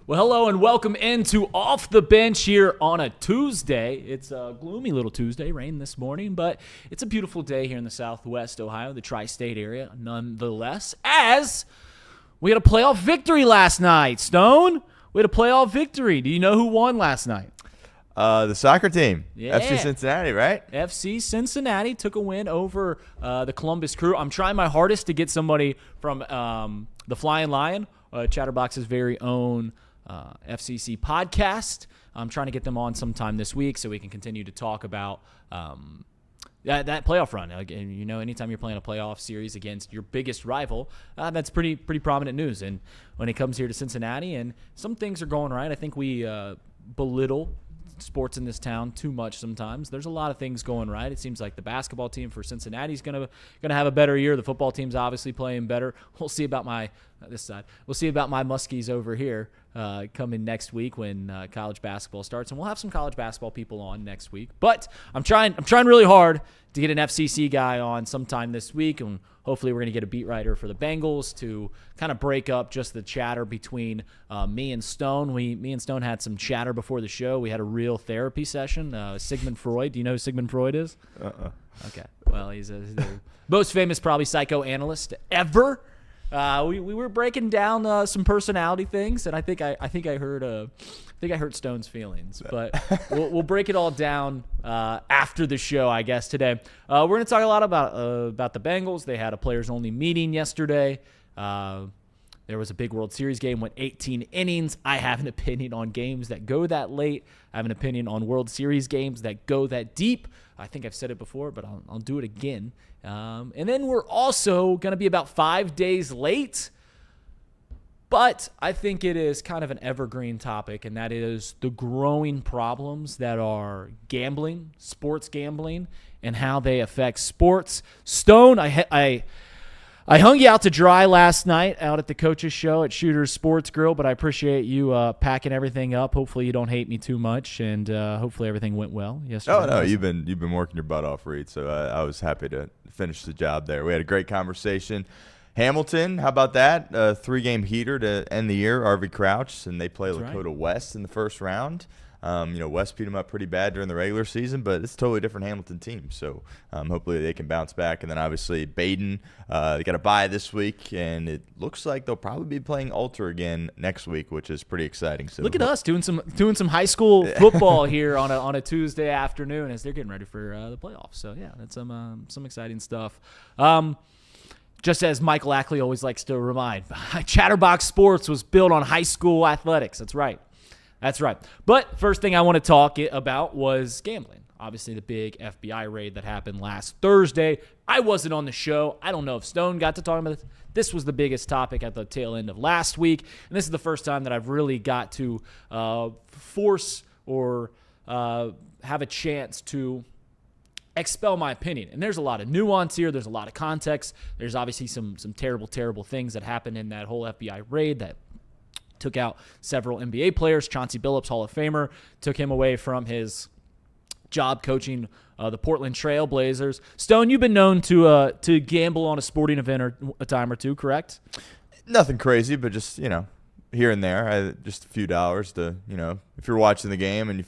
Well, hello and welcome into Off the Bench here on a Tuesday. It's a gloomy little Tuesday, rain this morning, but it's a beautiful day here in the Southwest Ohio, the tri-state area, nonetheless, as we had a playoff victory last night. Stone, we had a playoff victory. Do you know who won last night? The soccer team, Yeah. FC Cincinnati, right? FC Cincinnati took a win over the Columbus Crew. I'm trying my hardest to get somebody from the Flying Lion, Chatterbox's very own FCC podcast. I'm trying to get them on sometime this week so we can continue to talk about that playoff run. Again, you know, anytime you're playing a playoff series against your biggest rival, that's pretty prominent news. And when it comes here to Cincinnati, and some things are going right, I think we belittle sports in this town too much sometimes. There's a lot of things going right. It seems like the basketball team for Cincinnati is gonna have a better year. The football team's obviously playing better. We'll see about my this side. We'll see about my Muskies over here coming next week when college basketball starts, and we'll have some college basketball people on next week. But I'm trying really hard to get an FCC guy on sometime this week, and hopefully we're going to get a beat writer for the Bengals to kind of break up just the chatter between me and Stone. Me and Stone had some chatter before the show. We had a real therapy session. Sigmund Freud. Do you know who Sigmund Freud is? Okay. Well, he's the most famous probably psychoanalyst ever. We were breaking down some personality things, and I think I hurt Stone's feelings, but we'll break it all down after the show, I guess. Today, we're going to talk a lot about the Bengals. They had a players-only meeting yesterday. There was a big World Series game, went 18 innings. I have an opinion on games that go that late. I have an opinion on World Series games that go that deep. I think I've said it before, but I'll do it again. And then we're also going to be about 5 days late. But I think it is kind of an evergreen topic, and that is the growing problems that are gambling, sports gambling, and how they affect sports. Stone, I hung you out to dry last night out at the coach's show at Shooter's Sports Grill, but I appreciate you packing everything up. Hopefully you don't hate me too much, and hopefully everything went well yesterday. Oh no, you've been working your butt off, Reed. So I was happy to finish the job there. We had a great conversation. Hamilton, how about that? 3-game heater to end the year. RV Crouch, and they play Lakota West in the first round. West beat them up pretty bad during the regular season, but it's a totally different Hamilton team. So hopefully they can bounce back. And then obviously Baden, they got a bye this week, and it looks like they'll probably be playing Alter again next week, which is pretty exciting. So look at us doing some high school football here on a Tuesday afternoon as they're getting ready for the playoffs. So yeah, that's some exciting stuff. Just as Mike Lackley always likes to remind, Chatterbox Sports was built on high school athletics. That's right. But first thing I want to talk about was gambling. Obviously, the big FBI raid that happened last Thursday. I wasn't on the show. I don't know if Stone got to talk about it. This was the biggest topic at the tail end of last week, and this is the first time that I've really got to force or have a chance to expel my opinion. And there's a lot of nuance here. There's a lot of context. There's obviously some terrible things that happened in that whole FBI raid that took out several NBA players. Chauncey Billups, Hall of Famer, took him away from his job coaching the Portland Trail Blazers. Stone, you've been known to gamble on a sporting event or a time or two, correct? Nothing crazy, but just, here and there, just a few dollars to, if you're watching the game and you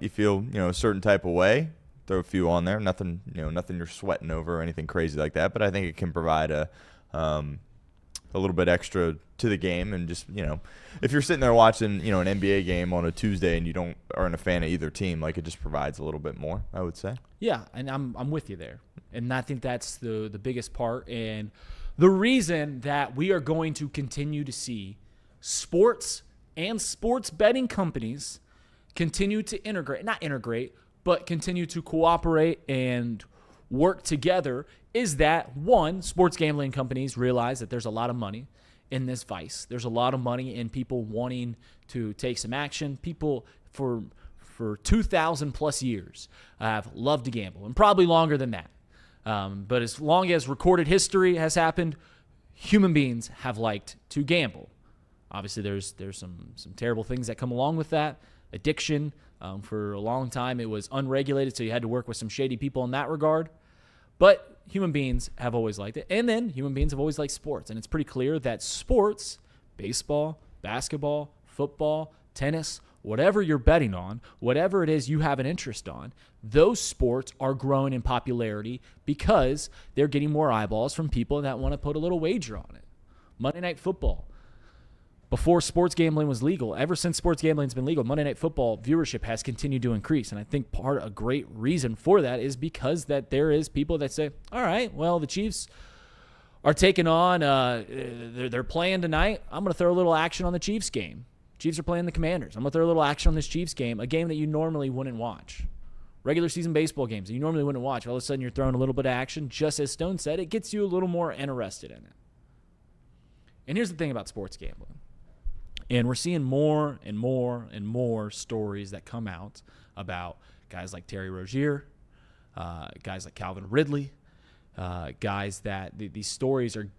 feel a certain type of way, throw a few on there. Nothing you're sweating over or anything crazy like that. But I think it can provide a little bit extra to the game. And just, if you're sitting there watching, an NBA game on a Tuesday and you aren't a fan of either team, like, it just provides a little bit more, I would say. Yeah, and I'm with you there. And I think that's the biggest part. And the reason that we are going to continue to see sports and sports betting companies continue to but continue to cooperate and work together is that, one, sports gambling companies realize that there's a lot of money in this vice. There's a lot of money in people wanting to take some action. People for 2,000 plus years have loved to gamble, and probably longer than that. But as long as recorded history has happened, human beings have liked to gamble. Obviously, there's some terrible things that come along with that. Addiction. For a long time, it was unregulated, so you had to work with some shady people in that regard. But human beings have always liked it. And then human beings have always liked sports. And it's pretty clear that sports, baseball, basketball, football, tennis, whatever you're betting on, whatever it is you have an interest on, those sports are growing in popularity because they're getting more eyeballs from people that want to put a little wager on it. Monday Night Football. Before sports gambling was legal, ever since sports gambling's been legal, Monday Night Football viewership has continued to increase. And I think a great reason for that is because that there is people that say, all right, well, the Chiefs are taking on, they're playing tonight. I'm going to throw a little action on the Chiefs game. Chiefs are playing the Commanders. I'm going to throw a little action on this Chiefs game, a game that you normally wouldn't watch. Regular season baseball games that you normally wouldn't watch. All of a sudden, you're throwing a little bit of action. Just as Stone said, it gets you a little more interested in it. And here's the thing about sports gambling. And we're seeing more and more and more stories that come out about guys like Terry Rozier, guys like Calvin Ridley, guys that these stories are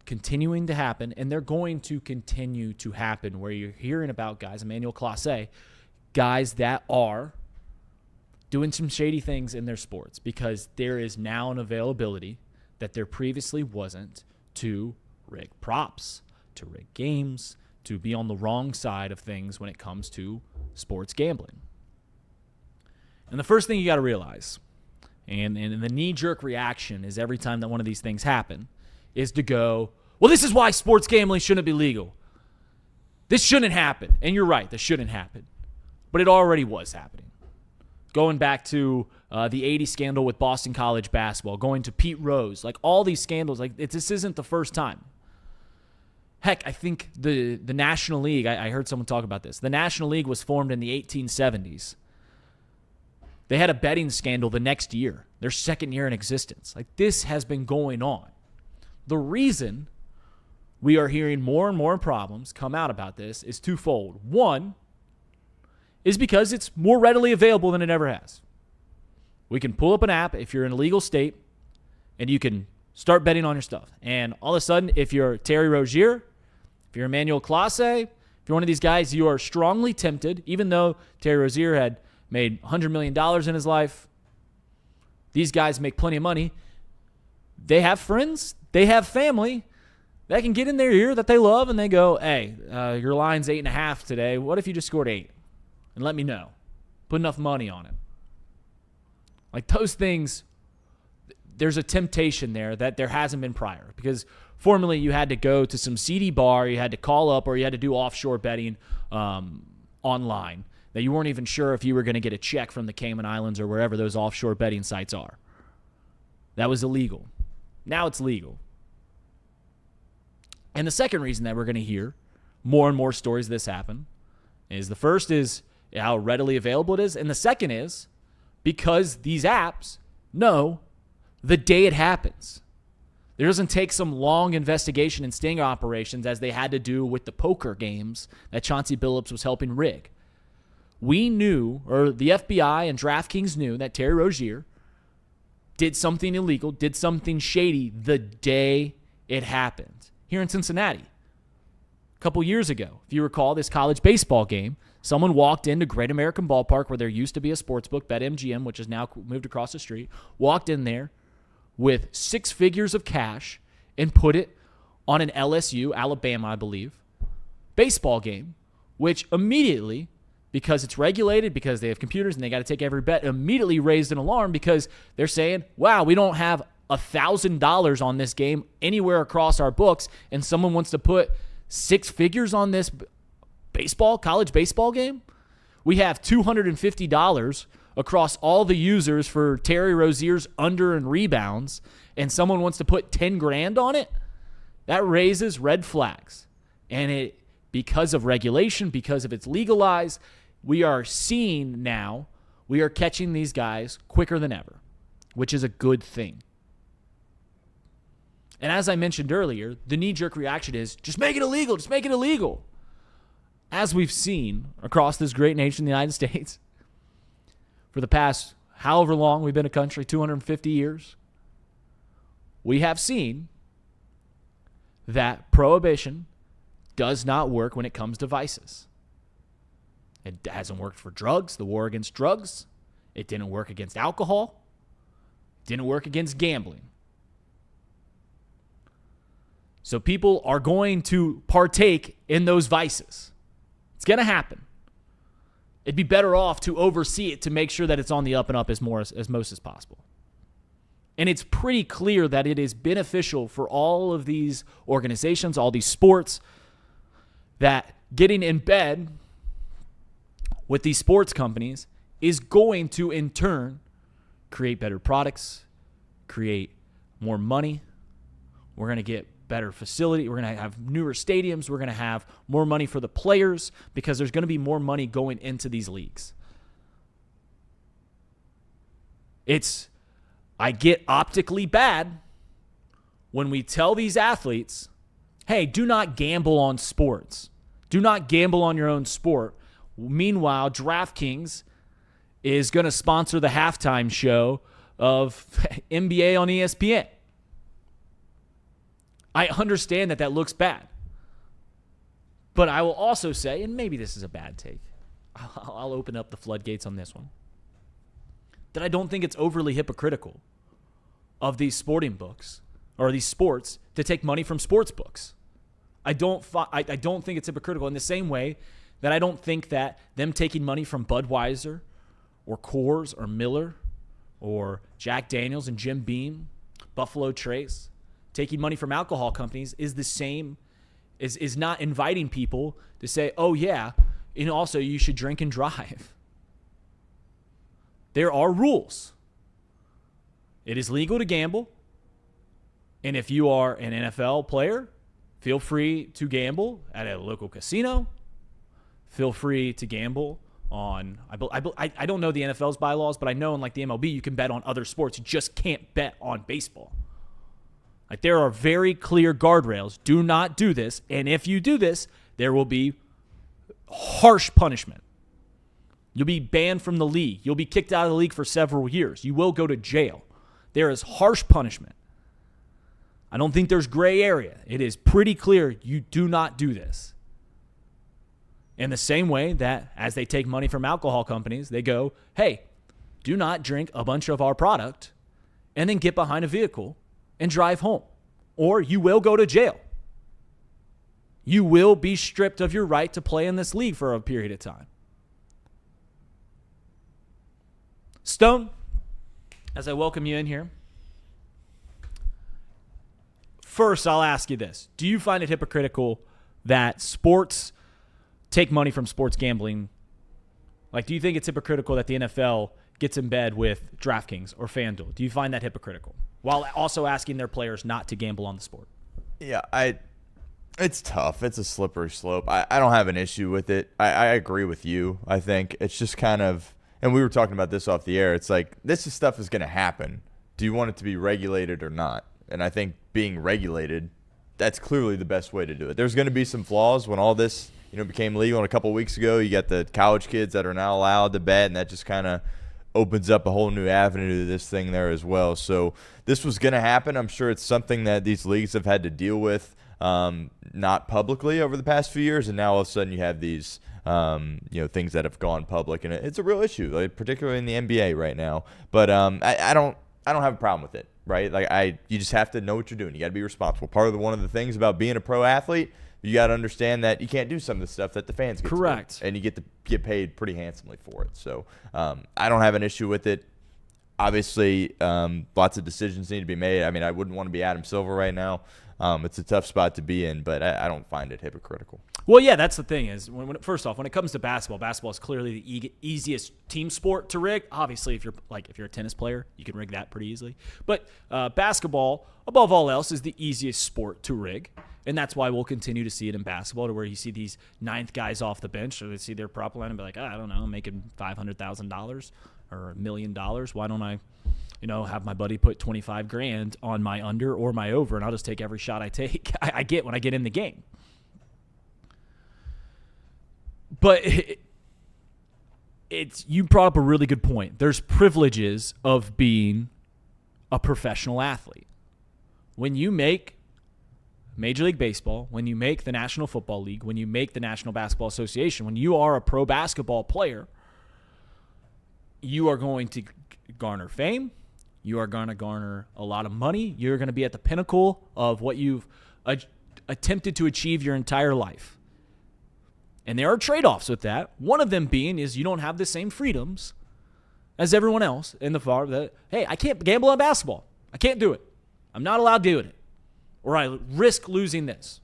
continuing to happen, and they're going to continue to happen where you're hearing about guys, Emmanuel Clase, guys that are doing some shady things in their sports because there is now an availability that there previously wasn't to rig props, to rig games, to be on the wrong side of things when it comes to sports gambling. And the first thing you got to realize, and the knee-jerk reaction is every time that one of these things happen, is to go, well, this is why sports gambling shouldn't be legal. This shouldn't happen. And you're right, this shouldn't happen. But it already was happening. Going back to the 80 scandal with Boston College basketball, going to Pete Rose, like all these scandals, like this isn't the first time. Heck, I think the National League, I heard someone talk about this. The National League was formed in the 1870s. They had a betting scandal the next year, their second year in existence. Like, this has been going on. The reason we are hearing more and more problems come out about this is twofold. One is because it's more readily available than it ever has. We can pull up an app if you're in a legal state, and you can start betting on your stuff. And all of a sudden, if you're Terry Rozier, if you're Emmanuel Clase, if you're one of these guys, you are strongly tempted, even though Terry Rozier had made $100 million in his life. These guys make plenty of money. They have friends. They have family that can get in their ear that they love, and they go, hey, your line's 8.5 today. What if you just scored 8? And let me know. Put enough money on it. Like, those things, there's a temptation there that there hasn't been prior, because formerly you had to go to some seedy bar, you had to call up, or you had to do offshore betting online that you weren't even sure if you were going to get a check from the Cayman Islands or wherever those offshore betting sites are. That was illegal. Now it's legal. And the second reason that we're going to hear more and more stories of this happen is, the first is how readily available it is, and the second is because these apps know the day it happens. There doesn't take some long investigation and sting operations as they had to do with the poker games that Chauncey Billups was helping rig. We knew, or the FBI and DraftKings knew, that Terry Rozier did something illegal, did something shady the day it happened. Here in Cincinnati, a couple years ago, if you recall this college baseball game, someone walked into Great American Ballpark where there used to be a sportsbook, BetMGM, which has now moved across the street, walked in there with 6 figures of cash and put it on an LSU, Alabama, I believe, baseball game, which immediately, because it's regulated, because they have computers and they got to take every bet, immediately raised an alarm because they're saying, wow, we don't have $1,000 on this game anywhere across our books, and someone wants to put 6 figures on this college baseball game? We have $250 across all the users for Terry Rozier's under and rebounds, and someone wants to put 10 grand on it? That raises red flags. And it, because of regulation, because of it's legalized, we are seeing now, we are catching these guys quicker than ever, which is a good thing. And as I mentioned earlier, the knee-jerk reaction is, just make it illegal, just make it illegal. As we've seen across this great nation, the United States, for the past however long we've been a country, 250 years, we have seen that prohibition does not work when it comes to vices. It hasn't worked for drugs, the war against drugs. It didn't work against alcohol. It didn't work against gambling. So people are going to partake in those vices. It's going to happen. It'd be better off to oversee it to make sure that it's on the up and up as most as possible. And it's pretty clear that it is beneficial for all of these organizations, all these sports, that getting in bed with these sports companies is going to, in turn, create better products, create more money. We're going to get better facility. We're going to have newer stadiums. We're going to have more money for the players because there's going to be more money going into these leagues. I get optically bad when we tell these athletes, hey, do not gamble on sports. Do not gamble on your own sport. Meanwhile, DraftKings is going to sponsor the halftime show of NBA on ESPN. I understand that looks bad. But I will also say, and maybe this is a bad take, I'll open up the floodgates on this one, that I don't think it's overly hypocritical of these sporting books or these sports to take money from sports books. I don't think it's hypocritical in the same way that I don't think that them taking money from Budweiser or Coors or Miller or Jack Daniels and Jim Beam, Buffalo Trace, taking money from alcohol companies is the same, is not inviting people to say, oh yeah, and also you should drink and drive. There are rules. It is legal to gamble. And if you are an NFL player, feel free to gamble at a local casino. Feel free to gamble on, I don't know the NFL's bylaws, but I know in like the MLB, you can bet on other sports. You just can't bet on baseball. Like there are very clear guardrails. Do not do this. And if you do this, there will be harsh punishment. You'll be banned from the league. You'll be kicked out of the league for several years. You will go to jail. There is harsh punishment. I don't think there's gray area. It is pretty clear you do not do this. In the same way that as they take money from alcohol companies, they go, hey, do not drink a bunch of our product and then get behind a vehicle and drive home, or you will go to jail. You will be stripped of your right to play in this league for a period of time. Stone, as I welcome you in here, first I'll ask you this. Do you find it hypocritical that sports take money from sports gambling? Like, do you think it's hypocritical that the NFL gets in bed with DraftKings or FanDuel? Do you find that hypocritical? While also asking their players not to gamble on the sport. Yeah, it's tough. It's a slippery slope. I don't have an issue with it. I agree with you. I think it's just kind of, and we were talking about this off the air, it's like this stuff is going to happen. Do you want it to be regulated or not? And I think being regulated, that's clearly the best way to do it. There's going to be some flaws when all this, became legal. And a couple of weeks ago, you got the college kids that are now allowed to bet, and that just kind of opens up a whole new avenue to this thing there as well. So this was going to happen. I'm sure it's something that these leagues have had to deal with, not publicly over the past few years, and now all of a sudden you have these things that have gone public, and it's a real issue, like, particularly in the NBA right now. But I don't have a problem with it, right? Like you just have to know what you're doing. You got to be responsible. One of the things about being a pro athlete, you got to understand that you can't do some of the stuff that the fans get Correct. To do, and you get paid pretty handsomely for it. So I don't have an issue with it. Obviously, lots of decisions need to be made. I mean, I wouldn't want to be Adam Silver right now. It's a tough spot to be in, but I don't find it hypocritical. Well, yeah, that's the thing is, first off, when it comes to basketball is clearly the easiest team sport to rig. Obviously, if you're a tennis player, you can rig that pretty easily. But basketball, above all else, is the easiest sport to rig. And that's why we'll continue to see it in basketball, to where you see these ninth guys off the bench, or they see their prop line and be like, I don't know, I'm making $500,000 or $1 million. Why don't I, have my buddy put $25,000 on my under or my over, and I'll just take every shot I take. I get when I get in the game. But you brought up a really good point. There's privileges of being a professional athlete. When you make Major League Baseball, when you make the National Football League, when you make the National Basketball Association, when you are a pro basketball player, you are going to garner fame. You are going to garner a lot of money. You're going to be at the pinnacle of what you've attempted to achieve your entire life. And there are trade-offs with that. One of them being is you don't have the same freedoms as everyone else in the far that, hey, I can't gamble on basketball. I can't do it. I'm not allowed to do it. Or I risk losing this.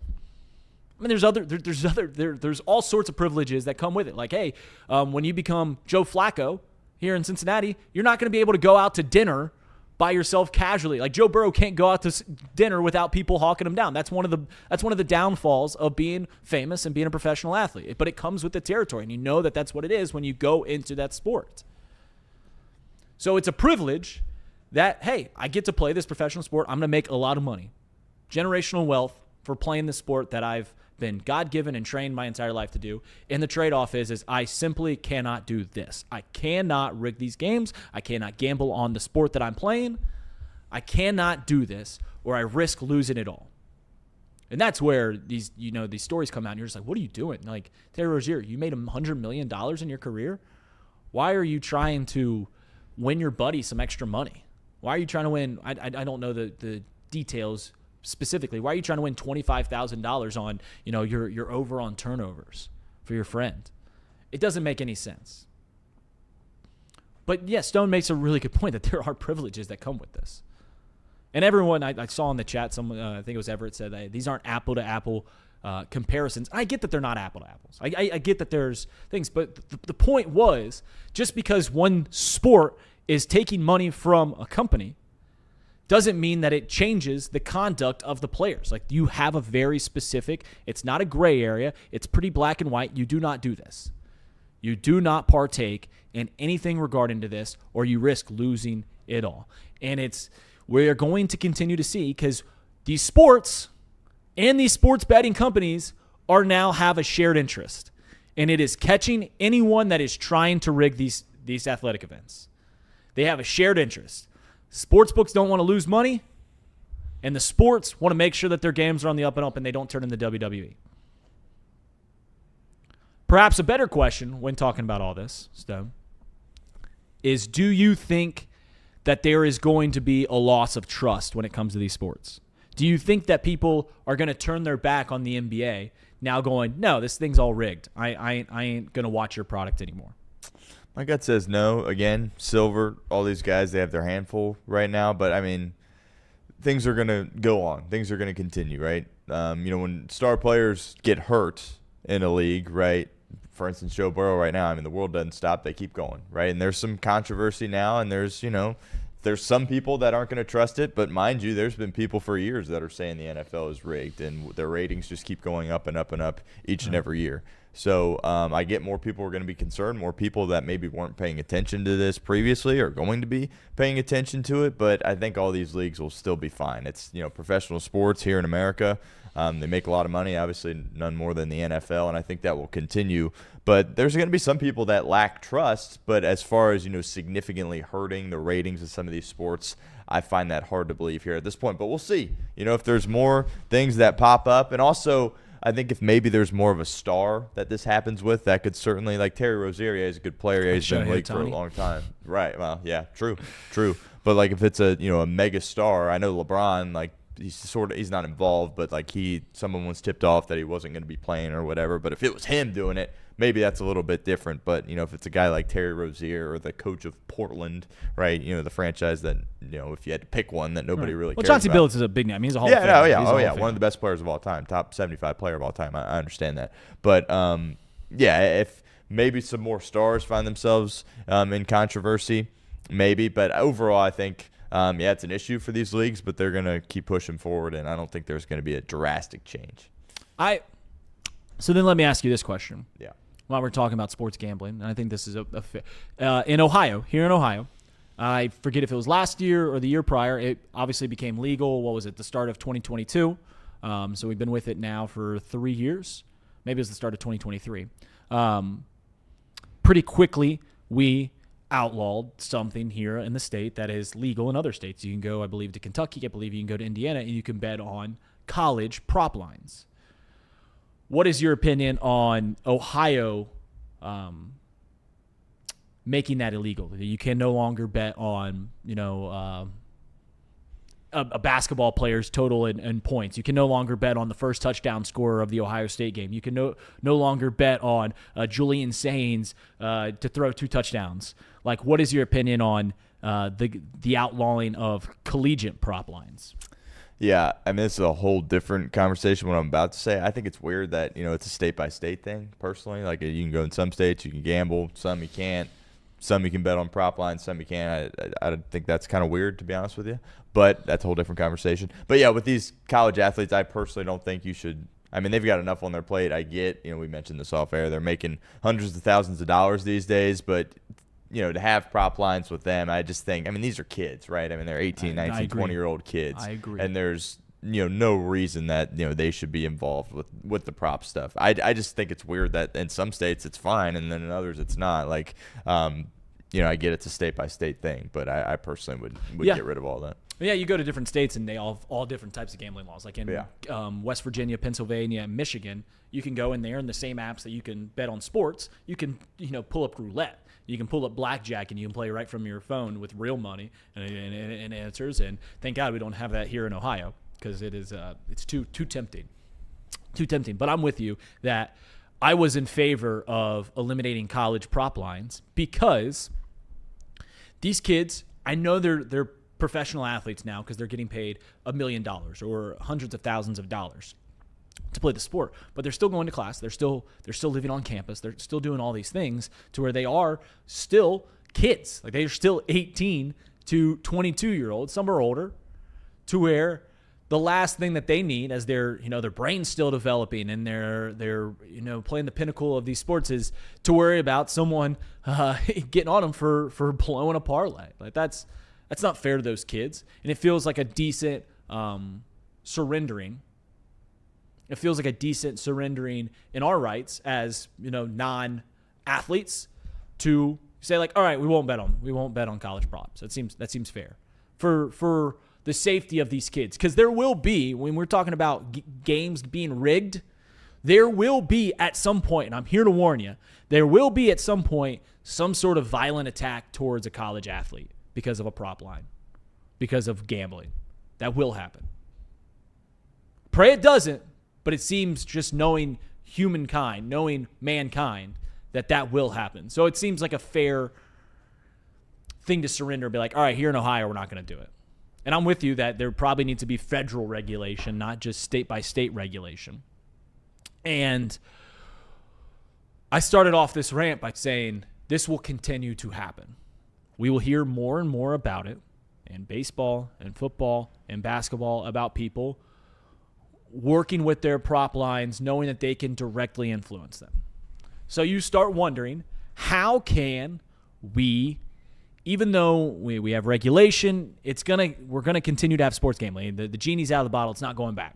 I mean, there's all sorts of privileges that come with it. Like, hey, when you become Joe Flacco here in Cincinnati, you're not going to be able to go out to dinner by yourself casually. Like Joe Burrow can't go out to dinner without people hawking him down. That's one of the downfalls of being famous and being a professional athlete. But it comes with the territory, and you know that that's what it is when you go into that sport. So it's a privilege that, hey, I get to play this professional sport. I'm going to make a lot of money. Generational wealth for playing the sport that I've been God-given and trained my entire life to do. And the trade-off is I simply cannot do this. I cannot rig these games. I cannot gamble on the sport that I'm playing. I cannot do this, or I risk losing it all. And that's where these stories come out, and you're just like, what are you doing? Like, Terry Rozier, you made $100 million in your career. Why are you trying to win your buddy some extra money? Why are you trying to win? I don't know the details specifically. Why are you trying to win $25,000 on, your over on turnovers for your friend? It doesn't make any sense. But yeah, Stone makes a really good point that there are privileges that come with this. And everyone I saw in the chat, someone, I think it was Everett, said that these aren't apple to apple comparisons. I get that they're not apple to apples. I get that there's things, but the point was, just because one sport is taking money from a company doesn't mean that it changes the conduct of the players. Like, you have a very specific, it's not a gray area. It's pretty black and white. You do not do this. You do not partake in anything regarding to this, or you risk losing it all. And we're going to continue to see, because these sports and these sports betting companies now have a shared interest. And it is catching anyone that is trying to rig these athletic events. They have a shared interest. Sportsbooks don't want to lose money, and the sports want to make sure that their games are on the up and up and they don't turn into WWE. Perhaps a better question when talking about all this, Stone, is do you think that there is going to be a loss of trust when it comes to these sports? Do you think that people are going to turn their back on the NBA now going, no, this thing's all rigged. I ain't going to watch your product anymore? My gut says no. Again, Silver, all these guys, they have their handful right now. But, I mean, things are going to go on. Things are going to continue, right? When star players get hurt in a league, right, for instance, Joe Burrow right now, I mean, the world doesn't stop. They keep going, right? And there's some controversy now, and there's some people that aren't going to trust it. But mind you, there's been people for years that are saying the NFL is rigged, and their ratings just keep going up and up and up each and every year. So I get more people are going to be concerned, more people that maybe weren't paying attention to this previously are going to be paying attention to it. But I think all these leagues will still be fine. It's, professional sports here in America. They make a lot of money, obviously none more than the NFL, and I think that will continue. But there's going to be some people that lack trust. But as far as, significantly hurting the ratings of some of these sports, I find that hard to believe here at this point. But we'll see, if there's more things that pop up. And also, I think if maybe there's more of a star that this happens with, that could certainly, like Terry Rozier, is a good player. He's been in the league for a long time. Right. Well, yeah, true. But like if it's a mega star, I know LeBron, like he's not involved, but like someone was tipped off that he wasn't going to be playing or whatever. But if it was him doing it, maybe that's a little bit different. But if it's a guy like Terry Rozier or the coach of Portland, right? The franchise that if you had to pick one that nobody really cares Chauncey about. Billups is a big name. He's a Hall of Famer. One of the best players of all time, top 75 player of all time. I understand that, but if maybe some more stars find themselves in controversy, maybe. But overall, I think. It's an issue for these leagues, but they're going to keep pushing forward, and I don't think there's going to be a drastic change. So then let me ask you this question. Yeah. While we're talking about sports gambling, and I think this is in Ohio, I forget if it was last year or the year prior, it obviously became legal. What was it, the start of 2022? So we've been with it now for 3 years. Maybe it was the start of 2023. Pretty quickly, we outlawed something here in the state that is legal in other states. You can go, I believe, to Kentucky. I believe you can go to Indiana, and you can bet on college prop lines. What is your opinion on Ohio making that illegal? You can no longer bet on, a basketball player's total in points. You can no longer bet on the first touchdown scorer of the Ohio State game. You can no longer bet on Julian Sains to throw 2 touchdowns. Like, what is your opinion on the outlawing of collegiate prop lines? Yeah, I mean, this is a whole different conversation, what I'm about to say. I think it's weird that, it's a state-by-state thing, personally. Like, you can go in some states, you can gamble, some you can't. Some you can bet on prop lines, some you can't. I think that's kind of weird, to be honest with you. But that's a whole different conversation. But, yeah, with these college athletes, I personally don't think you should – I mean, they've got enough on their plate. I get, we mentioned this off air. They're making hundreds of thousands of dollars these days. But, to have prop lines with them, I just think – I mean, these are kids, right? I mean, they're 18, 19, 20-year-old kids. I agree. And there's – no reason that they should be involved with the prop stuff. I just think it's weird that in some states it's fine and then in others it's not. Like, I get it's a state by state thing, but I personally would get rid of all that. Yeah, you go to different states and they all different types of gambling laws. Like in West Virginia, Pennsylvania, and Michigan, you can go in there and the same apps that you can bet on sports, you can pull up roulette. You can pull up blackjack and you can play right from your phone with real money and answers. And thank God we don't have that here in Ohio, because it's too tempting. But I'm with you that I was in favor of eliminating college prop lines because these kids, I know they're professional athletes now because they're getting paid $1 million or hundreds of thousands of dollars to play the sport, but they're still going to class. They're still living on campus. They're still doing all these things to where they are still kids. Like, they're still 18 to 22-year-olds. Some are older, to where the last thing that they need, as their brain's still developing and they're playing the pinnacle of these sports, is to worry about someone getting on them for blowing a parlay. Like, that's not fair to those kids, and it feels like a decent surrendering. It feels like a decent surrendering in our rights as non-athletes to say, like, all right, we won't bet on college props. That seems fair for the safety of these kids, because there will be, when we're talking about games being rigged, there will be at some point, and I'm here to warn you, there will be at some point some sort of violent attack towards a college athlete because of a prop line, because of gambling. That will happen. Pray it doesn't, but it seems, just knowing humankind, knowing mankind, that will happen. So it seems like a fair thing to surrender and be like, all right, here in Ohio, we're not going to do it. And I'm with you that there probably needs to be federal regulation, not just state-by-state regulation. And I started off this rant by saying this will continue to happen. We will hear more and more about it in baseball and football and basketball, about people working with their prop lines, knowing that they can directly influence them. So you start wondering, how can we, even though we have regulation, we're gonna continue to have sports gambling. The genie's out of the bottle. It's not going back.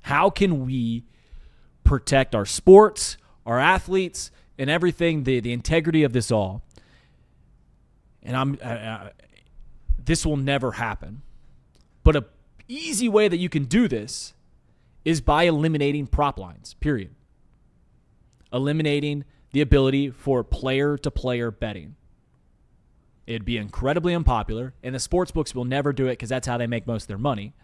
How can we protect our sports, our athletes, and everything, the integrity of this all? And this will never happen. But a easy way that you can do this is by eliminating prop lines, period. Eliminating the ability for player-to-player betting. It'd be incredibly unpopular, and the sports books will never do it because that's how they make most of their money.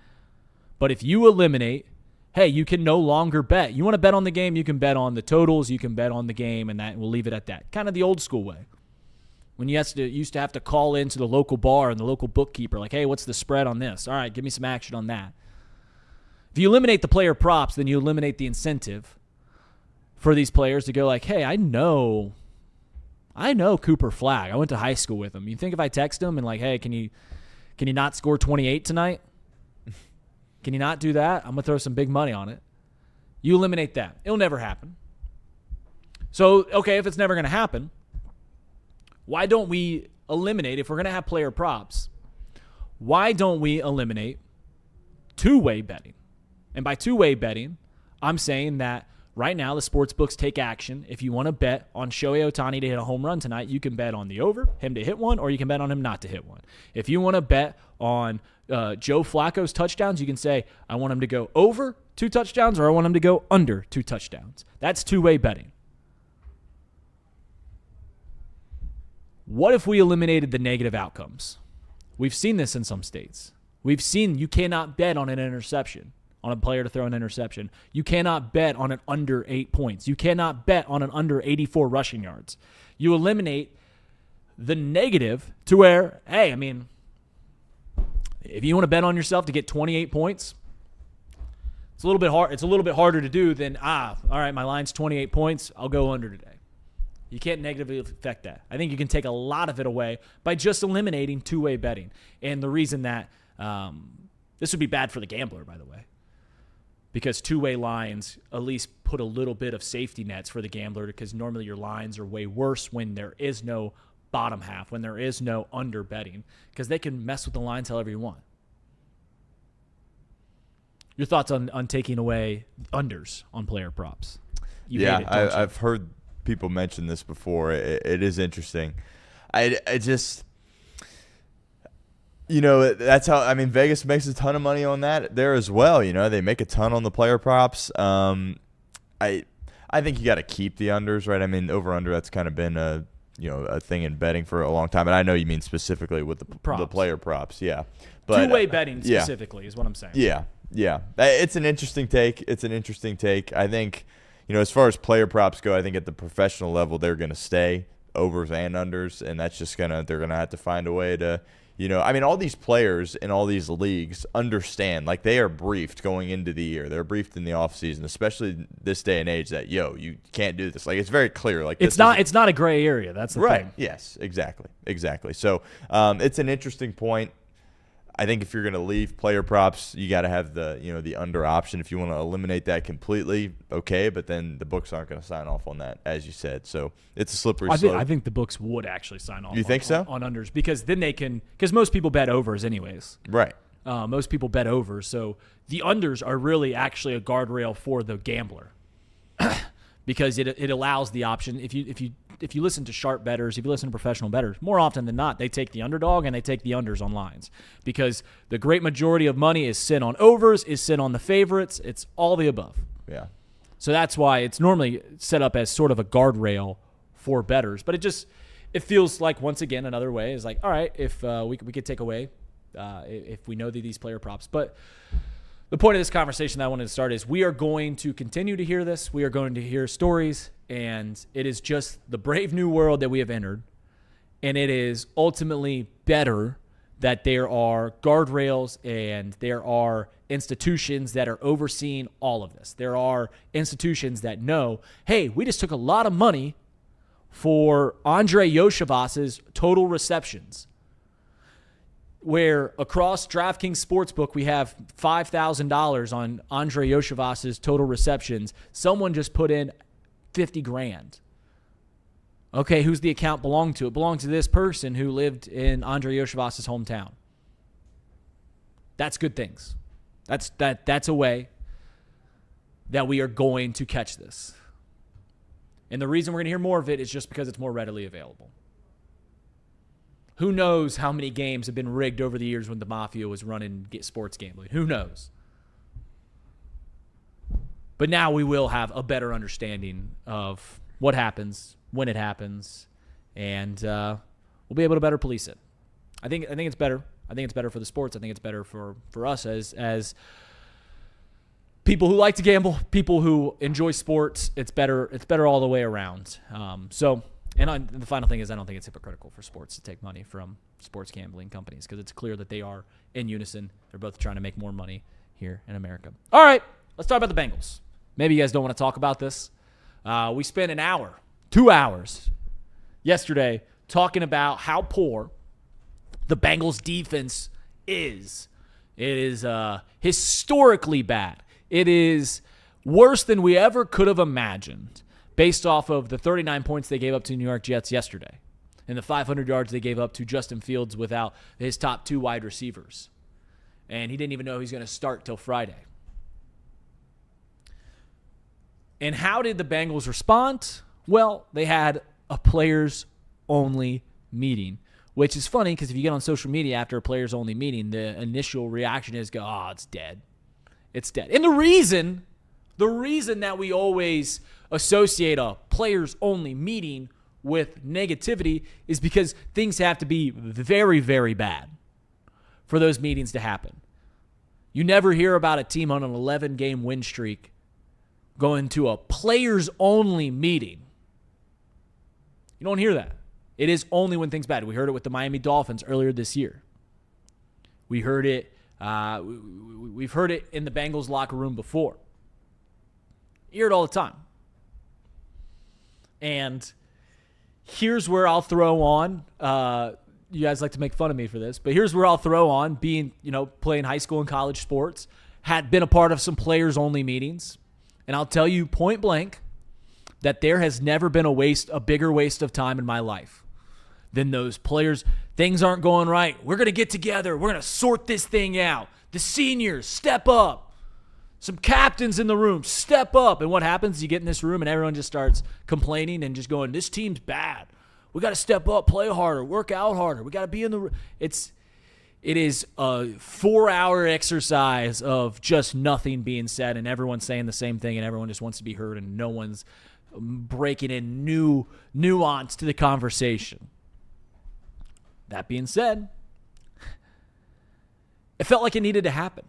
But if you eliminate, hey, you can no longer bet. You want to bet on the game, you can bet on the totals, you can bet on the game, and we'll leave it at that. Kind of the old school way. When you used to have to call into the local bar and the local bookkeeper, like, hey, what's the spread on this? All right, give me some action on that. If you eliminate the player props, then you eliminate the incentive for these players to go like, hey, I know Cooper Flagg. I went to high school with him. You think if I text him and like, hey, can you not score 28 tonight? Can you not do that? I'm going to throw some big money on it. You eliminate that. It'll never happen. So, okay, if it's never going to happen, why don't we eliminate, if we're going to have player props, why don't we eliminate two-way betting? And by two-way betting, I'm saying that right now the sports books take action. If you want to bet on Shohei Ohtani to hit a home run tonight, you can bet on the over, him to hit one, or you can bet on him not to hit one. If you want to bet on Joe Flacco's touchdowns, you can say, I want him to go over 2 touchdowns or I want him to go under 2 touchdowns. That's two-way betting. What if we eliminated the negative outcomes? We've seen this in some states. We've seen you cannot bet on an interception, on a player to throw an interception. You cannot bet on an under 8 points. You cannot bet on an under 84 rushing yards. You eliminate the negative to where, hey, I mean, if you want to bet on yourself to get 28 points, it's a little bit hard. It's a little bit harder to do than, all right, my line's 28 points. I'll go under today. You can't negatively affect that. I think you can take a lot of it away by just eliminating two-way betting. And the reason that this would be bad for the gambler, by the way, because two-way lines at least put a little bit of safety nets for the gambler, because normally your lines are way worse when there is no bottom half, when there is no under betting, because they can mess with the lines however you want. Your thoughts on taking away unders on player props? I've heard people mention this before. It is interesting. I just, that's how, I mean, Vegas makes a ton of money on that there as well. They make a ton on the player props. I think you got to keep the unders, right? I mean, over-under, that's kind of been a thing in betting for a long time. And I know you mean specifically with the player props. Yeah. But two-way betting specifically is what I'm saying. Yeah. It's an interesting take. I think, as far as player props go, I think at the professional level, they're going to stay overs and unders, and that's just they're going to have to find a way to, I mean, all these players in all these leagues understand, like, they are briefed going into the year. They're briefed in the offseason, especially this day and age, that, you can't do this. Like, it's very clear. Like, it's not a gray area. That's the right. thing. Yes, exactly. So it's an interesting point. I think if you're going to leave player props, you got to have the under option. If you want to eliminate that completely, okay, but then the books aren't going to sign off on that, as you said. So it's a slippery slope. I think the books would actually sign off. You think so? On unders, because then because most people bet overs anyways. Right. Most people bet overs, so the unders are really actually a guardrail for the gambler, because it allows the option. If you listen to sharp bettors, if you listen to professional bettors, more often than not, they take the underdog and they take the unders on lines, because the great majority of money is sit on overs, is sit on the favorites. It's all the above. Yeah. So that's why it's normally set up as sort of a guardrail for bettors. But it feels like, once again, another way is like, all right, if we could take away if we know these player props. But the point of this conversation that I wanted to start is we are going to continue to hear this. We are going to hear stories, and it is just the brave new world that we have entered, and it is ultimately better that there are guardrails and there are institutions that are overseeing all of this. There are institutions that know, hey, we just took a lot of money for Andre Yoshivas's total receptions, where across DraftKings Sportsbook we have $5,000 on Andre Yoshivas's total receptions. Someone just put in $50,000. Okay, who's the account belong to? It belonged to this person who lived in Andre Yoshivas's hometown. That's good things. That's a way that we are going to catch this. And the reason we're going to hear more of it is just because it's more readily available. Who knows how many games have been rigged over the years when the mafia was running sports gambling? Who knows? But now we will have a better understanding of what happens, when it happens, and we'll be able to better police it. I think it's better. I think it's better for the sports. I think it's better for us as people who like to gamble, people who enjoy sports. It's better all the way around. And the final thing is, I don't think it's hypocritical for sports to take money from sports gambling companies, because it's clear that they are in unison. They're both trying to make more money here in America. All right, let's talk about the Bengals. Maybe you guys don't want to talk about this. We spent 2 hours yesterday talking about how poor the Bengals defense is. It is historically bad. It is worse than we ever could have imagined, based off of the 39 points they gave up to the New York Jets yesterday and the 500 yards they gave up to Justin Fields without his top two wide receivers. And he didn't even know he was going to start till Friday. And how did the Bengals respond? Well, they had a players-only meeting, which is funny because if you get on social media after a players-only meeting, the initial reaction is, it's dead. It's dead. And the reason that we always associate a players-only meeting with negativity is because things have to be very, very bad for those meetings to happen. You never hear about a team on an 11-game win streak going to a players-only meeting. You don't hear that. It is only when things bad. We heard it with the Miami Dolphins earlier this year. We heard it. We've heard it in the Bengals locker room before. You hear it all the time. And here's where I'll throw on. You guys like to make fun of me for this, but here's where I'll throw on. Being, playing high school and college sports, had been a part of some players-only meetings, and I'll tell you point blank that there has never been a bigger waste of time in my life than those players. Things aren't going right. We're going to get together. We're going to sort this thing out. The seniors, step up. Some captains in the room, step up. And what happens? You get in this room and everyone just starts complaining and just going, this team's bad. We got to step up, play harder, work out harder. We got to be in the room. It is a 4-hour exercise of just nothing being said and everyone saying the same thing and everyone just wants to be heard and no one's breaking in new nuance to the conversation. That being said, it felt like it needed to happen.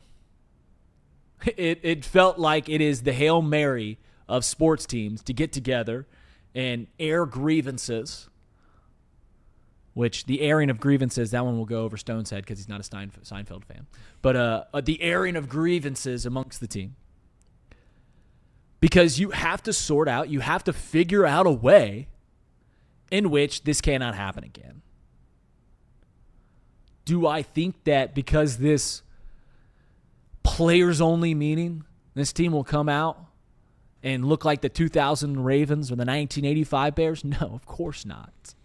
It felt like it is the Hail Mary of sports teams to get together and air grievances, which the airing of grievances, that one will go over Stone's head because he's not a Seinfeld fan. But the airing of grievances amongst the team. Because you have to sort out, you have to figure out a way in which this cannot happen again. Do I think that because this players-only meeting, this team will come out and look like the 2000 Ravens or the 1985 Bears? No, of course not.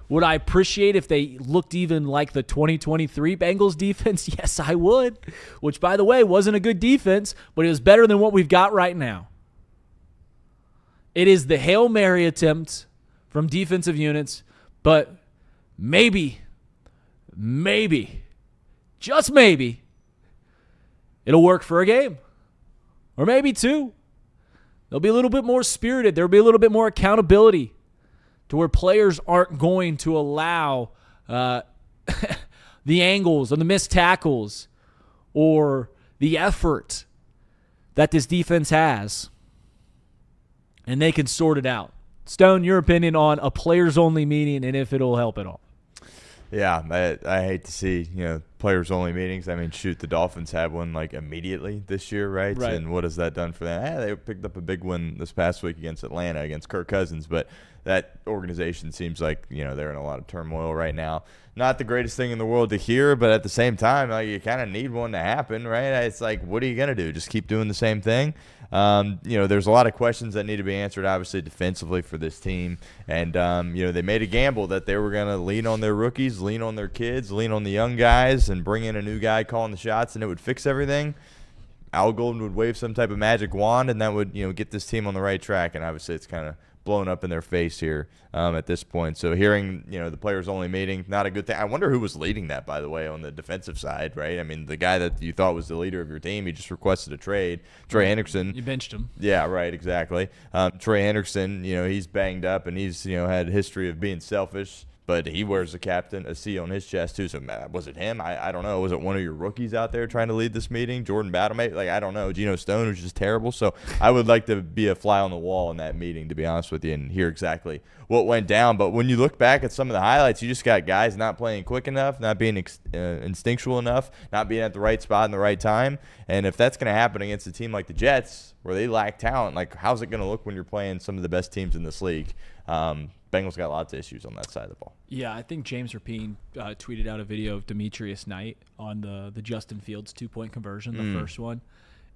Would I appreciate if they looked even like the 2023 Bengals defense? Yes, I would. Which, by the way, wasn't a good defense, but it was better than what we've got right now. It is the Hail Mary attempt from defensive units, but maybe, just maybe, it'll work for a game. Or maybe two. They'll be a little bit more spirited. There'll be a little bit more accountability to where players aren't going to allow the angles or the missed tackles or the effort that this defense has. And they can sort it out. Stone, your opinion on a players-only meeting and if it'll help at all. Yeah, I hate to see, players-only meetings. I mean, shoot, the Dolphins had one, immediately this year, right? And what has that done for them? They picked up a big win this past week against Atlanta, against Kirk Cousins, but that organization seems like, they're in a lot of turmoil right now. Not the greatest thing in the world to hear, but at the same time, you kind of need one to happen, right? It's like, what are you going to do? Just keep doing the same thing? There's a lot of questions that need to be answered, obviously, defensively for this team. And, they made a gamble that they were going to lean on their rookies, lean on their kids, lean on the young guys, and bring in a new guy calling the shots, and it would fix everything. Al Golden would wave some type of magic wand, and that would, get this team on the right track. And obviously it's kind of blown up in their face here at this point. So hearing, the players-only meeting, not a good thing. I wonder who was leading that, by the way, on the defensive side, right? I mean, the guy that you thought was the leader of your team, he just requested a trade. Trey Hendrickson. You benched him. Yeah, right, exactly. Trey Hendrickson, he's banged up, and he's, had a history of being selfish. But he wears a C on his chest, too. So was it him? I don't know. Was it one of your rookies out there trying to lead this meeting? Jordan Battlemate? I don't know. Geno Stone was just terrible. So I would like to be a fly on the wall in that meeting, to be honest with you, and hear exactly what went down. But when you look back at some of the highlights, you just got guys not playing quick enough, not being instinctual enough, not being at the right spot in the right time. And if that's going to happen against a team like the Jets, where they lack talent, how's it going to look when you're playing some of the best teams in this league? Bengals got lots of issues on that side of the ball. Yeah, I think James Rapine tweeted out a video of Demetrius Knight on the Justin Fields 2-point conversion, the first one.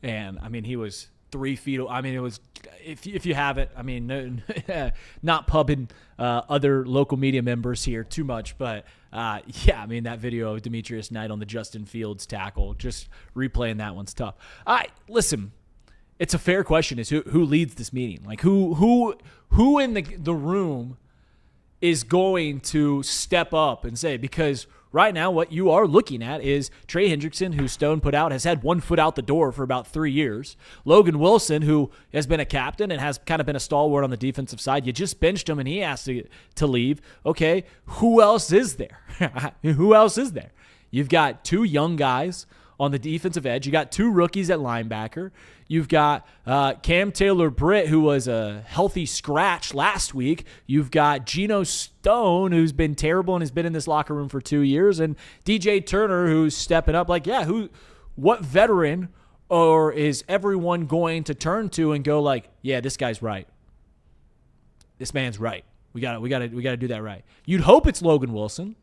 And, he was 3 feet. It was, if you have it, not pubbing other local media members here too much. But, that video of Demetrius Knight on the Justin Fields tackle, just replaying that one's tough. Listen, it's a fair question is who leads this meeting? Who in the room is going to step up and say, because right now what you are looking at is Trey Hendrickson, who Stone put out, has had 1 foot out the door for about 3 years. Logan Wilson, who has been a captain and has kind of been a stalwart on the defensive side. You just benched him and he asked to leave. Okay, who else is there? Who else is there? You've got 2 young guys on the defensive edge. You got 2 rookies at linebacker. You've got Cam Taylor-Britt, who was a healthy scratch last week. You've got Geno Stone, who's been terrible and has been in this locker room for 2 years, and DJ Turner, who's stepping up. What veteran or is everyone going to turn to and go like, yeah, this guy's right. This man's right. We got to do that right. You'd hope it's Logan Wilson.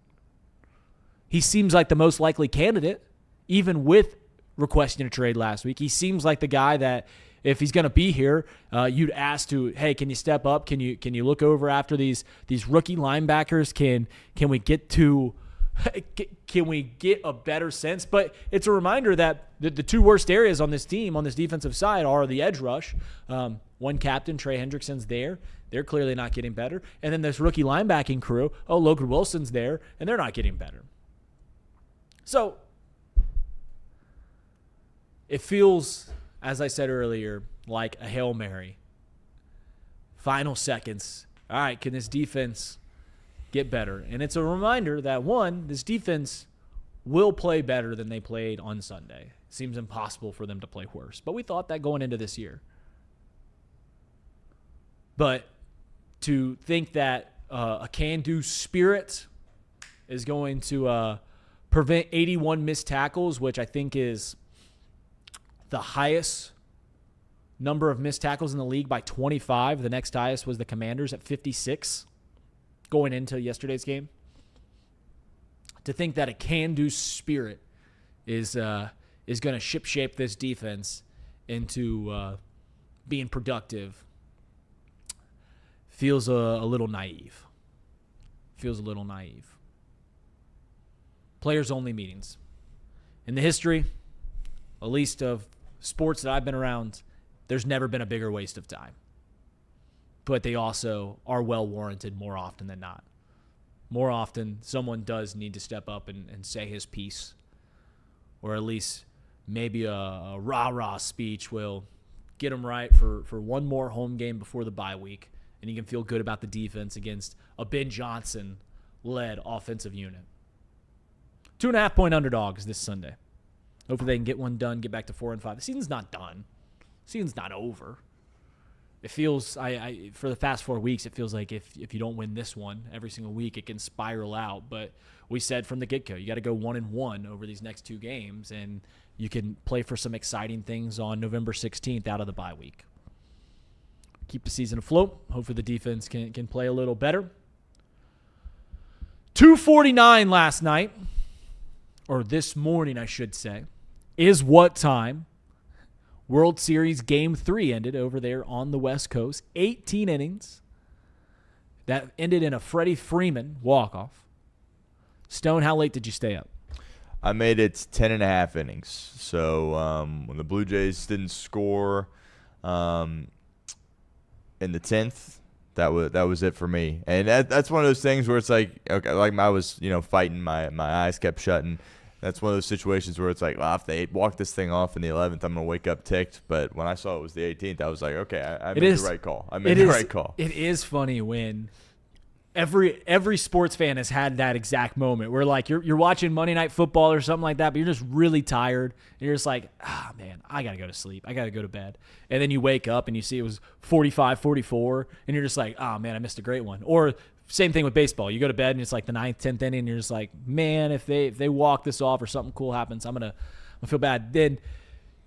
He seems like the most likely candidate, even with requesting a trade last week. He seems like the guy that if he's going to be here, you'd ask to, hey, can you step up? Can you look over after these rookie linebackers? Can we get to can we get a better sense? But it's a reminder that the 2 worst areas on this team, on this defensive side, are the edge rush. One captain, Trey Hendrickson's there. They're clearly not getting better. And then this rookie linebacking crew, Logan Wilson's there, and they're not getting better. So it feels, as I said earlier, like a Hail Mary. Final seconds. All right, can this defense get better? And it's a reminder that, one, this defense will play better than they played on Sunday. It seems impossible for them to play worse. But we thought that going into this year. But to think that a can-do spirit is going to prevent 81 missed tackles, which I think is the highest number of missed tackles in the league by 25. The next highest was the Commanders at 56 going into yesterday's game. To think that a can-do spirit is going to ship-shape this defense into being productive feels a little naive. Players-only meetings. In the history, at least of sports that I've been around, there's never been a bigger waste of time. But they also are well-warranted more often than not. More often, someone does need to step up and say his piece. Or at least maybe a rah-rah speech will get him right for one more home game before the bye week. And you can feel good about the defense against a Ben Johnson-led offensive unit. 2.5-point underdogs this Sunday. Hopefully they can get one done, get back to 4-5. The season's not done. The season's not over. It feels, for the past 4 weeks, it feels like if you don't win this one every single week, it can spiral out. But we said from the get-go, you got to go 1-1 over these next 2 games, and you can play for some exciting things on November 16th out of the bye week. Keep the season afloat. Hopefully the defense can play a little better. 2:49 last night, or this morning, I should say, is what time World Series Game 3 ended over there on the West Coast. 18 innings. That ended in a Freddie Freeman walk-off. Stone, how late did you stay up? I made it 10.5 innings. So when the Blue Jays didn't score in the 10th, that was it for me. And that's one of those things where it's like, okay, like I was, fighting, my eyes kept shutting. That's one of those situations where it's like, well, if they walk this thing off in the 11th, I'm going to wake up ticked. But when I saw it was the 18th, I was like, okay, I made the right call. I made the right call. It is funny when every sports fan has had that exact moment where, like, you're watching Monday Night Football or something like that, but you're just really tired. And you're just like, man, I got to go to sleep. I got to go to bed. And then you wake up and you see it was 45-44, and you're just like, oh, man, I missed a great one. Or same thing with baseball. You go to bed and it's like the 9th, 10th inning, and you're just like, man, if they walk this off or something cool happens, I'm gonna feel bad. Then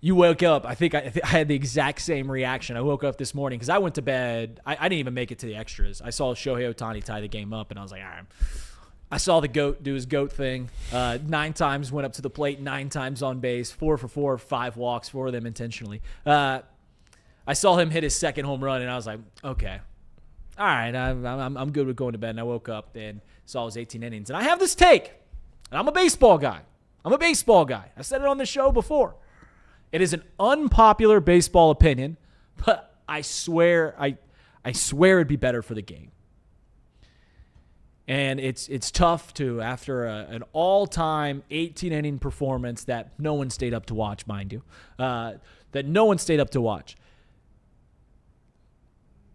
you wake up. I think I had the exact same reaction. I woke up this morning because I went to bed. I didn't even make it to the extras. I saw Shohei Ohtani tie the game up, and I was like, all right. I saw the GOAT do his GOAT thing. 9 times went up to the plate, 9 times on base, 4 for 4, 5 walks, 4 of them intentionally. I saw him hit his second home run, and I was like, okay. All right, I'm good with going to bed. And I woke up and saw his 18 innings. And I have this take, and I'm a baseball guy. I said it on the show before. It is an unpopular baseball opinion, but I swear it'd be better for the game. And it's tough to, after an all-time 18-inning performance that no one stayed up to watch, mind you,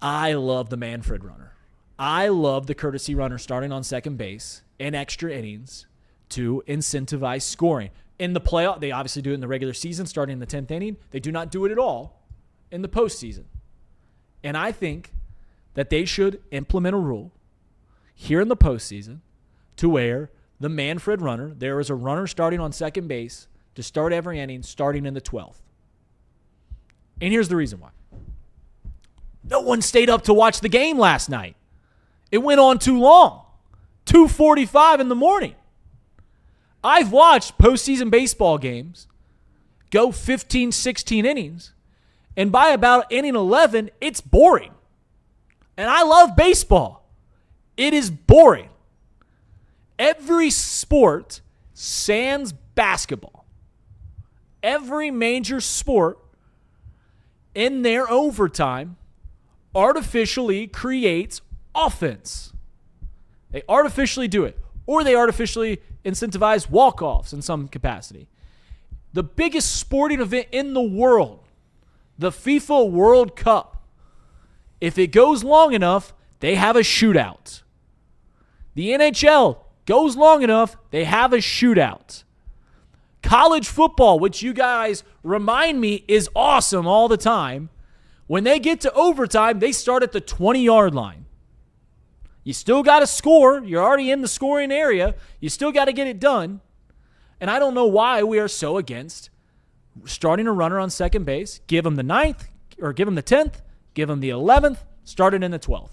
I love the Manfred runner. I love the courtesy runner starting on second base in extra innings to incentivize scoring. In the playoff, they obviously do it in the regular season, starting in the 10th inning. They do not do it at all in the postseason. And I think that they should implement a rule here in the postseason to where the Manfred runner, there is a runner starting on second base to start every inning starting in the 12th. And here's the reason why. No one stayed up to watch the game last night. It went on too long. 2:45 in the morning. I've watched postseason baseball games go 15, 16 innings, and by about inning 11, it's boring. And I love baseball. It is boring. Every sport, sans basketball, every major sport in their overtime artificially creates offense. They artificially do it, or they artificially incentivize walk-offs in some capacity. The biggest sporting event in the world, the FIFA World Cup, if it goes long enough, they have a shootout. The NHL goes long enough, they have a shootout. College football, which you guys remind me is awesome all the time, when they get to overtime, they start at the 20-yard line. You still got to score. You're already in the scoring area. You still got to get it done. And I don't know why we are so against starting a runner on second base. Give him the 9th, or give him the 10th, give him the 11th, start it in the 12th.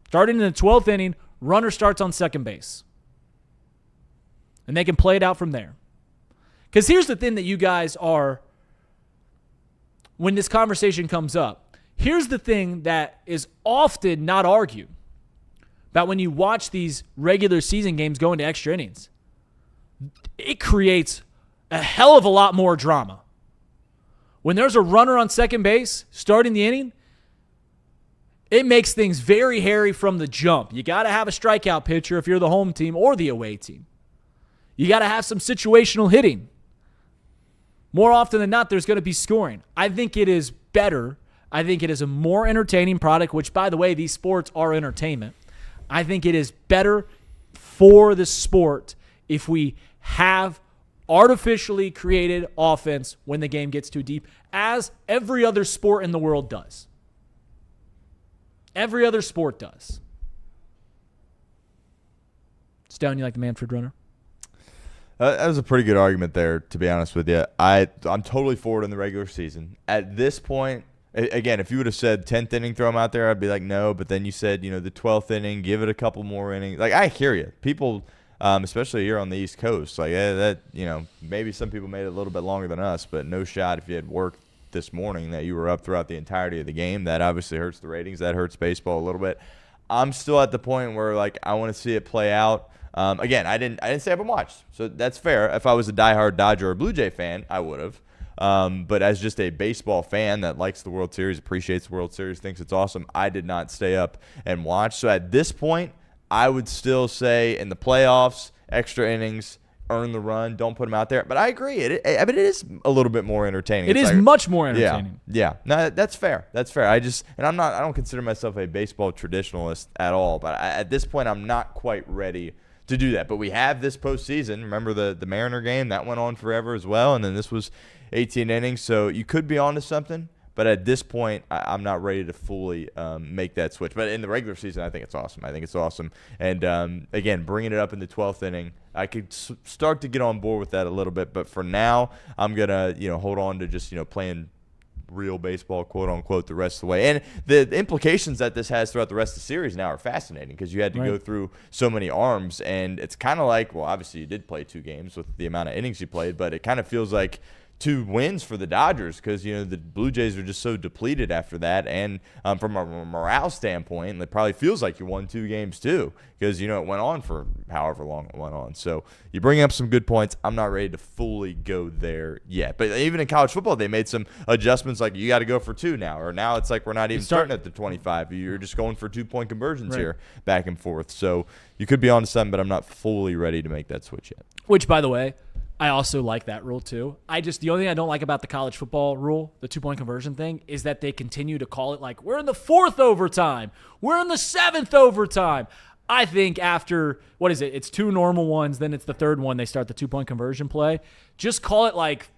Starting in the 12th inning, runner starts on second base. And they can play it out from there. Because here's the thing that you guys are, when this conversation comes up, here's the thing that is often not argued about when you watch these regular season games go into extra innings. It creates a hell of a lot more drama. When there's a runner on second base starting the inning, it makes things very hairy from the jump. You got to have a strikeout pitcher if you're the home team or the away team. You got to have some situational hitting. More often than not, there's going to be scoring. I think it is better. I think it is a more entertaining product, which, by the way, these sports are entertainment. I think it is better for the sport if we have artificially created offense when the game gets too deep, as every other sport in the world does. Every other sport does. Stone, you like the Manfred runner? That was a pretty good argument there, to be honest with you. I'm totally for it in the regular season. At this point, again, if you would have said 10th inning, throw him out there, I'd be like, no. But then you said, the 12th inning, give it a couple more innings. Like, I hear you. People, especially here on the East Coast, like maybe some people made it a little bit longer than us, but no shot if you had worked this morning that you were up throughout the entirety of the game. That obviously hurts the ratings. That hurts baseball a little bit. I'm still at the point where, like, I want to see it play out. Again, I didn't say I haven't watched, so that's fair. If I was a diehard Dodger or Blue Jay fan, I would have. But as just a baseball fan that likes the World Series, appreciates the World Series, thinks it's awesome, I did not stay up and watch. So at this point, I would still say in the playoffs, extra innings, earn the run, don't put them out there. But I agree. It is a little bit more entertaining. It is much more entertaining. Yeah. No, that's fair. That's fair. I don't consider myself a baseball traditionalist at all. But at this point, I'm not quite ready to do that. But we have this postseason. Remember the Mariner game? That went on forever as well. And then this was 18 innings. So you could be onto something. But at this point, I'm not ready to fully make that switch. But in the regular season, I think it's awesome. And, again, bringing it up in the 12th inning, I could start to get on board with that a little bit. But for now, I'm going to, hold on to just, playing real baseball, quote unquote, the rest of the way. And the implications that this has throughout the rest of the series now are fascinating because you had to go through so many arms. And it's kind of like, well, obviously you did play 2 games with the amount of innings you played, but it kind of feels like 2 wins for the Dodgers because, the Blue Jays are just so depleted after that. And from a morale standpoint, it probably feels like you won 2 games too because, it went on for however long it went on. So you bring up some good points. I'm not ready to fully go there yet. But even in college football, they made some adjustments like you got to go for 2 now. Or now it's like we're not even starting at the 25. You're just going for 2-point conversions here back and forth. So you could be on to something, but I'm not fully ready to make that switch yet. Which, by the way, I also like that rule too. The only thing I don't like about the college football rule, the 2-point conversion thing, is that they continue to call it like we're in the 4th overtime. We're in the 7th overtime. I think after, what is it? It's 2 normal ones, then it's the third one they start the 2-point conversion play. Just call it like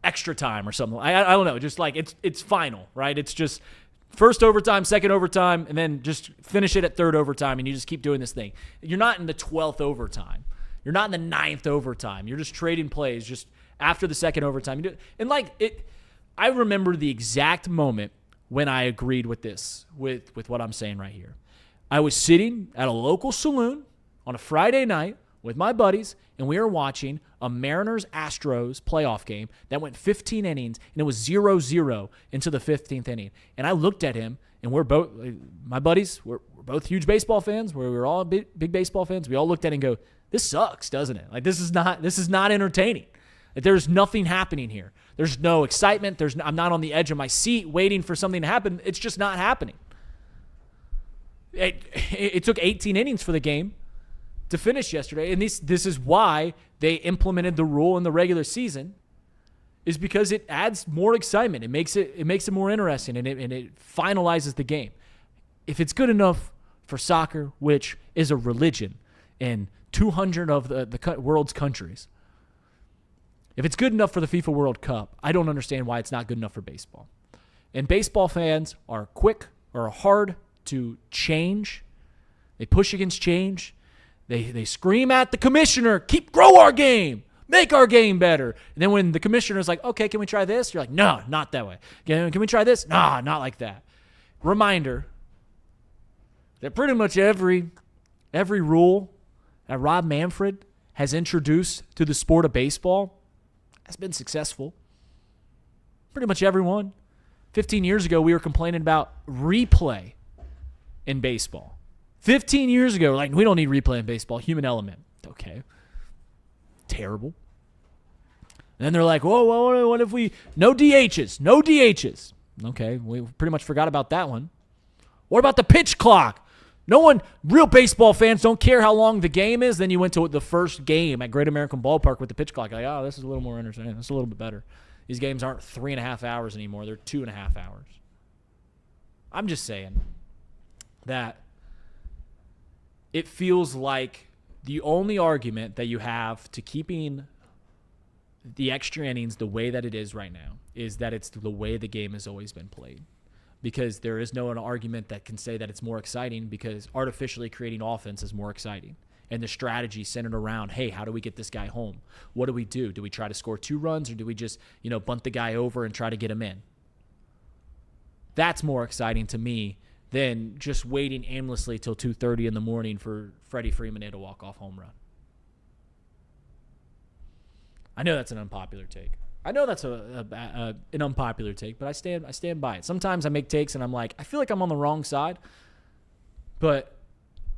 extra time or something. I don't know. Just like it's final, right? It's just first overtime, second overtime, and then just finish it at third overtime, and you just keep doing this thing. You're not in the 12th overtime. You're not in the 9th overtime. You're just trading plays just after the second overtime. You do, and like it, I remember the exact moment when I agreed with this, with what I'm saying right here. I was sitting at a local saloon on a Friday night with my buddies, and we were watching a Mariners-Astros playoff game that went 15 innings, and it was 0-0 into the 15th inning. And I looked at him, and we're both, my buddies, we're both huge baseball fans. We're all big baseball fans. We all looked at it and go, this sucks, doesn't it? Like, this is not entertaining. Like, there's nothing happening here. There's no excitement. I'm not on the edge of my seat waiting for something to happen. It's just not happening. It took 18 innings for the game to finish yesterday, and this is why they implemented the rule in the regular season, is because it adds more excitement. It makes it more interesting, and it finalizes the game. If it's good enough for soccer, which is a religion in 200 of the world's countries, if it's good enough for the FIFA World Cup, I don't understand why it's not good enough for baseball. And baseball fans are quick or hard to change. They push against change. They scream at the commissioner, grow our game, make our game better. And then when the commissioner's like, okay, can we try this? You're like, no, not that way. Can we try this? Nah, not like that. Reminder that pretty much every rule that Rob Manfred has introduced to the sport of baseball has been successful. Pretty much everyone. 15 years ago, we were complaining about replay in baseball. 15 years ago, like, we don't need replay in baseball. Human element. Okay. Terrible. And then they're like, whoa, what if we... No DHs. No DHs. Okay, we pretty much forgot about that one. What about the pitch clock? Real baseball fans don't care how long the game is. Then you went to the first game at Great American Ballpark with the pitch clock. Like, oh, this is a little more entertaining. This is a little bit better. These games aren't 3.5 hours anymore. They're 2.5 hours. I'm just saying that it feels like the only argument that you have to keeping the extra innings the way that it is right now is that it's the way the game has always been played. Because there is no an argument that can say that it's more exciting, because artificially creating offense is more exciting. And the strategy centered around, hey, how do we get this guy home? What do we do? Do we try to score 2 runs, or do we just, bunt the guy over and try to get him in? That's more exciting to me than just waiting aimlessly till 2:30 in the morning for Freddie Freeman to walk off home run. I know that's an unpopular take. I know that's an unpopular take, but I stand by it. Sometimes I make takes and I'm like, I feel like I'm on the wrong side, but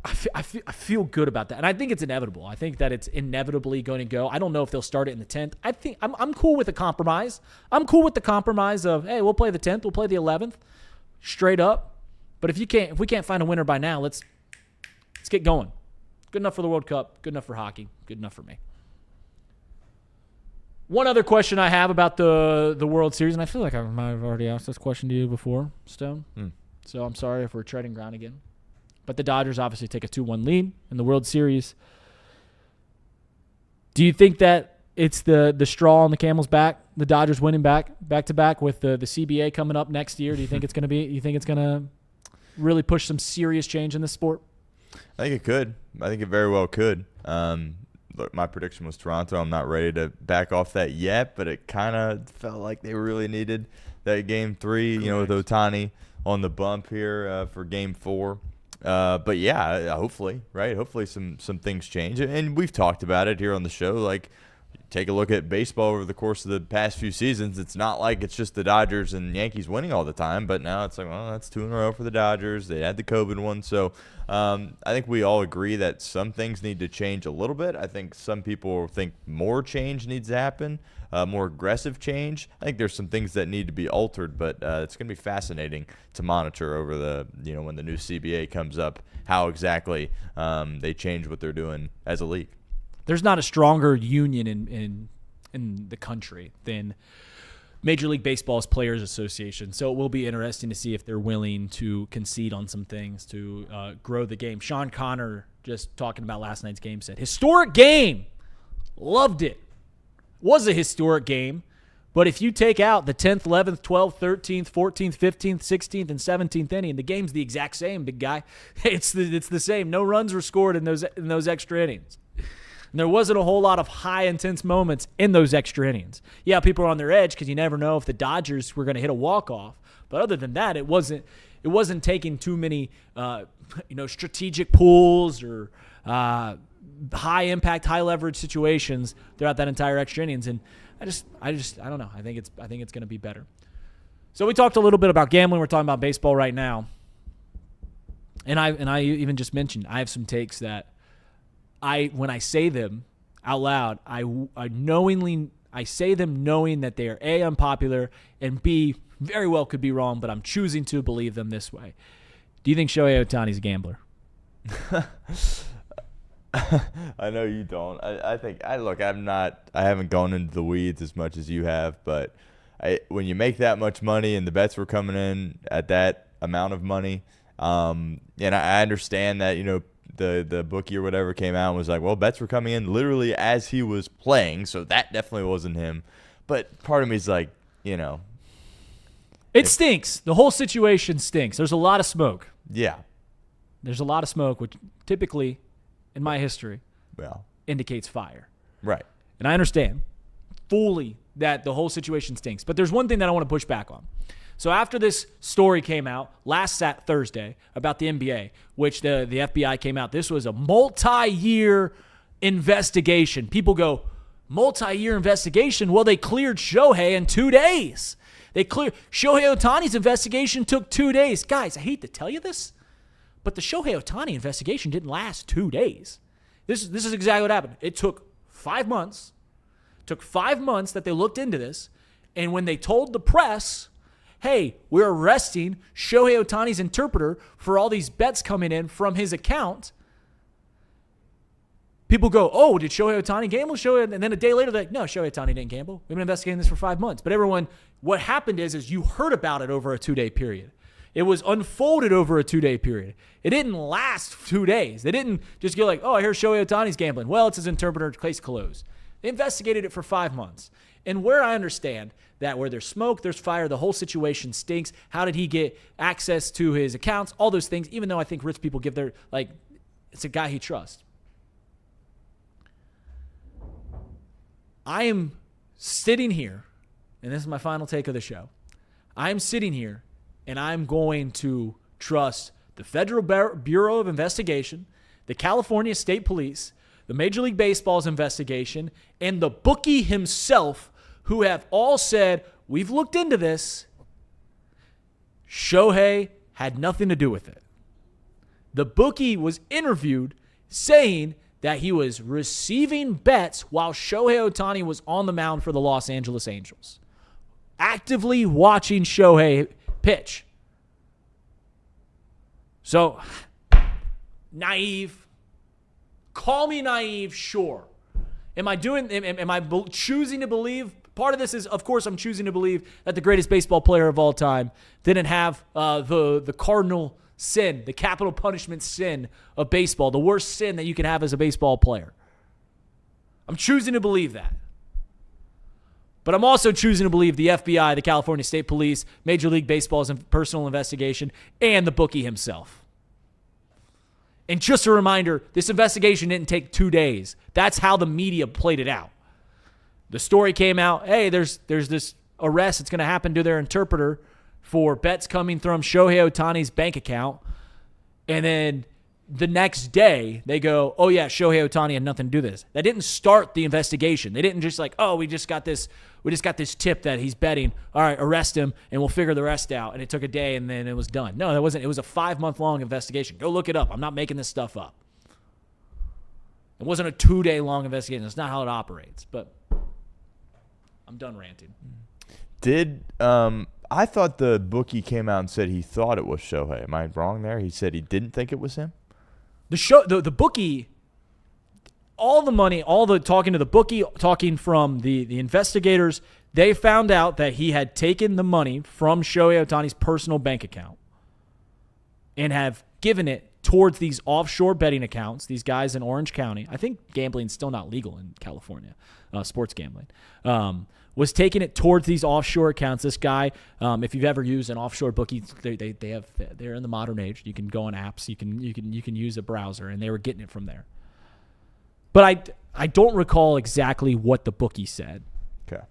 I feel good about that. And I think it's inevitable. I think that it's inevitably going to go. I don't know if they'll start it in the 10th. I think I'm cool with the compromise. I'm cool with the compromise of, hey, we'll play the 10th, we'll play the 11th, straight up. But if we can't find a winner by now, let's get going. Good enough for the World Cup. Good enough for hockey. Good enough for me. One other question I have about the World Series, and I feel like I might have already asked this question to you before, Stone. So I'm sorry if we're treading ground again. But the Dodgers obviously take a 2-1 lead in the World Series. Do you think that it's the straw on the camel's back, the Dodgers winning back-to-back with the CBA coming up next year? Do you think it's going to be? You think it's going to really push some serious change in this sport? I think it could. I think it very well could. Look, my prediction was Toronto. I'm not ready to back off that yet, but it kind of felt like they really needed that Game 3, with Ohtani on the bump here for Game 4. But yeah, hopefully, right? Hopefully some things change. And we've talked about it here on the show. Like, take a look at baseball over the course of the past few seasons. It's not like it's just the Dodgers and Yankees winning all the time, but now it's like, well, that's 2 in a row for the Dodgers. They had the COVID one. So I think we all agree that some things need to change a little bit. I think some people think more change needs to happen, more aggressive change. I think there's some things that need to be altered, but it's going to be fascinating to monitor over the, when the new CBA comes up, how exactly they change what they're doing as a league. There's not a stronger union in the country than Major League Baseball's Players Association. So it will be interesting to see if they're willing to concede on some things to grow the game. Sean Connor, just talking about last night's game, said, historic game. Loved it. Was a historic game. But if you take out the 10th, 11th, 12th, 13th, 14th, 15th, 16th, and 17th inning, the game's the exact same, big guy. It's the same. No runs were scored in those extra innings. And there wasn't a whole lot of high, intense moments in those extra innings. Yeah, people are on their edge because you never know if the Dodgers were going to hit a walk-off. But other than that, it wasn't taking too many strategic pulls or high-impact, high-leverage situations throughout that entire extra innings. And I don't know. I think it's going to be better. So we talked a little bit about gambling. We're talking about baseball right now. And I even just mentioned I have some takes that when I say them out loud, I say them knowing that they are A, unpopular, and B, very well could be wrong, but I'm choosing to believe them this way. Do you think Shohei Ohtani's a gambler? I know you don't. I haven't gone into the weeds as much as you have, but when you make that much money and the bets were coming in at that amount of money, and I understand that, the bookie or whatever came out and was like, well, bets were coming in literally as he was playing, so that definitely wasn't him. But part of me is like, it stinks. The whole situation stinks. There's a lot of smoke. Yeah. There's a lot of smoke, which typically, in my history, indicates fire. Right. And I understand fully that the whole situation stinks. But there's one thing that I want to push back on. So after this story came out last Thursday about the NBA, which the FBI came out, this was a multi-year investigation. People go, multi-year investigation? Well, they cleared Shohei in 2 days. Shohei Ohtani's investigation took 2 days. Guys, I hate to tell you this, but the Shohei Ohtani investigation didn't last 2 days. This is exactly what happened. It took 5 months. It took 5 months that they looked into this, and when they told the press, hey, we're arresting Shohei Ohtani's interpreter for all these bets coming in from his account, people go, oh, did Shohei Ohtani gamble? And then a day later, they're like, no, Shohei Ohtani didn't gamble. We've been investigating this for 5 months. But everyone, what happened is you heard about it over a 2-day period. It was unfolded over a 2-day period. It didn't last 2 days. They didn't just go like, oh, I hear Shohei Ohtani's gambling. Well, it's his interpreter, case closed. They investigated it for 5 months. And where I understand that where there's smoke, there's fire, the whole situation stinks. How did he get access to his accounts? All those things, even though I think rich people give their, it's a guy he trusts. I am sitting here, and this is my final take of the show. I am sitting here, and I'm going to trust the Federal Bureau of Investigation, the California State Police, the Major League Baseball's investigation, and the bookie himself, who have all said, we've looked into this. Shohei had nothing to do with it. The bookie was interviewed saying that he was receiving bets while Shohei Ohtani was on the mound for the Los Angeles Angels, actively watching Shohei pitch. So, naive. Call me naive, sure. Am I choosing to believe? Part of this is, of course, I'm choosing to believe that the greatest baseball player of all time didn't have the cardinal sin, the capital punishment sin of baseball, the worst sin that you can have as a baseball player. I'm choosing to believe that. But I'm also choosing to believe the FBI, the California State Police, Major League Baseball's personal investigation, and the bookie himself. And just a reminder, this investigation didn't take 2 days. That's how the media played it out. The story came out, hey, there's this arrest that's going to happen to their interpreter for bets coming from Shohei Ohtani's bank account. And then the next day, they go, oh, yeah, Shohei Ohtani had nothing to do with this. That didn't start the investigation. They didn't just like, oh, we just got this tip that he's betting. All right, arrest him, and we'll figure the rest out. And it took a day, and then it was done. No, that wasn't. It was a 5-month-long investigation. Go look it up. I'm not making this stuff up. It wasn't a 2-day long investigation. That's not how it operates. But I'm done ranting. I thought the bookie came out and said he thought it was Shohei. Am I wrong there? He said he didn't think it was him? The bookie all the money, all the talking to the bookie, talking from the investigators, they found out that he had taken the money from Shohei Ohtani's personal bank account and have given it towards these offshore betting accounts, these guys in Orange County. I think gambling's still not legal in California, sports gambling. Was taking it towards these offshore accounts. This guy, if you've ever used an offshore bookie, they're in the modern age. You can go on apps, you can use a browser, and they were getting it from there. But I don't recall exactly what the bookie said. Okay.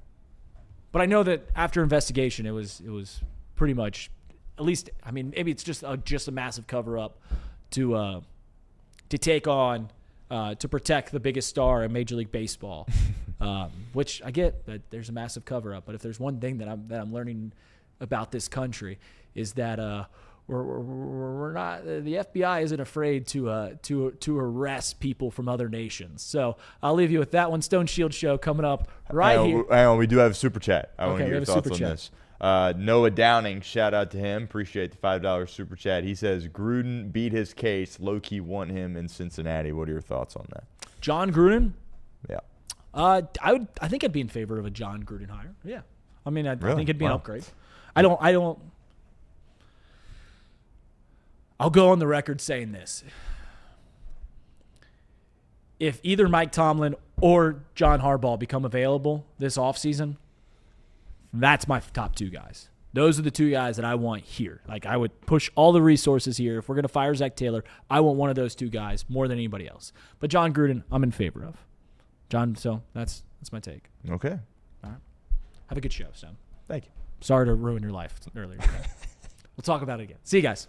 But I know that after investigation, it was pretty much, at least, I mean, maybe it's just a massive cover up to take on to protect the biggest star in Major League Baseball, which I get that there's a massive cover up. But if there's one thing that I'm learning about this country is that we're not, the FBI isn't afraid to arrest people from other nations. So I'll leave you with that one. Stone Shield Show coming up here. Hang on, we do have a super chat. I want to Okay, get your thoughts on this. Noah Downing, shout out to him. Appreciate the $5 super chat. He says Gruden beat his case. Low-key want him in Cincinnati. What are your thoughts on that? John Gruden? Yeah. I think I'd be in favor of a John Gruden hire. Yeah. I mean, I think it'd be an upgrade. I'll go on the record saying this. If either Mike Tomlin or John Harbaugh become available this offseason, that's my top two guys. Those are the two guys that I want here. Like, I would push all the resources here. If we're going to fire Zach Taylor, I want one of those two guys more than anybody else. But John Gruden, I'm in favor of. So that's my take. Okay. All right. Have a good show, Sam. Thank you. Sorry to ruin your life earlier. We'll talk about it again. See you guys.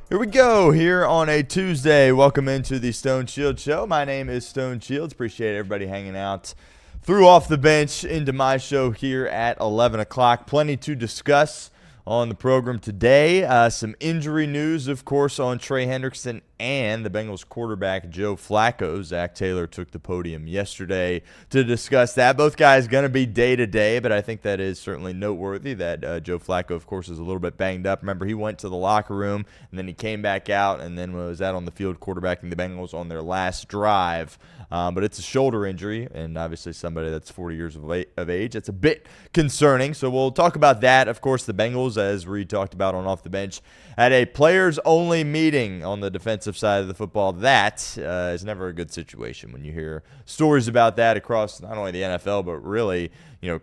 Here we go, here on a Tuesday. Welcome into the Stone Shield Show. My name is Stone Shields. Appreciate everybody hanging out through Off the Bench into my show here at 11 o'clock. Plenty to discuss on the program today. Some injury news, of course, on Trey Hendrickson and the Bengals quarterback Joe Flacco. Zach Taylor took the podium yesterday to discuss that. Both guys going to be day-to-day, but I think that is certainly noteworthy that Joe Flacco, of course, is a little bit banged up. Remember, he went to the locker room, and then he came back out, and then was out on the field quarterbacking the Bengals on their last drive. But it's a shoulder injury, and obviously somebody that's 40 years of age. It's a bit concerning, so we'll talk about that. Of course, the Bengals, as Reed talked about on Off the Bench, had a players-only meeting on the defensive side of the football. That is never a good situation when you hear stories about that across not only the NFL, but really,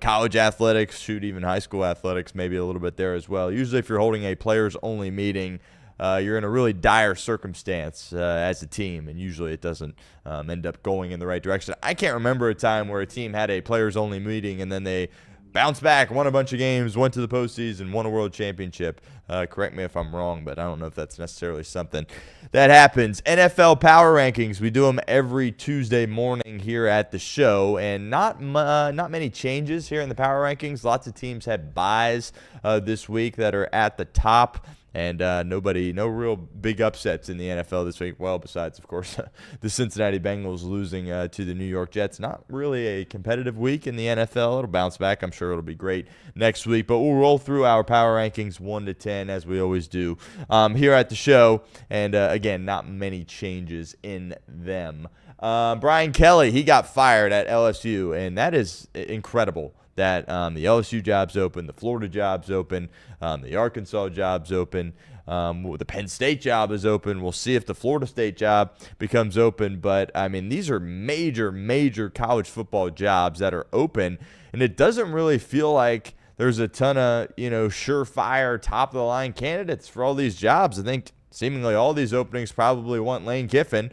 college athletics, even high school athletics, maybe a little bit there as well. Usually if you're holding a players-only meeting, you're in a really dire circumstance as a team, and usually it doesn't end up going in the right direction. I can't remember a time where a team had a players-only meeting and then they bounced back, won a bunch of games, went to the postseason, won a world championship. Correct me if I'm wrong, but I don't know if that's necessarily something that happens. NFL Power Rankings, we do them every Tuesday morning here at the show, and not many changes here in the Power Rankings. Lots of teams had buys this week that are at the top. And no real big upsets in the NFL this week. Well, besides, of course, the Cincinnati Bengals losing to the New York Jets. Not really a competitive week in the NFL. It'll bounce back. I'm sure it'll be great next week. But we'll roll through our power rankings 1 to 10, as we always do here at the show. And, again, not many changes in them. Brian Kelly, he got fired at LSU, and that is incredible. That the LSU job's open, the Florida job's open, the Arkansas job's open, the Penn State job is open. We'll see if the Florida State job becomes open. But, I mean, these are major college football jobs that are open, and it doesn't really feel like there's a ton of, surefire, top-of-the-line candidates for all these jobs. I think seemingly all these openings probably want Lane Kiffin.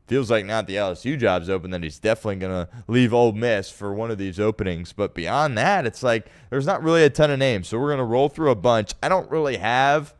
Feels like now that the LSU job's open, that he's definitely going to leave Ole Miss for one of these openings. But beyond that, it's like there's not really a ton of names. So we're going to roll through a bunch. I don't really have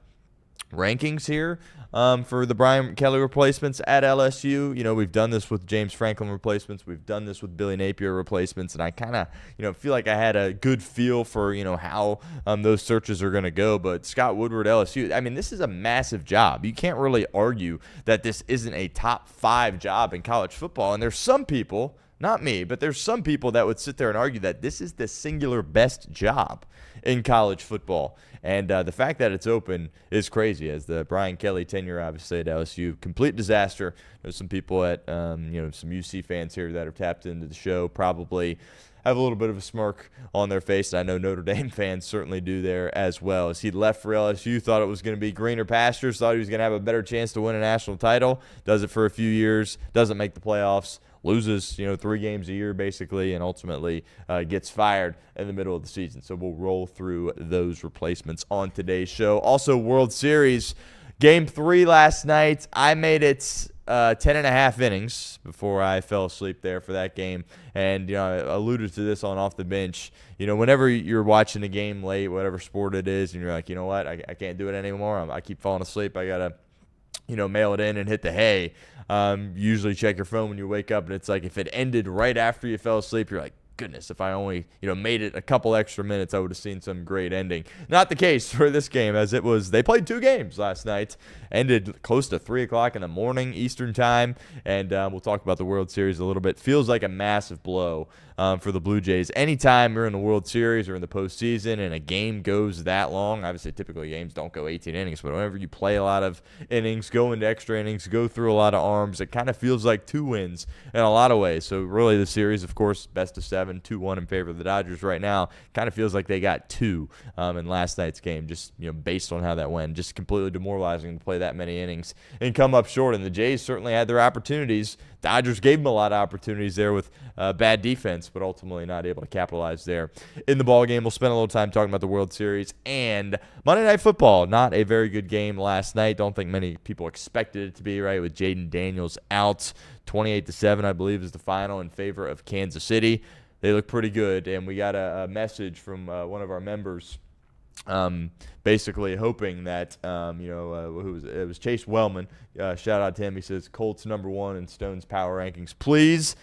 rankings here for the Brian Kelly replacements at LSU. We've done this with James Franklin replacements. We've done this with Billy Napier replacements. And I kind of, feel like I had a good feel for, how those searches are going to go. But Scott Woodward, LSU, I mean, this is a massive job. You can't really argue that this isn't a top 5 job in college football. And there's some people, not me, but there's some people that would sit there and argue that this is the singular best job in college football. And the fact that it's open is crazy, as the Brian Kelly tenure, obviously, at LSU, complete disaster. There's some people at, some UC fans here that have tapped into the show probably have a little bit of a smirk on their face. I know Notre Dame fans certainly do there as well. As he left for LSU, thought it was going to be greener pastures, thought he was going to have a better chance to win a national title. Does it for a few years, doesn't make the playoffs. Loses, 3 games a year basically, and ultimately gets fired in the middle of the season. So we'll roll through those replacements on today's show. Also, World Series, Game 3 last night. I made it 10.5 innings before I fell asleep there for that game. And, I alluded to this on Off the Bench. Whenever you're watching a game late, whatever sport it is, and you're like, you know what, I can't do it anymore. I keep falling asleep. I got to mail it in and hit the hay. Usually check your phone when you wake up, and it's like if it ended right after you fell asleep, you're like, goodness, if I only, made it a couple extra minutes, I would have seen some great ending. Not the case for this game, as it was, they played 2 games last night, ended close to 3 o'clock in the morning Eastern time, and we'll talk about the World Series a little bit. Feels like a massive blow for the Blue Jays. Anytime you're in the World Series or in the postseason and a game goes that long, obviously typically games don't go 18 innings, but whenever you play a lot of innings, go into extra innings, go through a lot of arms, it kind of feels like 2 wins in a lot of ways. So really the series, of course, best of 7, 2-1 in favor of the Dodgers right now. Kind of feels like they got 2 in last night's game, just based on how that went. Just completely demoralizing to play that many innings and come up short. And the Jays certainly had their opportunities. Dodgers gave them a lot of opportunities there with bad defense, but ultimately not able to capitalize there in the ball game. We'll spend a little time talking about the World Series and Monday Night Football. Not a very good game last night. Don't think many people expected it to be, right, with Jaden Daniels out. 28-7, I believe, is the final in favor of Kansas City. They look pretty good, and we got a message from one of our members basically hoping that, it was Chase Wellman. Shout out to him. He says, Colts #1 in Stone's power rankings, please.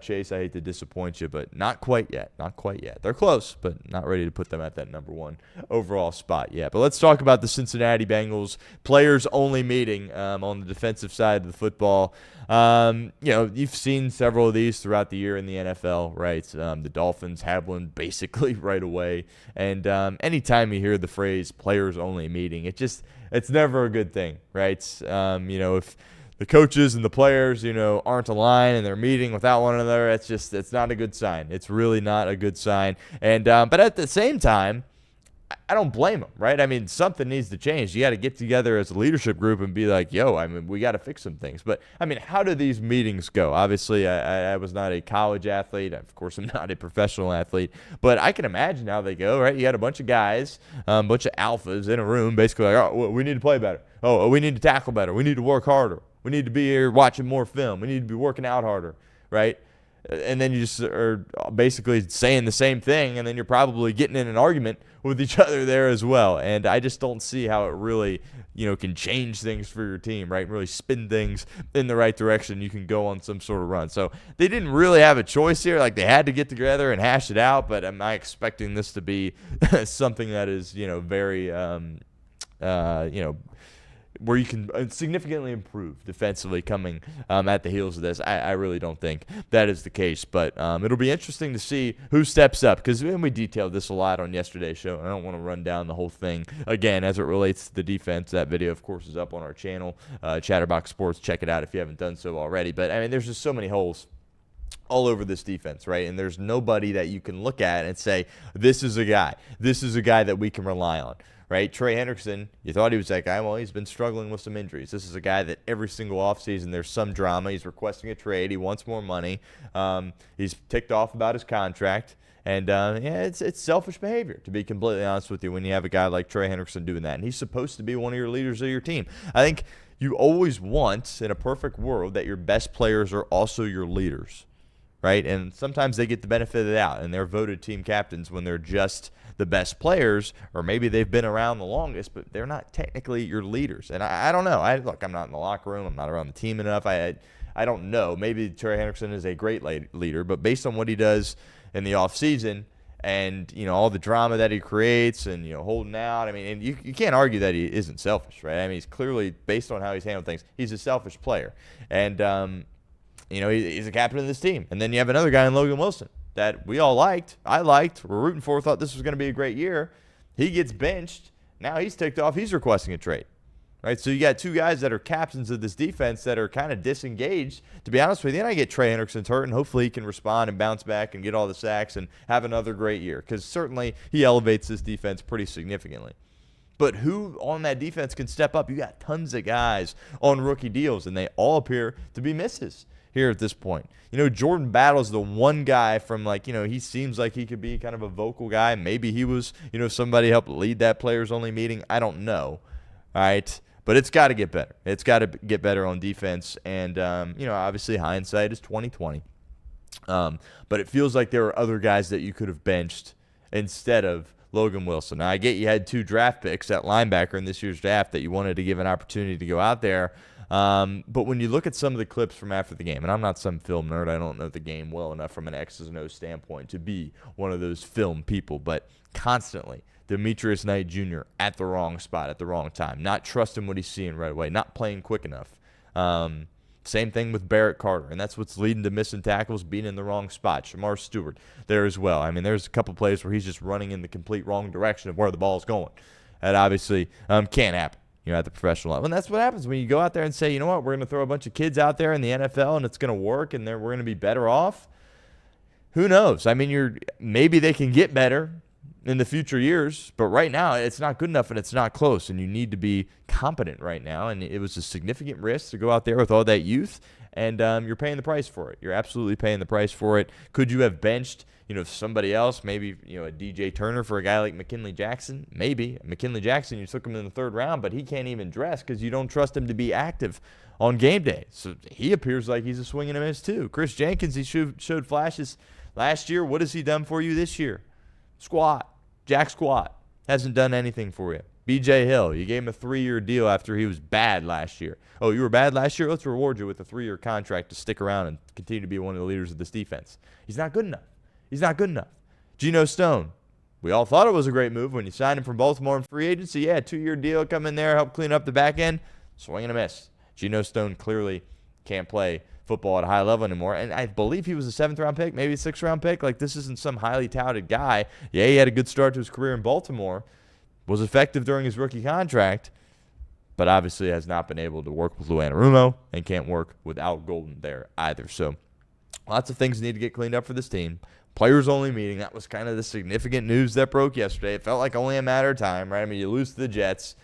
Chase, I hate to disappoint you, but not quite yet. Not quite yet. They're close, but not ready to put them at that number 1 overall spot yet. But let's talk about the Cincinnati Bengals players-only meeting on the defensive side of the football. You've seen several of these throughout the year in the NFL, right? The Dolphins had one basically right away. And anytime you hear the phrase players-only meeting, it's never a good thing, right? If the coaches and the players, aren't aligned and they're meeting without one another, it's not a good sign. It's really not a good sign. And but at the same time, I don't blame them, right? I mean, something needs to change. You got to get together as a leadership group and be like, we got to fix some things. But, how do these meetings go? Obviously, I was not a college athlete. Of course, I'm not a professional athlete. But I can imagine how they go, right? You got a bunch of guys, a bunch of alphas in a room, basically like, we need to play better. We need to tackle better. We need to work harder. We need to be here watching more film. We need to be working out harder, right? And then you just are basically saying the same thing, and then you're probably getting in an argument with each other there as well. And I just don't see how it really, can change things for your team, right? Really spin things in the right direction. You can go on some sort of run. So they didn't really have a choice here. Like, they had to get together and hash it out, but am I expecting this to be something that is, very, where you can significantly improve defensively coming at the heels of this? I really don't think that is the case. But it'll be interesting to see who steps up, because we detailed this a lot on yesterday's show. I don't want to run down the whole thing again as it relates to the defense. That video, of course, is up on our channel, Chatterbox Sports. Check it out if you haven't done so already. But, there's just so many holes all over this defense, right? And there's nobody that you can look at and say, this is a guy. This is a guy that we can rely on. Right, Trey Hendrickson, you thought he was that guy. Well, he's been struggling with some injuries. This is a guy that every single offseason there's some drama. He's requesting a trade. He wants more money. He's ticked off about his contract. And, it's selfish behavior, to be completely honest with you, when you have a guy like Trey Hendrickson doing that. And he's supposed to be one of your leaders of your team. I think you always want, in a perfect world, that your best players are also your leaders, right? And sometimes they get the benefit of the doubt, and they're voted team captains when they're just the best players, or maybe they've been around the longest, but they're not technically your leaders. And I don't know. I'm not in the locker room. I'm not around the team enough. I don't know. Maybe Trey Hendrickson is a great leader, but based on what he does in the offseason and, all the drama that he creates and, holding out, and you can't argue that he isn't selfish, right? He's clearly, based on how he's handled things, he's a selfish player. And, he's a captain of this team. And then you have another guy in Logan Wilson that we all liked. I liked. We're rooting for. Thought this was going to be a great year. He gets benched. Now he's ticked off. He's requesting a trade. Right? So you got two guys that are captains of this defense that are kind of disengaged. To be honest with you, and I get Trey Hendrickson's hurt, and hopefully he can respond and bounce back and get all the sacks and have another great year, because certainly he elevates this defense pretty significantly. But who on that defense can step up? You got tons of guys on rookie deals, and they all appear to be misses here at this point. Jordan Battle's the one guy from, he seems like he could be kind of a vocal guy. Maybe he was, somebody helped lead that players-only meeting. I don't know. All right. But it's got to get better. It's got to get better on defense. And, obviously hindsight is 20/20. But it feels like there are other guys that you could have benched instead of Logan Wilson. Now, I get you had 2 draft picks at linebacker in this year's draft that you wanted to give an opportunity to go out there. But when you look at some of the clips from after the game, and I'm not some film nerd, I don't know the game well enough from an X's and O's standpoint to be one of those film people, but constantly Demetrius Knight Jr. at the wrong spot at the wrong time, not trusting what he's seeing right away, not playing quick enough. Same thing with Barrett Carter, and that's what's leading to missing tackles, being in the wrong spot. Shamar Stewart there as well. There's a couple plays where he's just running in the complete wrong direction of where the ball's going. That obviously can't happen. At the professional level. And that's what happens when you go out there and say, you know what, we're going to throw a bunch of kids out there in the NFL and it's going to work and we're going to be better off. Who knows? Maybe they can get better in the future years, but right now it's not good enough and it's not close, and you need to be competent right now. And it was a significant risk to go out there with all that youth, and you're paying the price for it. You're absolutely paying the price for it. Could you have benched somebody else, maybe, a DJ Turner for a guy like McKinley Jackson? Maybe. McKinley Jackson, you took him in the 3rd round, but he can't even dress because you don't trust him to be active on game day. So he appears like he's a swing and a miss too. Chris Jenkins, he showed flashes last year. What has he done for you this year? Squat. Jack squat. Hasn't done anything for you. B.J. Hill, you gave him a 3-year deal after he was bad last year. Oh, you were bad last year? Let's reward you with a 3-year contract to stick around and continue to be one of the leaders of this defense. He's not good enough. He's not good enough. Geno Stone, we all thought it was a great move when you signed him from Baltimore in free agency. Yeah, 2-year deal, come in there, help clean up the back end. Swing and a miss. Geno Stone clearly can't play football at a high level anymore. And I believe he was a 7th-round pick, maybe a 6th-round pick. Like, this isn't some highly touted guy. Yeah, he had a good start to his career in Baltimore, was effective during his rookie contract, but obviously has not been able to work with Lou Anarumo and can't work without Golden there either. So lots of things need to get cleaned up for this team. Players-only meeting, that was kind of the significant news that broke yesterday. It felt like only a matter of time, right? I mean, you lose to the Jets.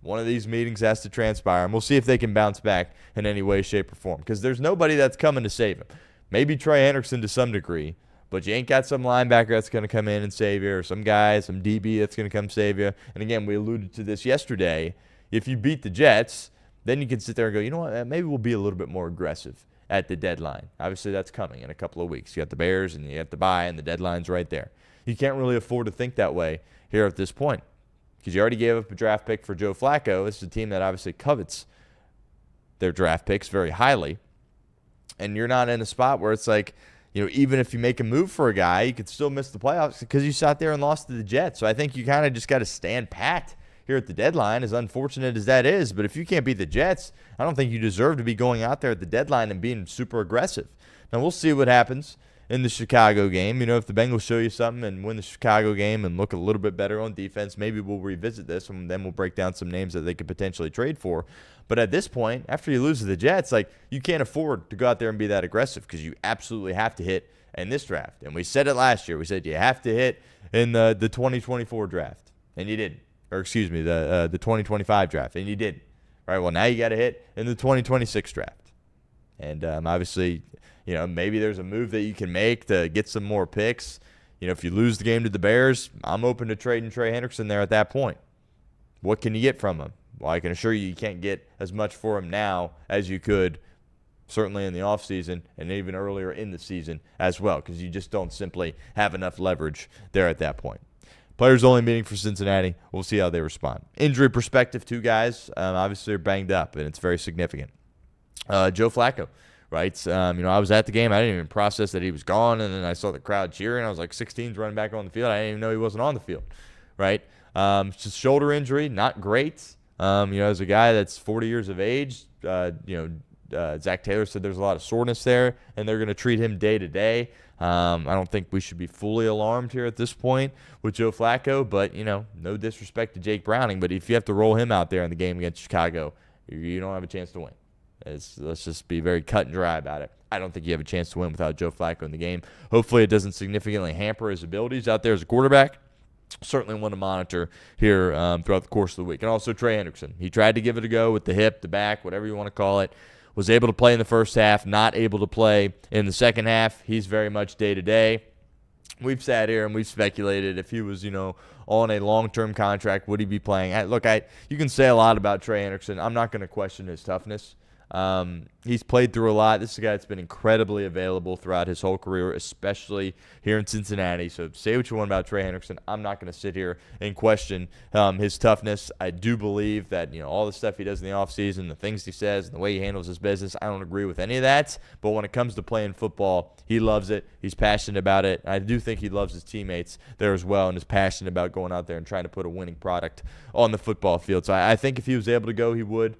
One of these meetings has to transpire, and we'll see if they can bounce back in any way, shape, or form, because there's nobody that's coming to save him. Maybe Trey Hendrickson to some degree, but you ain't got some linebacker that's going to come in and save you, or some guy, some DB that's going to come save you. And again, we alluded to this yesterday. If you beat the Jets, then you can sit there and go, you know what, maybe we'll be a little bit more aggressive at the deadline. Obviously, that's coming in a couple of weeks. You got the Bears, and you got the bye, and the deadline's right there. You can't really afford to think that way here at this point, because you already gave up a draft pick for Joe Flacco. This is a team that obviously covets their draft picks very highly, and you're not in a spot where it's like, you know, even if you make a move for a guy, you could still miss the playoffs because you sat there and lost to the Jets. So I think you kind of just got to stand pat here at the deadline, as unfortunate as that is. But if you can't beat the Jets, I don't think you deserve to be going out there at the deadline and being super aggressive. Now, we'll see what happens in the Chicago game. You know, if the Bengals show you something and win the Chicago game and look a little bit better on defense, maybe we'll revisit this, and then we'll break down some names that they could potentially trade for. But at this point, after you lose to the Jets, like, you can't afford to go out there and be that aggressive, because you absolutely have to hit in this draft. And we said it last year. We said you have to hit in the 2024 draft, and you didn't. Or excuse me, the 2025 draft, and you didn't. Right? Well, now you got to hit in the 2026 draft. And obviously, you know, maybe there's a move that you can make to get some more picks. You know, if you lose the game to the Bears, I'm open to trading Trey Hendrickson there at that point. What can you get from him? Well, I can assure you, you can't get as much for him now as you could certainly in the offseason and even earlier in the season as well, because you just don't simply have enough leverage there at that point. Players only meeting for Cincinnati. We'll see how they respond. Injury perspective, 2 guys obviously are banged up, and it's very significant. Joe Flacco, right? You know, I was at the game. I didn't even process that he was gone, and then I saw the crowd cheering. I was like, 16's running back on the field. I didn't even know he wasn't on the field, right? It's just shoulder injury, not great. You know, as a guy that's 40 years of age, Zach Taylor said there's a lot of soreness there, and they're going to treat him day to day. I don't think we should be fully alarmed here at this point with Joe Flacco, but, you know, no disrespect to Jake Browning, but if you have to roll him out there in the game against Chicago, you don't have a chance to win. Let's just be very cut and dry about it. I don't think you have a chance to win without Joe Flacco in the game. Hopefully it doesn't significantly hamper his abilities out there as a quarterback. Certainly want to monitor here throughout the course of the week. And also Trey Hendrickson. He tried to give it a go with the hip, the back, whatever you want to call it. Was able to play in the first half, not able to play in the second half. He's very much day-to-day. We've sat here and we've speculated if he was, you know, on a long-term contract, would he be playing? You can say a lot about Trey Hendrickson. I'm not going to question his toughness. He's played through a lot. This is a guy that's been incredibly available throughout his whole career, especially here in Cincinnati. So say what you want about Trey Hendrickson. I'm not going to sit here and question his toughness. I do believe that, you know, all the stuff he does in the offseason, the things he says, and the way he handles his business, I don't agree with any of that. But when it comes to playing football, he loves it. He's passionate about it. I do think he loves his teammates there as well and is passionate about going out there and trying to put a winning product on the football field. So I think if he was able to go, he would.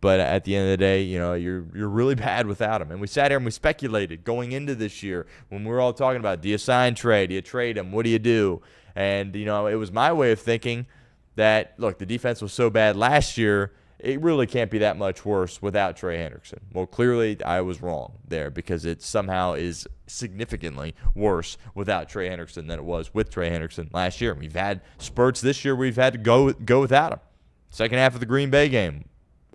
But at the end of the day, you know, you're really bad without him. And we sat here and we speculated going into this year when we were all talking about, do you sign Trey? Do you trade him? What do you do? And, you know, it was my way of thinking that, look, the defense was so bad last year, it really can't be that much worse without Trey Hendrickson. Well, clearly I was wrong there, because it somehow is significantly worse without Trey Hendrickson than it was with Trey Hendrickson last year. We've had spurts this year we've had to go without him. Second half of the Green Bay game,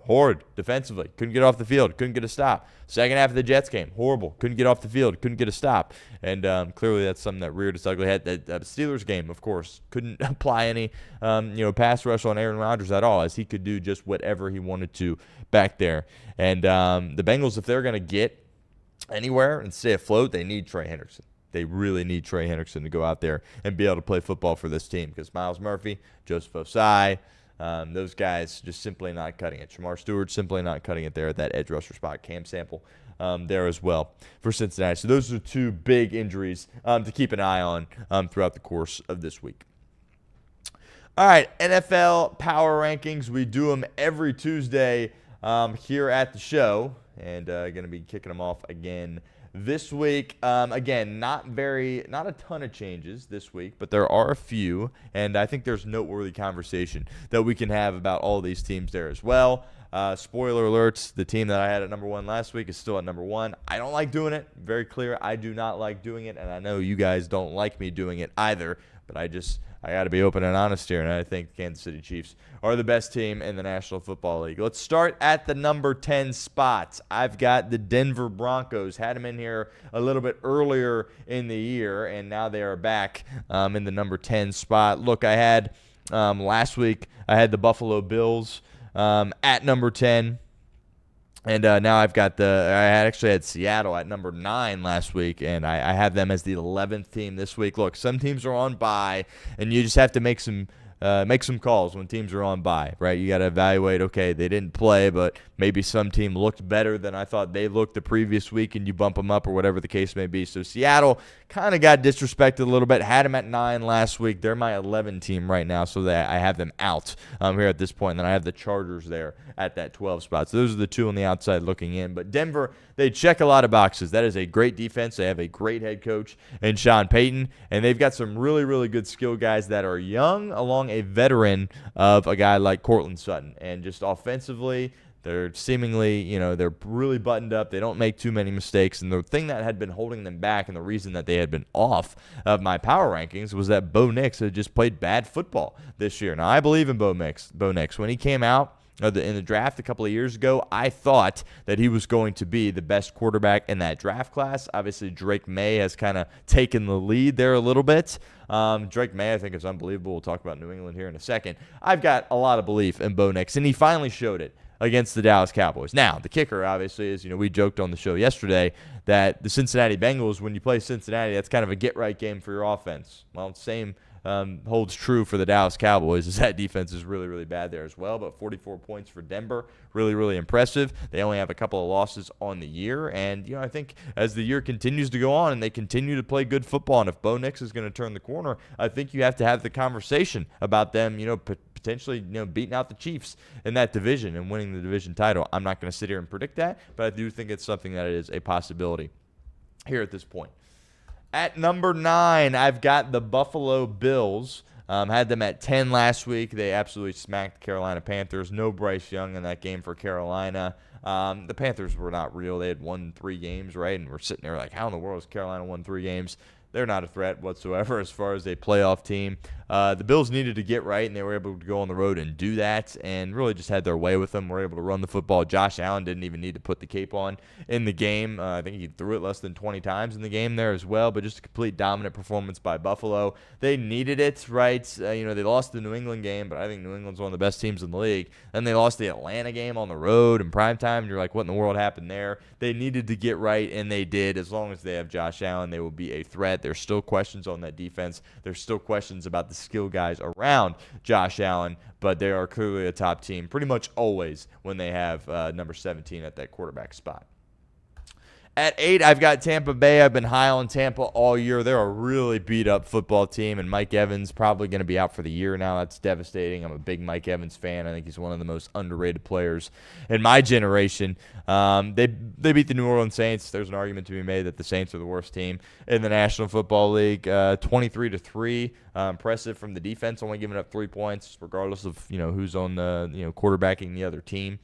horrid defensively. Couldn't get off the field. Couldn't get a stop. Second half of the Jets game, horrible. Couldn't get off the field. Couldn't get a stop. And clearly that's something that reared its ugly head. The Steelers game, of course, couldn't apply any pass rush on Aaron Rodgers at all, as he could do just whatever he wanted to back there. And the Bengals, if they're going to get anywhere and stay afloat, they need Trey Hendrickson. they really need Trey Hendrickson to go out there and be able to play football for this team because Miles Murphy, Joseph Osai, those guys just simply not cutting it. Shamar Stewart simply not cutting it there at that edge rusher spot. Cam Sample there as well for Cincinnati. So those are two big injuries to keep an eye on throughout the course of this week. All right, NFL Power Rankings. We do them every Tuesday here at the show, and going to be kicking them off again this week. Again, not a ton of changes this week, but there are a few, and I think there's noteworthy conversation that we can have about all these teams there as well. Spoiler alerts, the team that I had at number 1 last week is still at number 1. I don't like doing it. Very clear, I do not like doing it, and I know you guys don't like me doing it either, but I got to be open and honest here, and I think the Kansas City Chiefs are the best team in the National Football League. Let's start at the number 10 spot. I've got the Denver Broncos. Had them in here a little bit earlier in the year, and now they are back in the number 10 spot. Look, I had last week, I had the Buffalo Bills at number 10. And now I actually had Seattle at number 9 last week, and I have them as the 11th team this week. Look, some teams are on bye, and you just have to make some calls when teams are on bye, right? You got to evaluate, okay, they didn't play, but maybe some team looked better than I thought they looked the previous week, and you bump them up or whatever the case may be. So Seattle kind of got disrespected a little bit. Had them at 9 last week. They're my 11 team right now, so that I have them out here at this point. And then I have the Chargers there at that 12 spot. So those are the two on the outside looking in. But Denver, they check a lot of boxes. That is a great defense. They have a great head coach in Sean Payton, and they've got some really, really good skill guys that are young along a veteran of a guy like Courtland Sutton. And just offensively, they're seemingly, they're really buttoned up. They don't make too many mistakes. And the thing that had been holding them back and the reason that they had been off of my power rankings was that Bo Nix had just played bad football this year. Now, I believe in Bo Nix. When he came out in the draft a couple of years ago, I thought that he was going to be the best quarterback in that draft class. Obviously, Drake May has kind of taken the lead there a little bit. Drake May, I think, is unbelievable. We'll talk about New England here in a second. I've got a lot of belief in Bo Nix, and he finally showed it against the Dallas Cowboys. Now, the kicker, obviously, is, we joked on the show yesterday that the Cincinnati Bengals, when you play Cincinnati, that's kind of a get-right game for your offense. Well, same holds true for the Dallas Cowboys, as that defense is really, really bad there as well. But 44 points for Denver, really, really impressive. They only have a couple of losses on the year. And, I think as the year continues to go on and they continue to play good football, and if Bo Nix is going to turn the corner, I think you have to have the conversation about them, potentially, beating out the Chiefs in that division and winning the division title. I'm not going to sit here and predict that, but I do think it's something that is a possibility here at this point. At number 9, I've got the Buffalo Bills. Had them at 10 last week. They absolutely smacked the Carolina Panthers. No Bryce Young in that game for Carolina. The Panthers were not real. They had won 3 games, right? And we're sitting there like, how in the world has Carolina won 3 games? They're not a threat whatsoever as far as a playoff team. The Bills needed to get right, and they were able to go on the road and do that and really just had their way with them. Were able to run the football. Josh Allen didn't even need to put the cape on in the game. I think he threw it less than 20 times in the game there as well, but just a complete dominant performance by Buffalo. They needed it, right? They lost the New England game, but I think New England's one of the best teams in the league. Then they lost the Atlanta game on the road in primetime, and you're like, what in the world happened there? They needed to get right, and they did. As long as they have Josh Allen, they will be a threat. There's still questions on that defense. There's still questions about the skill guys around Josh Allen, but they are clearly a top team pretty much always when they have number 17 at that quarterback spot. At 8, I've got Tampa Bay. I've been high on Tampa all year. They're a really beat-up football team, and Mike Evans probably going to be out for the year now. That's devastating. I'm a big Mike Evans fan. I think he's one of the most underrated players in my generation. They beat the New Orleans Saints. There's an argument to be made that the Saints are the worst team in the National Football League. 23-3, impressive from the defense, only giving up 3 points, regardless of who's on the quarterbacking the other team.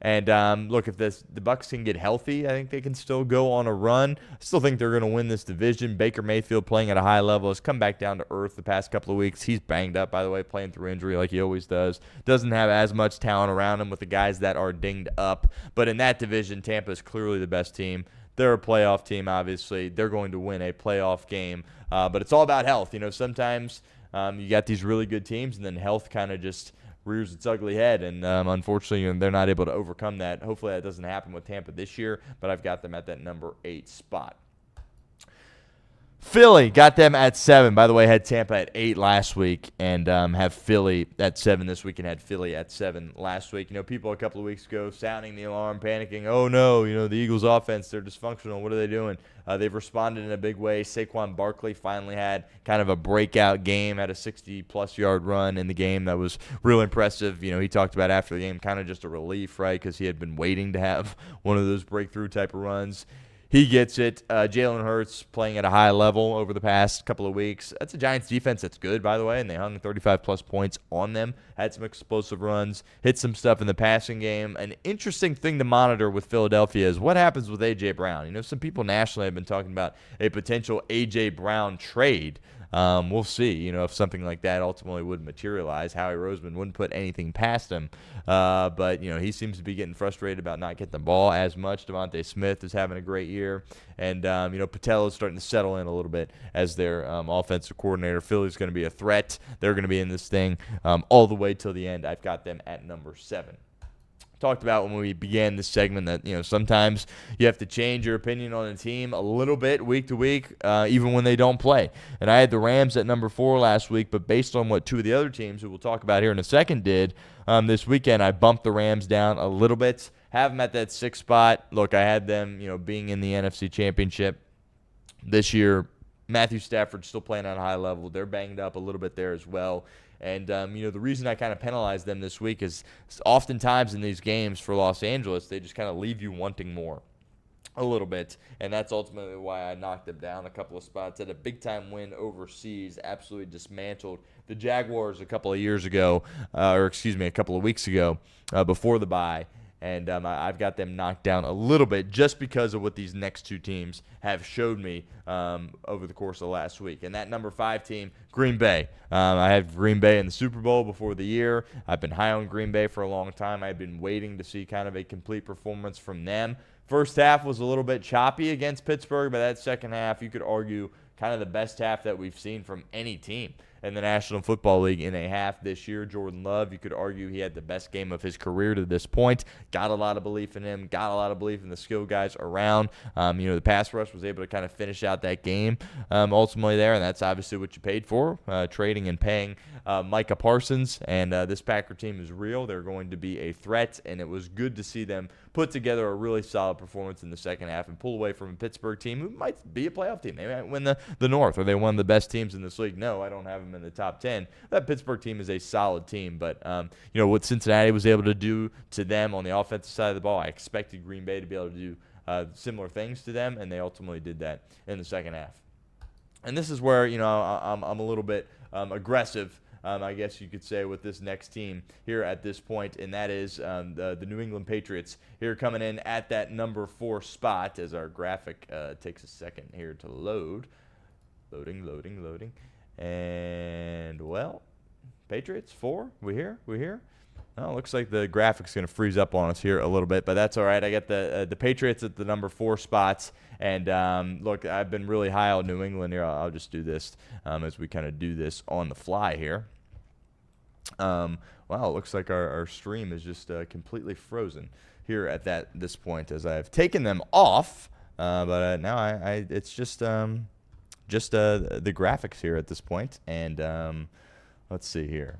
And look, if the Bucs can get healthy, I think they can still go on a run. I still think they're going to win this division. Baker Mayfield playing at a high level has come back down to earth the past couple of weeks. He's banged up, by the way, playing through injury like he always does. Doesn't have as much talent around him with the guys that are dinged up. But in that division, Tampa is clearly the best team. They're a playoff team, obviously. They're going to win a playoff game. But it's all about health. Sometimes you got these really good teams, and then health kind of just rears its ugly head, and unfortunately they're not able to overcome that. Hopefully that doesn't happen with Tampa this year, but I've got them at that number 8 spot. Philly got them at 7. By the way, had Tampa at 8 last week, and have Philly at 7 this week, and had Philly at 7 last week. People a couple of weeks ago sounding the alarm, panicking. Oh no, the Eagles' offense, they're dysfunctional. What are they doing? They've responded in a big way. Saquon Barkley finally had kind of a breakout game, had a 60-plus yard run in the game that was real impressive. He talked about after the game, kind of just a relief, right, because he had been waiting to have one of those breakthrough type of runs. He gets it. Jalen Hurts playing at a high level over the past couple of weeks. That's a Giants defense that's good, by the way, and they hung 35-plus points on them. Had some explosive runs, hit some stuff in the passing game. An interesting thing to monitor with Philadelphia is what happens with A.J. Brown. Some people nationally have been talking about a potential A.J. Brown trade. We'll see, if something like that ultimately would materialize. Howie Roseman wouldn't put anything past him. But he seems to be getting frustrated about not getting the ball as much. Devontae Smith is having a great year. And, Patel is starting to settle in a little bit as their offensive coordinator. Philly's going to be a threat. They're going to be in this thing all the way till the end. I've got them at number 7. Talked about when we began this segment that sometimes you have to change your opinion on a team a little bit week to week, even when they don't play. And I had the Rams at number 4 last week, but based on what 2 of the other teams, who we'll talk about here in a second, did this weekend, I bumped the Rams down a little bit. Have them at that 6th spot. Look, I had them being in the NFC Championship this year. Matthew Stafford's still playing on a high level. They're banged up a little bit there as well. And, the reason I kind of penalized them this week is oftentimes in these games for Los Angeles, they just kind of leave you wanting more a little bit. And that's ultimately why I knocked them down a couple of spots. Had a big-time win overseas, absolutely dismantled the Jaguars a couple of weeks ago before the bye. And I've got them knocked down a little bit just because of what these next 2 teams have showed me over the course of last week. And that number 5 team, Green Bay. I had Green Bay in the Super Bowl before the year. I've been high on Green Bay for a long time. I've been waiting to see kind of a complete performance from them. First half was a little bit choppy against Pittsburgh, but that second half, you could argue, kind of the best half that we've seen from any team in the National Football League in a half this year. Jordan Love, you could argue he had the best game of his career to this point. Got a lot of belief in him. Got a lot of belief in the skill guys around. The pass rush was able to kind of finish out that game ultimately there, and that's obviously what you paid for, trading and paying Micah Parsons. And this Packer team is real. They're going to be a threat, and it was good to see them put together a really solid performance in the second half and pull away from a Pittsburgh team who might be a playoff team. They might win the North. Are they one of the best teams in this league? No, I don't have them in the top 10. That Pittsburgh team is a solid team, but what Cincinnati was able to do to them on the offensive side of the ball, I expected Green Bay to be able to do similar things to them, and they ultimately did that in the second half. And this is where I'm a little bit aggressive, I guess you could say, with this next team here at this point, and that is the New England Patriots here coming in at that number 4 spot as our graphic takes a second here to load. Loading. And, well, Patriots 4. We here? Oh, looks like the graphic's going to freeze up on us here a little bit, but that's all right. I got the Patriots at the number 4 spots. And, look, I've been really high on New England here. I'll just do this as we kind of do this on the fly here. Wow, it looks like our stream is just completely frozen here at this point as I've taken them off. But now it's just the graphics here at this point. And let's see here.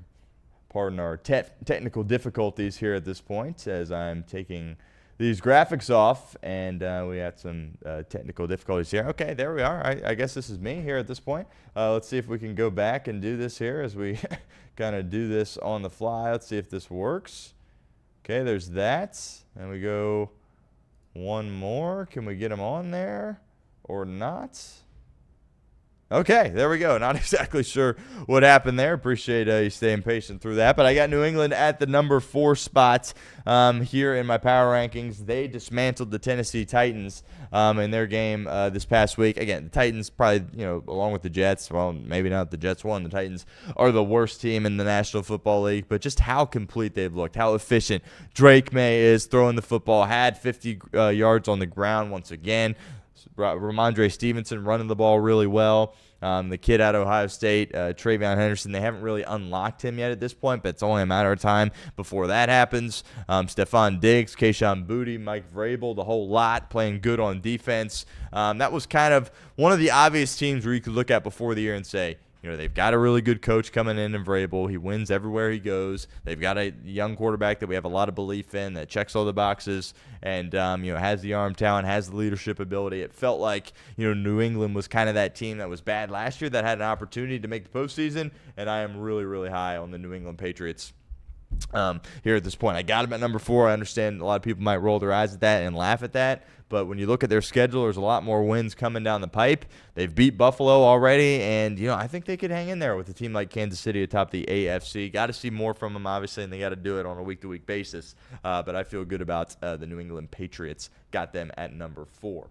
Pardon our technical difficulties here at this point as I'm taking these graphics off, and we had some technical difficulties here. Okay, there we are. I guess this is me here at this point. Let's see if we can go back and do this here as we kind of do this on the fly. Let's see if this works. Okay, there's that. And we go one more. Can we get them on there or not? Okay, there we go. Not exactly sure what happened there. Appreciate you staying patient through that. But I got New England at the number 4 spot here in my power rankings. They dismantled the Tennessee Titans in their game this past week. Again, the Titans probably, along with the Jets, well, maybe not the Jets won. The Titans are the worst team in the National Football League. But just how complete they've looked, how efficient Drake May is throwing the football, had 50 yards on the ground once again. Ramondre Stevenson running the ball really well. The kid out of Ohio State, Trey Hendrickson, they haven't really unlocked him yet at this point, but it's only a matter of time before that happens. Stephon Diggs, Kayshon Boutte, Mike Vrabel, the whole lot playing good on defense. That was kind of one of the obvious teams where you could look at before the year and say, they've got a really good coach coming in Vrabel. He wins everywhere he goes. They've got a young quarterback that we have a lot of belief in that checks all the boxes and, has the arm talent, has the leadership ability. It felt like, New England was kind of that team that was bad last year that had an opportunity to make the postseason, and I am really, really high on the New England Patriots here at this point. I got them at number 4. I understand a lot of people might roll their eyes at that and laugh at that. But when you look at their schedule, there's a lot more wins coming down the pipe. They've beat Buffalo already, and I think they could hang in there with a team like Kansas City atop the AFC. Got to see more from them, obviously, and they got to do it on a week-to-week basis. But I feel good about the New England Patriots. Got them at number 4.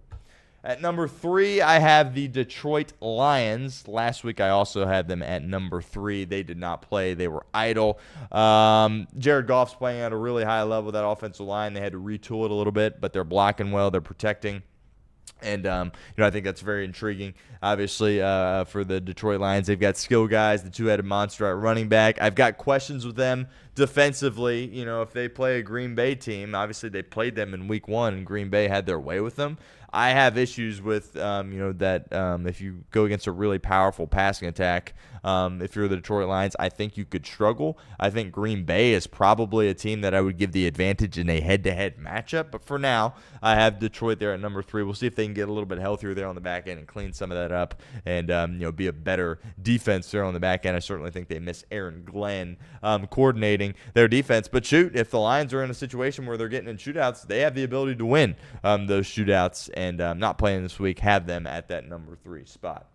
At number 3, I have the Detroit Lions. Last week, I also had them at number 3. They did not play. They were idle. Jared Goff's playing at a really high level. That offensive line, they had to retool it a little bit, but they're blocking well. They're protecting. And, I think that's very intriguing, obviously, for the Detroit Lions. They've got skill guys, the two-headed monster at running back. I've got questions with them defensively. If they play a Green Bay team, obviously they played them in week 1, and Green Bay had their way with them. I have issues with, that if you go against a really powerful passing attack, if you're the Detroit Lions, I think you could struggle. I think Green Bay is probably a team that I would give the advantage in a head-to-head matchup. But for now, I have Detroit there at number 3. We'll see if they can get a little bit healthier there on the back end and clean some of that up and, be a better defense there on the back end. I certainly think they miss Aaron Glenn coordinating their defense. But shoot, if the Lions are in a situation where they're getting in shootouts, they have the ability to win those shootouts. And not playing this week, have them at that number 3 spot.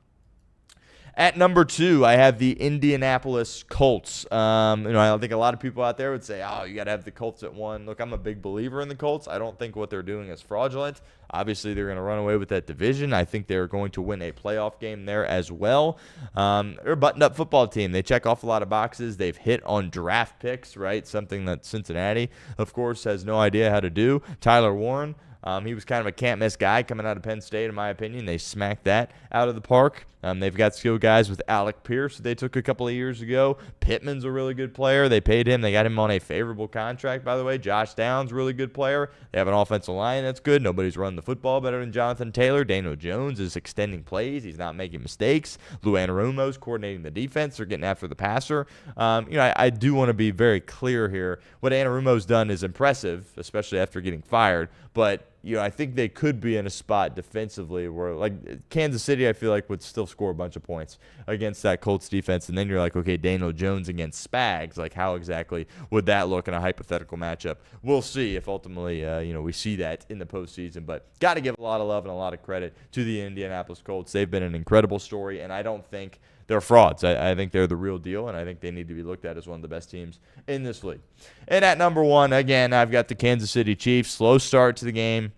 At number 2, I have the Indianapolis Colts. I think a lot of people out there would say, you got to have the Colts at 1. Look, I'm a big believer in the Colts. I don't think what they're doing is fraudulent. Obviously, they're going to run away with that division. I think they're going to win a playoff game there as well. They're a buttoned-up football team. They check off a lot of boxes. They've hit on draft picks, right? Something that Cincinnati, of course, has no idea how to do. Tyler Warren. He was kind of a can't-miss guy coming out of Penn State, in my opinion. They smacked that out of the park. They've got skill guys with Alec Pierce that they took a couple of years ago. Pittman's a really good player. They paid him. They got him on a favorable contract, by the way. Josh Downs, really good player. They have an offensive line that's good. Nobody's running the football better than Jonathan Taylor. Daniel Jones is extending plays. He's not making mistakes. Lou Anarumo's coordinating the defense. They're getting after the passer. I do want to be very clear here. What Anarumo's done is impressive, especially after getting fired. But I think they could be in a spot defensively where, like, Kansas City, I feel like would still score a bunch of points against that Colts defense. And then you're like, okay, Daniel Jones against Spags. Like, how exactly would that look in a hypothetical matchup? We'll see if ultimately, we see that in the postseason. But got to give a lot of love and a lot of credit to the Indianapolis Colts. They've been an incredible story, and I don't think they're frauds. I think they're the real deal, and I think they need to be looked at as one of the best teams in this league. And at number 1, again, I've got the Kansas City Chiefs. Slow start to the game.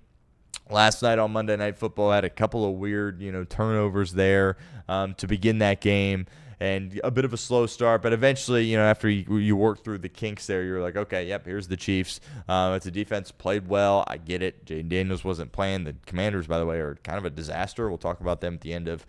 Last night on Monday Night Football, had a couple of weird, turnovers there to begin that game. And a bit of a slow start, but eventually, after you work through the kinks there, you're like, okay, yep, here's the Chiefs. It's a defense played well. I get it. Jaden Daniels wasn't playing. The Commanders, by the way, are kind of a disaster. We'll talk about them at the end of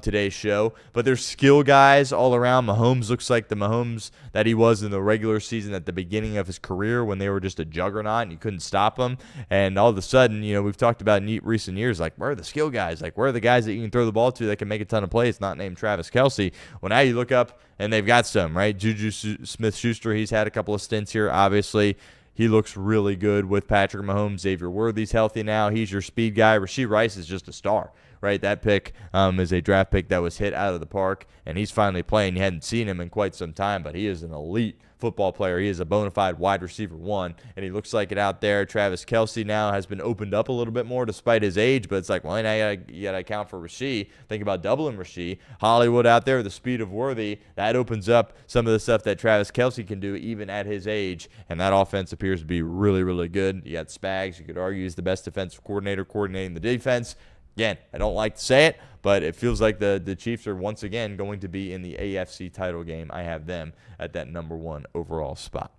today's show. But there's skill guys all around. Mahomes looks like the Mahomes that he was in the regular season at the beginning of his career when they were just a juggernaut and you couldn't stop them. And all of a sudden, we've talked about in recent years, like, where are the skill guys? Like, where are the guys that you can throw the ball to that can make a ton of plays, not named Travis Kelce? Well, now you look up and they've got some, right? Juju Smith-Schuster, he's had a couple of stints here. Obviously, he looks really good with Patrick Mahomes. Xavier Worthy's healthy now. He's your speed guy. Rashee Rice is just a star, right? That pick is a draft pick that was hit out of the park, and he's finally playing. You hadn't seen him in quite some time, but he is an elite football player. He is a bona fide wide receiver 1, and he looks like it out there. Travis Kelce now has been opened up a little bit more despite his age, but it's like, well, now you got to account for Rashee. Think about doubling Rashee. Hollywood out there, the speed of Worthy, that opens up some of the stuff that Travis Kelce can do even at his age, and that offense appears to be really, really good. You got Spags, you could argue he's the best defensive coordinator coordinating the defense. Again, I don't like to say it, but it feels like the Chiefs are once again going to be in the AFC title game. I have them at that number 1 overall spot.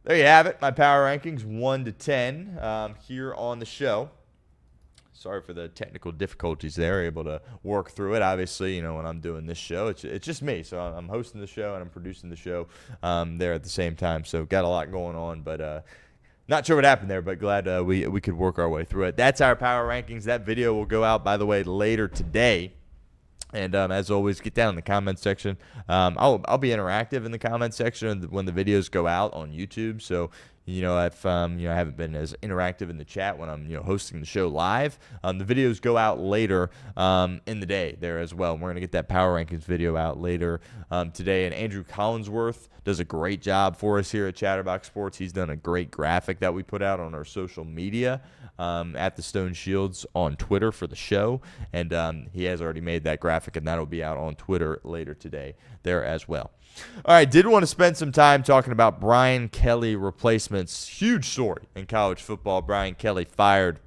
There you have it, my power rankings 1 to 10 here on the show. Sorry for the technical difficulties there. Able to work through it. Obviously, when I'm doing this show, it's just me. So I'm hosting the show and I'm producing the show there at the same time. So got a lot going on, but not sure what happened there, but glad we could work our way through it. That's our power rankings. That video will go out, by the way, later today. And as always, get down in the comments section. I'll be interactive in the comments section when the videos go out on YouTube. So if I haven't been as interactive in the chat when I'm hosting the show live, the videos go out later in the day there as well. And we're gonna get that power rankings video out later today. And Andrew Collinsworth does a great job for us here at Chatterbox Sports. He's done a great graphic that we put out on our social media at the Stone Shields on Twitter for the show, and he has already made that graphic, and that'll be out on Twitter later today there as well. All right, did want to spend some time talking about Brian Kelly replacements. Huge story in college football. Brian Kelly fired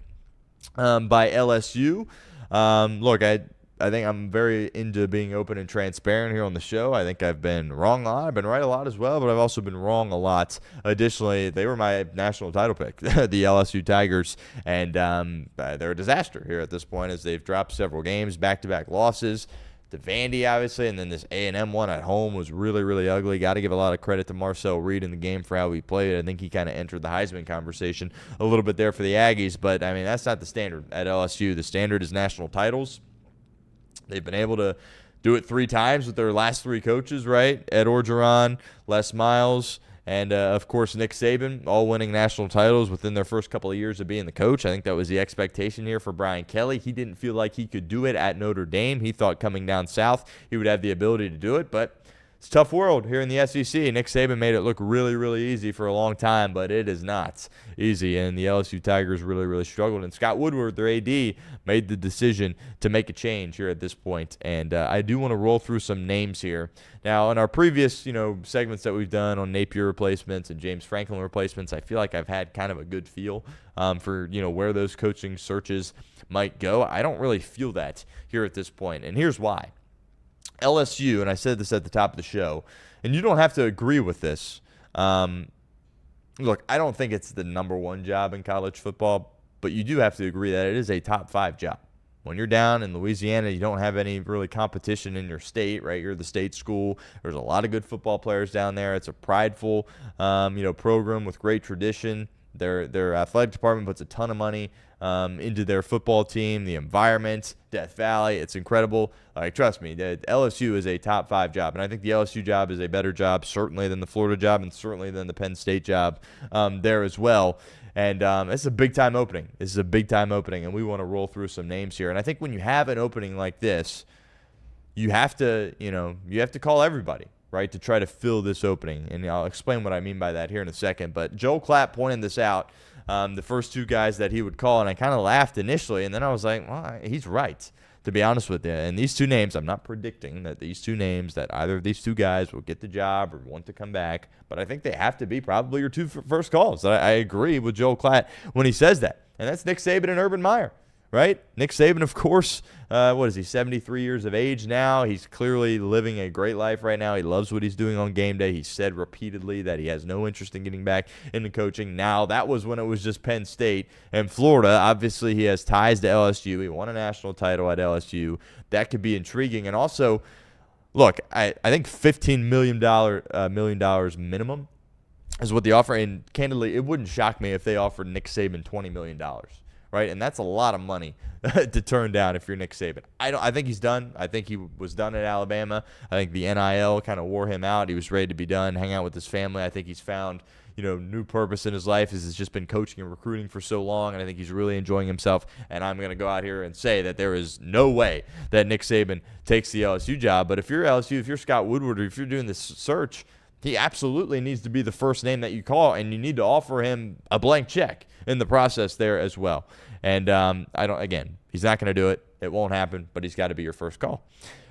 by LSU. Look, I think I'm very into being open and transparent here on the show. I think I've been wrong a lot. I've been right a lot as well, but I've also been wrong a lot. Additionally, they were my national title pick, the LSU Tigers, and they're a disaster here at this point as they've dropped several games, back-to-back losses. To Vandy, obviously, and then this A&M one at home was really, really ugly. Got to give a lot of credit to Marcel Reed in the game for how he played. I think he kind of entered the Heisman conversation a little bit there for the Aggies, but, I mean, that's not the standard at LSU. The standard is national titles. They've been able to do it 3 times with their last 3 coaches, right? Ed Orgeron, Les Miles, and, of course, Nick Saban, all winning national titles within their first couple of years of being the coach. I think that was the expectation here for Brian Kelly. He didn't feel like he could do it at Notre Dame. He thought coming down south he would have the ability to do it, but it's a tough world here in the SEC. Nick Saban made it look really, really easy for a long time, but it is not easy, and the LSU Tigers really, really struggled. And Scott Woodward, their AD, made the decision to make a change here at this point. And I do want to roll through some names here. Now, in our previous, segments that we've done on Napier replacements and James Franklin replacements, I feel like I've had kind of a good feel for, where those coaching searches might go. I don't really feel that here at this point, and here's why. LSU, and I said this at the top of the show, and you don't have to agree with this. Look, I don't think it's the number 1 job in college football, but you do have to agree that it is a top 5 job. When you're down in Louisiana, you don't have any really competition in your state, right? You're the state school. There's a lot of good football players down there. It's a prideful, program with great tradition. Their athletic department puts a ton of money into their football team, the environment, Death Valley. It's incredible. Trust me, the LSU is a top 5 job, and I think the LSU job is a better job, certainly than the Florida job and certainly than the Penn State job there as well. And it's a big-time opening. This is a big-time opening, and we want to roll through some names here. And I think when you have an opening like this, you have to call everybody, right, to try to fill this opening. And I'll explain what I mean by that here in a second. But Joel Klatt pointed this out, the first 2 guys that he would call, and I kind of laughed initially, and then I was like, well, he's right, to be honest with you. And these 2 names, I'm not predicting that these 2 names, that either of these 2 guys will get the job or want to come back, but I think they have to be probably your 2 first calls. I agree with Joel Klatt when he says that, and that's Nick Saban and Urban Meyer. Right? Nick Saban, of course, what is he, 73 years of age now? He's clearly living a great life right now. He loves what he's doing on game day. He said repeatedly that he has no interest in getting back into coaching. Now, that was when it was just Penn State and Florida. Obviously, he has ties to LSU. He won a national title at LSU. That could be intriguing. And also, look, I think $15 million minimum is what they offer. And candidly, it wouldn't shock me if they offered Nick Saban $20 million. Right, and that's a lot of money to turn down if you're Nick Saban. I think he's done. I think he was done at Alabama. I think the NIL kind of wore him out. He was ready to be done, hang out with his family. I think he's found, new purpose in his life. He's just been coaching and recruiting for so long, and I think he's really enjoying himself. And I'm going to go out here and say that there is no way that Nick Saban takes the LSU job. But if you're LSU, if you're Scott Woodward, or if you're doing this search, he absolutely needs to be the first name that you call, and you need to offer him a blank check in the process there as well. And he's not going to do it. It won't happen, but he's got to be your first call.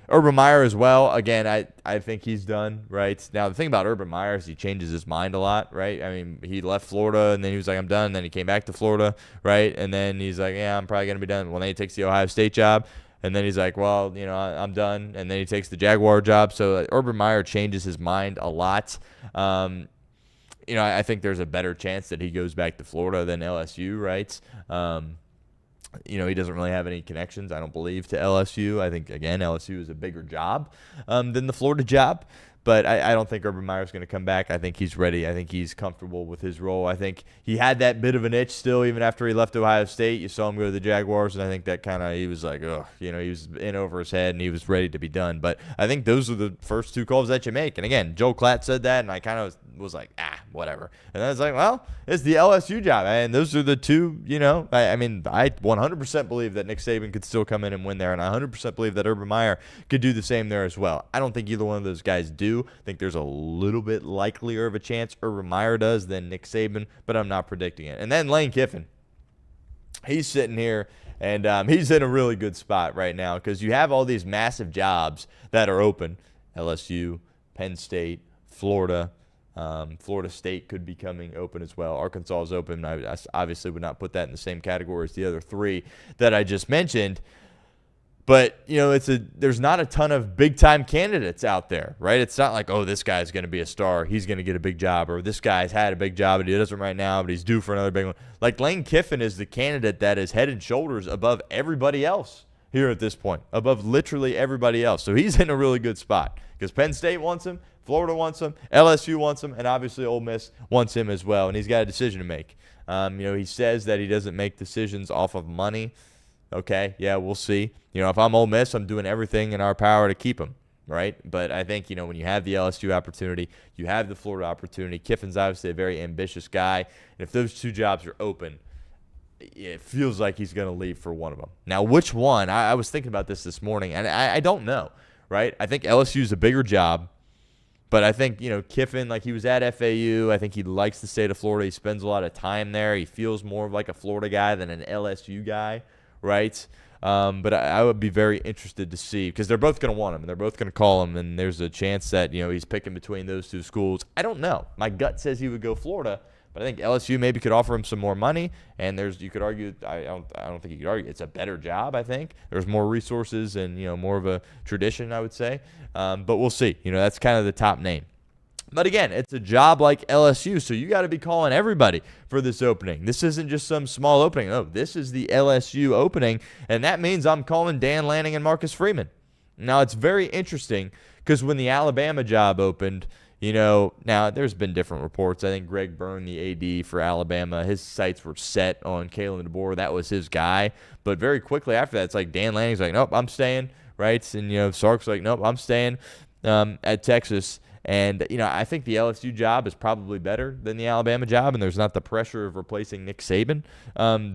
Urban Meyer as well. Again, I think he's done, right? Now, the thing about Urban Meyer is he changes his mind a lot, right? I mean, he left Florida, and then he was like, I'm done. And then he came back to Florida, right? And then he's like, yeah, I'm probably going to be done. Well, then he takes the Ohio State job. And then he's like, well, I'm done. And then he takes the Jaguar job. So Urban Meyer changes his mind a lot. I think there's a better chance that he goes back to Florida than LSU, right? He doesn't really have any connections, I don't believe, to LSU. I think, again, LSU is a bigger job than the Florida job. But I don't think Urban Meyer's going to come back. I think he's ready. I think he's comfortable with his role. I think he had that bit of an itch still, even after he left Ohio State. You saw him go to the Jaguars, and I think that he was like, ugh, he was in over his head, and he was ready to be done. But I think those are the first two calls that you make. And again, Joe Klatt said that, and I kind of was like, whatever. And then I was like, well, it's the LSU job. And those are the two, I 100% believe that Nick Saban could still come in and win there, and I 100% believe that Urban Meyer could do the same there as well. I don't think either one of those guys do. I think there's a little bit likelier of a chance Urban Meyer does than Nick Saban, but I'm not predicting it. And then Lane Kiffin, he's sitting here, and he's in a really good spot right now because you have all these massive jobs that are open. LSU, Penn State, Florida. Florida State could be coming open as well. Arkansas is open. I obviously would not put that in the same category as the other three that I just mentioned. But, there's not a ton of big-time candidates out there, right? It's not like, oh, this guy's going to be a star. He's going to get a big job. Or this guy's had a big job, and he doesn't right now, but he's due for another big one. Like, Lane Kiffin is the candidate that is head and shoulders above everybody else here at this point, above literally everybody else. So he's in a really good spot because Penn State wants him, Florida wants him, LSU wants him, and obviously Ole Miss wants him as well, and he's got a decision to make. He says that he doesn't make decisions off of money. Okay, yeah, we'll see. If I'm Ole Miss, I'm doing everything in our power to keep him, right? But I think, when you have the LSU opportunity, you have the Florida opportunity. Kiffin's obviously a very ambitious guy, and if those two jobs are open, it feels like he's going to leave for one of them. Now, which one? I was thinking about this morning, and I don't know, right? I think LSU is a bigger job, but I think, Kiffin, like he was at FAU. I think he likes the state of Florida. He spends a lot of time there. He feels more of like a Florida guy than an LSU guy, right? But I would be very interested to see because they're both going to want him and they're both going to call him, and there's a chance that he's picking between those two schools. I don't know. My gut says he would go Florida, but I think LSU maybe could offer him some more money. And you could argue. I don't think you could argue it's a better job. I think there's more resources and more of a tradition, I would say. But we'll see. That's kind of the top name. But again, it's a job like LSU, so you got to be calling everybody for this opening. This isn't just some small opening. No, this is the LSU opening, and that means I'm calling Dan Lanning and Marcus Freeman. Now, it's very interesting because when the Alabama job opened, now there's been different reports. I think Greg Byrne, the AD for Alabama, his sights were set on Kalen DeBoer. That was his guy. But very quickly after that, it's like Dan Lanning's like, nope, I'm staying, right? And, Sark's like, nope, I'm staying at Texas. And, I think the LSU job is probably better than the Alabama job, and there's not the pressure of replacing Nick Saban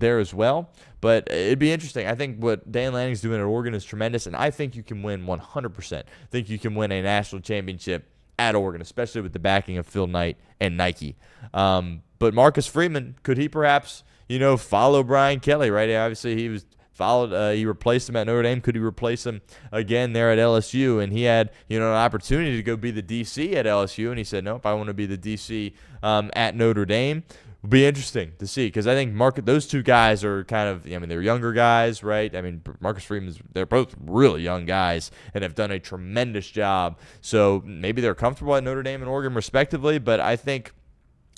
there as well. But it'd be interesting. I think what Dan Lanning's doing at Oregon is tremendous, and I think you can win 100%. I think you can win a national championship at Oregon, especially with the backing of Phil Knight and Nike. But Marcus Freeman, could he perhaps, follow Brian Kelly, right? Obviously, he was he replaced him at Notre Dame. Could he replace him again there at LSU? And he had, an opportunity to go be the DC at LSU, and he said, nope, I want to be the DC at Notre Dame. It'll be interesting to see because I think those two guys are kind of, they're younger guys, right? Marcus Freeman, they're both really young guys and have done a tremendous job. So maybe they're comfortable at Notre Dame and Oregon respectively, but I think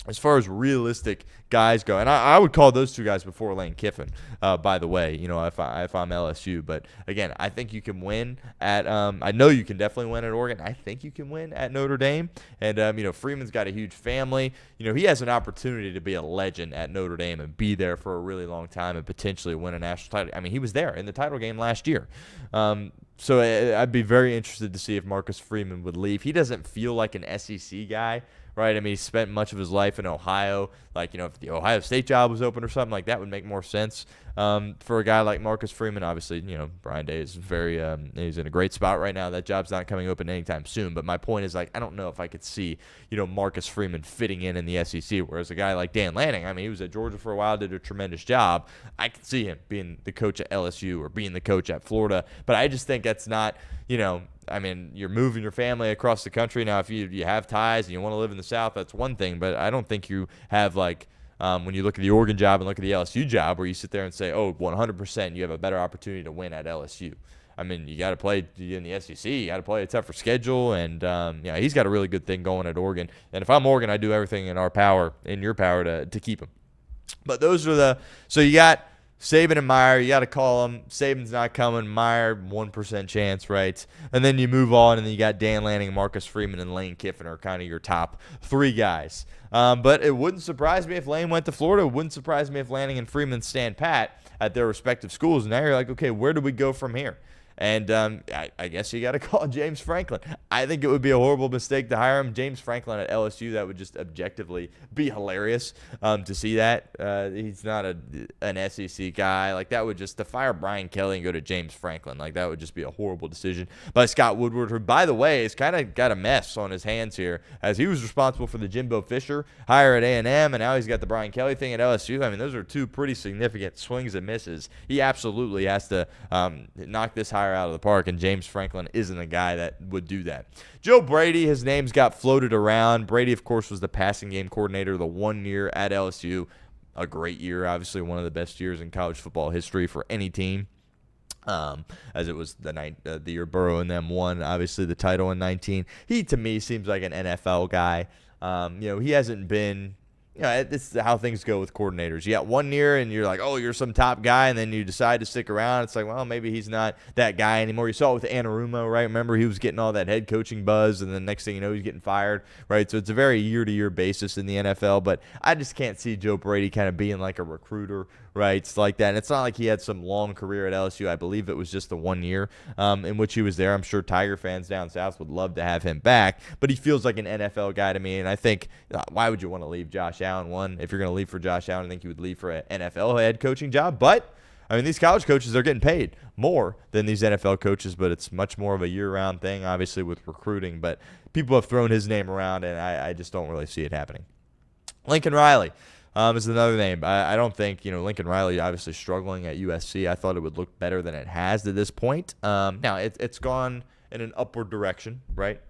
as far as realistic guys go, and I would call those two guys before Lane Kiffin, by the way, if I'm LSU. But, again, I think you can win at I know you can definitely win at Oregon. I think you can win at Notre Dame. And, Freeman's got a huge family. He has an opportunity to be a legend at Notre Dame and be there for a really long time and potentially win a national title. He was there in the title game last year. So I'd be very interested to see if Marcus Freeman would leave. He doesn't feel like an SEC guy. Right, he spent much of his life in Ohio. If the Ohio State job was open or something like that, would make more sense for a guy like Marcus Freeman. Obviously, Brian Day is he's in a great spot right now. That job's not coming open anytime soon. But my point is, I don't know if I could see, Marcus Freeman fitting in the SEC. Whereas a guy like Dan Lanning, he was at Georgia for a while, did a tremendous job. I could see him being the coach at LSU or being the coach at Florida. But I just think that's not, you're moving your family across the country. Now, if you have ties and you want to live in the South, that's one thing. But I don't think you have, when you look at the Oregon job and look at the LSU job, where you sit there and say, oh, 100% you have a better opportunity to win at LSU. You got to play in the SEC. You got to play a tougher schedule. And, he's got a really good thing going at Oregon. And if I'm Oregon, I do everything in your power to keep him. But those are so you got Saban and Meyer, you got to call them. Saban's not coming. Meyer, 1% chance, right? And then you move on, and then you got Dan Lanning, Marcus Freeman, and Lane Kiffin are kind of your top 3 guys. But it wouldn't surprise me if Lane went to Florida. It wouldn't surprise me if Lanning and Freeman stand pat at their respective schools. And now you're like, okay, where do we go from here? And I guess you got to call James Franklin. I think it would be a horrible mistake to hire him. James Franklin at LSU, that would just objectively be hilarious to see that. He's not an SEC guy. Like, that would just, to fire Brian Kelly and go to James Franklin, like, that would just be a horrible decision by Scott Woodward, who, by the way, has kind of got a mess on his hands here, as he was responsible for the Jimbo Fisher hire at A&M, and now he's got the Brian Kelly thing at LSU. I mean, those are 2 pretty significant swings and misses. He absolutely has to knock this hire out of the park, and James Franklin isn't a guy that would do that. Joe Brady, his name's got floated around. Brady, of course, was the passing game coordinator the 1 year at LSU. A great year, obviously one of the best years in college football history for any team, as it was the year Burrow and them won, obviously, the title in 19. He, to me, seems like an NFL guy. He hasn't been... this is how things go with coordinators. You got 1 year, and you're like, oh, you're some top guy, and then you decide to stick around. It's like, well, maybe he's not that guy anymore. You saw it with Anarumo, right? Remember, he was getting all that head coaching buzz, and then next thing you know, he's getting fired, right? So it's a very year-to-year basis in the NFL, but I just can't see Joe Brady kind of being like a recruiter, right? It's like that. And it's not like he had some long career at LSU. I believe it was just the 1 year in which he was there. I'm sure Tiger fans down south would love to have him back, but he feels like an NFL guy to me, and I think, why would you want to leave Josh Allen? One, if you're going to leave for Josh Allen, I think you would leave for an NFL head coaching job. But, I mean, these college coaches, they're getting paid more than these NFL coaches, but it's much more of a year-round thing, obviously, with recruiting. But people have thrown his name around, and I just don't really see it happening. Lincoln Riley is another name. I don't think, Lincoln Riley obviously struggling at USC. I thought it would look better than it has to this point. Now, it's gone in an upward direction, right?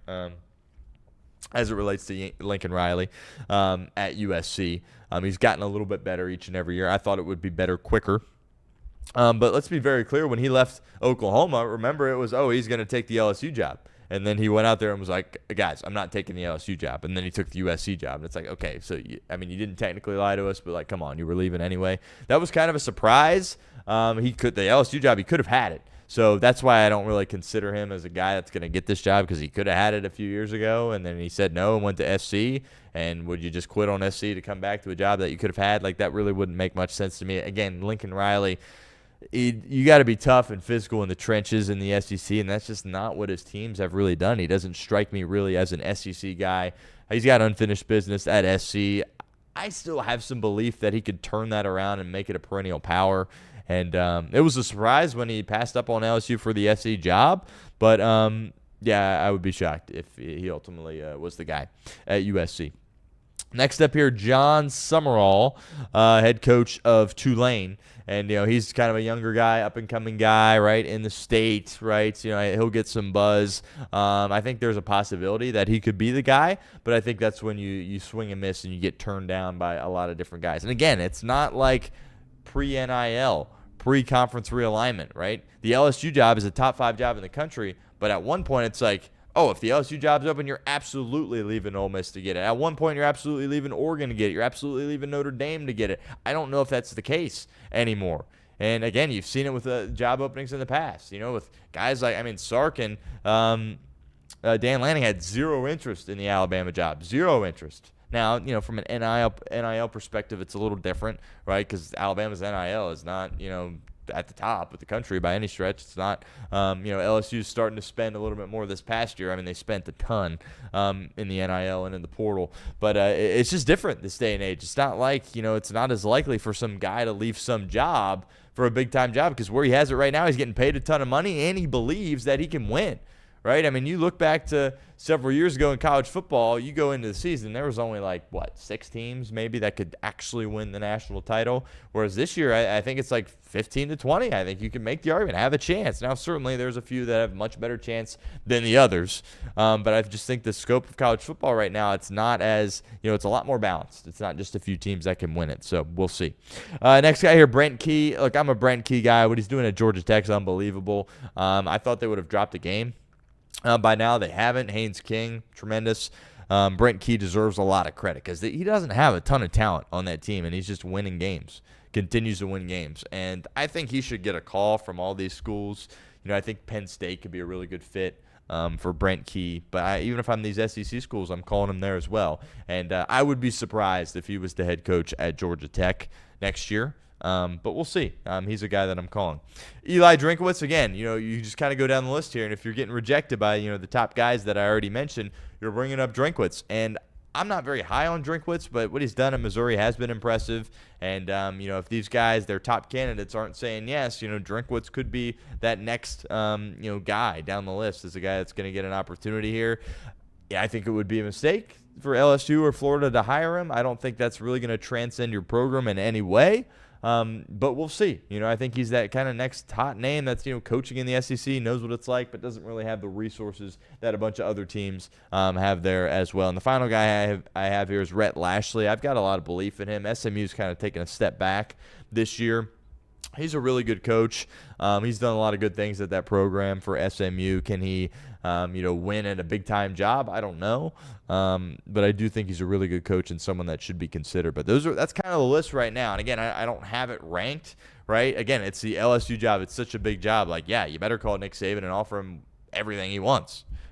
As it relates to Lincoln Riley at USC. He's gotten a little bit better each and every year. I thought it would be better quicker. But let's be very clear. When he left Oklahoma, remember it was, he's going to take the LSU job. And then he went out there and was like, guys, I'm not taking the LSU job. And then he took the USC job. And it's like, okay, so, you didn't technically lie to us, but, like, come on, you were leaving anyway. That was kind of a surprise. The LSU job, he could have had it. So that's why I don't really consider him as a guy that's going to get this job, because he could have had it a few years ago, and then he said no and went to SC. And would you just quit on SC to come back to a job that you could have had? Like, that really wouldn't make much sense to me. Again, Lincoln Riley, you got to be tough and physical in the trenches in the SEC, and that's just not what his teams have really done. He doesn't strike me really as an SEC guy. He's got unfinished business at SC. I still have some belief that he could turn that around and make it a perennial power. And it was a surprise when he passed up on LSU for the SC job. But, I would be shocked if he ultimately was the guy at USC. Next up here, John Summerall, head coach of Tulane. And, he's kind of a younger guy, up-and-coming guy, right, in the state, right? He'll get some buzz. I think there's a possibility that he could be the guy, but I think that's when you swing and miss and you get turned down by a lot of different guys. And, again, it's not like pre-NIL, pre-conference realignment, right? The LSU job is a top 5 job in the country, but at one point it's like, if the LSU job's open, you're absolutely leaving Ole Miss to get it. At one point, you're absolutely leaving Oregon to get it. You're absolutely leaving Notre Dame to get it. I don't know if that's the case anymore. And, again, you've seen it with job openings in the past, with guys like, Sark and Dan Lanning had zero interest in the Alabama job, zero interest. Now, from an NIL perspective, it's a little different, right? Because Alabama's NIL is not, at the top of the country by any stretch. It's not, LSU's starting to spend a little bit more this past year. They spent a ton in the NIL and in the portal. But it's just different this day and age. It's not like, it's not as likely for some guy to leave some job for a big-time job, because where he has it right now, he's getting paid a ton of money, and he believes that he can win. Right? You look back to several years ago in college football, you go into the season, there was only 6 teams maybe that could actually win the national title. Whereas this year, I think it's 15 to 20. I think you can make the argument, have a chance. Now, certainly there's a few that have much better chance than the others. But I just think the scope of college football right now, it's not as, it's a lot more balanced. It's not just a few teams that can win it. So we'll see. Next guy here, Brent Key. Look, I'm a Brent Key guy. What he's doing at Georgia Tech is unbelievable. I thought they would have dropped the game. By now, they haven't. Haynes King, tremendous. Brent Key deserves a lot of credit because he doesn't have a ton of talent on that team, and he's just winning games. continues to win games. And I think he should get a call from all these schools. I think Penn State could be a really good fit for Brent Key. But even if I'm these SEC schools, I'm calling him there as well. And I would be surprised if he was the head coach at Georgia Tech next year. But we'll see. He's a guy that I'm calling. Eli Drinkwitz, again, you just kind of go down the list here. And if you're getting rejected by, the top guys that I already mentioned, you're bringing up Drinkwitz. And I'm not very high on Drinkwitz, but what he's done in Missouri has been impressive. And, if these guys, their top candidates, aren't saying yes, Drinkwitz could be that next, guy down the list as a guy that's going to get an opportunity here. Yeah, I think it would be a mistake for LSU or Florida to hire him. I don't think that's really going to transcend your program in any way. But we'll see. I think he's that kind of next hot name that's, coaching in the SEC, knows what it's like, but doesn't really have the resources that a bunch of other teams have there as well. And the final guy I have here is Rhett Lashley. I've got a lot of belief in him. SMU's kind of taken a step back this year. He's a really good coach. He's done a lot of good things at that program for SMU. Can he, win at a big-time job? I don't know. But I do think he's a really good coach and someone that should be considered. But that's kind of the list right now. And, again, I don't have it ranked, right? Again, it's the LSU job. It's such a big job. Like, yeah, you better call Nick Saban and offer him everything he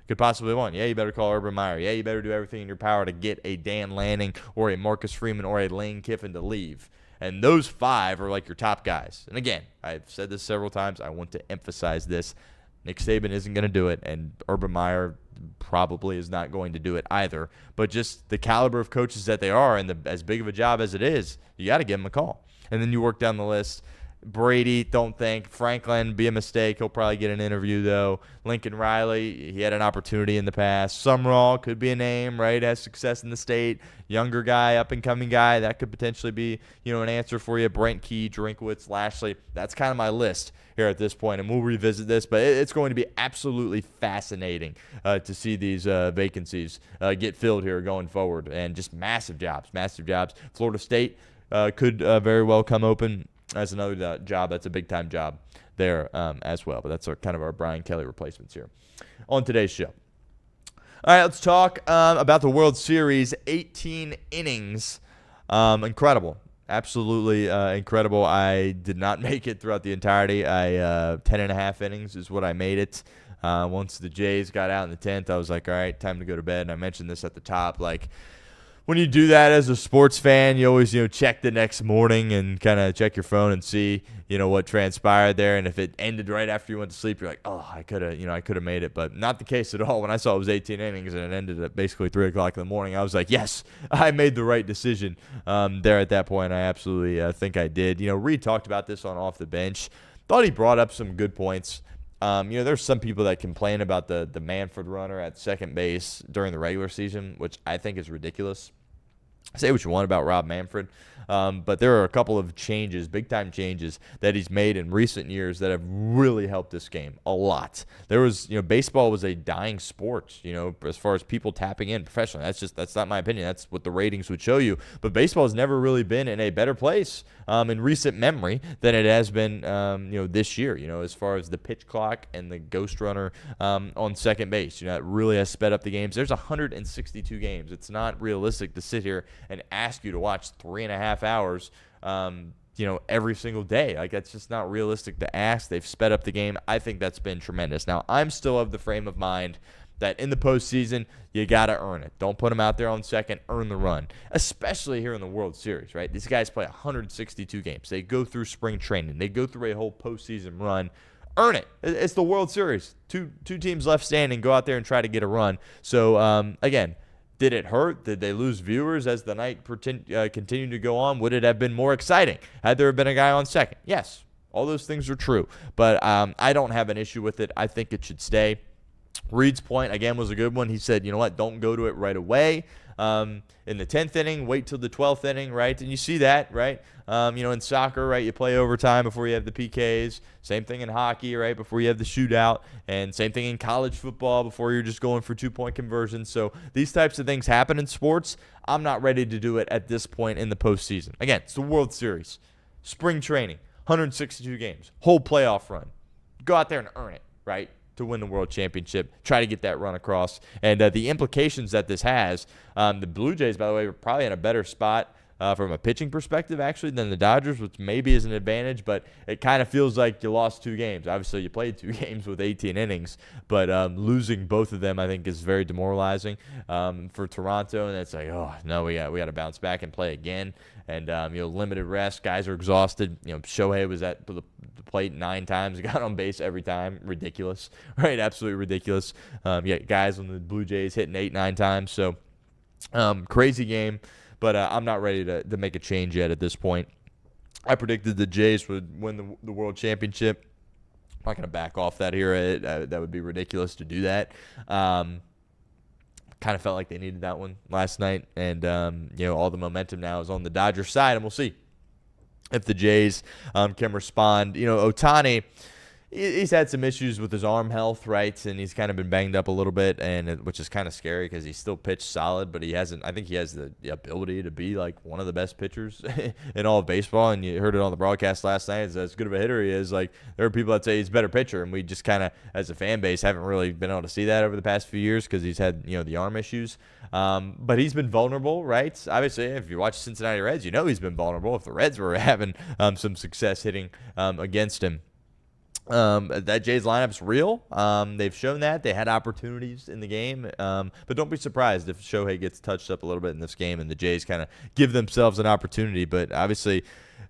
could possibly want. Yeah, you better call Urban Meyer. Yeah, you better do everything in your power to get a Dan Lanning or a Marcus Freeman or a Lane Kiffin to leave. And those 5 are like your top guys. And again, I've said this several times. I want to emphasize this. Nick Saban isn't going to do it, and Urban Meyer probably is not going to do it either. But just the caliber of coaches that they are and as big of a job as it is, you got to give them a call. And then you work down the list. Brady, don't think. Franklin, be a mistake. He'll probably get an interview, though. Lincoln Riley, he had an opportunity in the past. Summerall could be a name, right? Has success in the state. Younger guy, up-and-coming guy. That could potentially be, an answer for you. Brent Key, Drinkwitz, Lashley. That's kind of my list here at this point, and we'll revisit this. But it's going to be absolutely fascinating to see these vacancies get filled here going forward. And just massive jobs. Florida State could very well come open as another job. That's a big-time job there as well. But that's kind of our Brian Kelly replacements here on today's show. All right, let's talk about the World Series. 18 innings. Incredible. Absolutely incredible. I did not make it throughout the entirety. 10.5 innings is what I made it. Once the Jays got out in the 10th, I was like, all right, time to go to bed. And I mentioned this at the top, like, when you do that as a sports fan, you always, check the next morning and kind of check your phone and see, what transpired there. And if it ended right after you went to sleep, you're like, oh, I could have made it. But not the case at all. When I saw it was 18 innings and it ended at basically 3 o'clock in the morning, I was like, yes, I made the right decision there at that point. I absolutely think I did. Reed talked about this on Off the Bench. Thought he brought up some good points. There's some people that complain about the Manfred runner at second base during the regular season, which I think is ridiculous. Say what you want about Rob Manfred, but there are a couple of changes, big-time changes, that he's made in recent years that have really helped this game a lot. There was, baseball was a dying sport, as far as people tapping in professionally. That's not my opinion. That's what the ratings would show you. But baseball has never really been in a better place in recent memory than it has been, this year, as far as the pitch clock and the ghost runner on second base. It really has sped up the games. There's 162 games. It's not realistic to sit here and ask you to watch 3.5 hours, every single day. Like, that's just not realistic to ask. They've sped up the game. I think that's been tremendous. Now, I'm still of the frame of mind that in the postseason, you got to earn it. Don't put them out there on second. Earn the run, especially here in the World Series, right? These guys play 162 games. They go through spring training. They go through a whole postseason run. Earn it. It's the World Series. Two teams left standing. Go out there and try to get a run. So, again, did it hurt? Did they lose viewers as the night continued to go on? Would it have been more exciting had there been a guy on second? Yes, all those things are true. But I don't have an issue with it. I think it should stay. Reed's point, again, was a good one. He said, you know what, don't go to it right away. In the 10th inning, wait till the 12th inning, right? And you see that, right? In soccer, right, you play overtime before you have the PKs. Same thing in hockey, right, before you have the shootout. And same thing in college football before you're just going for 2-point conversions. So these types of things happen in sports. I'm not ready to do it at this point in the postseason. Again, it's the World Series. Spring training, 162 games, whole playoff run. Go out there and earn it, right? To win the world championship, try to get that run across. And the implications that this has, the Blue Jays, by the way, are probably in a better spot from a pitching perspective, actually, than the Dodgers, which maybe is an advantage, but it kind of feels like you lost 2 games. Obviously, you played 2 games with 18 innings, but losing both of them, I think, is very demoralizing for Toronto, and it's like, oh, no, we got to bounce back and play again. And, limited rest. Guys are exhausted. Shohei was at the plate 9 times, got on base every time. Ridiculous, right? Absolutely ridiculous. You got guys on the Blue Jays hitting 8, 9 times. So, crazy game. But I'm not ready to make a change yet at this point. I predicted the Jays would win the World Championship. I'm not going to back off that here. That would be ridiculous to do that. Kind of felt like they needed that one last night. And, all the momentum now is on the Dodgers side. And we'll see if the Jays can respond. Ohtani, he's had some issues with his arm health, right? And he's kind of been banged up a little bit, which is kind of scary because he still pitched solid, but he hasn't. I think he has the ability to be like one of the best pitchers in all of baseball. And you heard it on the broadcast last night. As good of a hitter he is, like there are people that say he's a better pitcher, and we just kind of, as a fan base, haven't really been able to see that over the past few years because he's had the arm issues. But he's been vulnerable, right? Obviously, if you watch Cincinnati Reds, he's been vulnerable. If the Reds were having some success hitting against him. That Jays lineup's real. They've shown that. They had opportunities in the game. But don't be surprised if Shohei gets touched up a little bit in this game and the Jays kind of give themselves an opportunity. But obviously,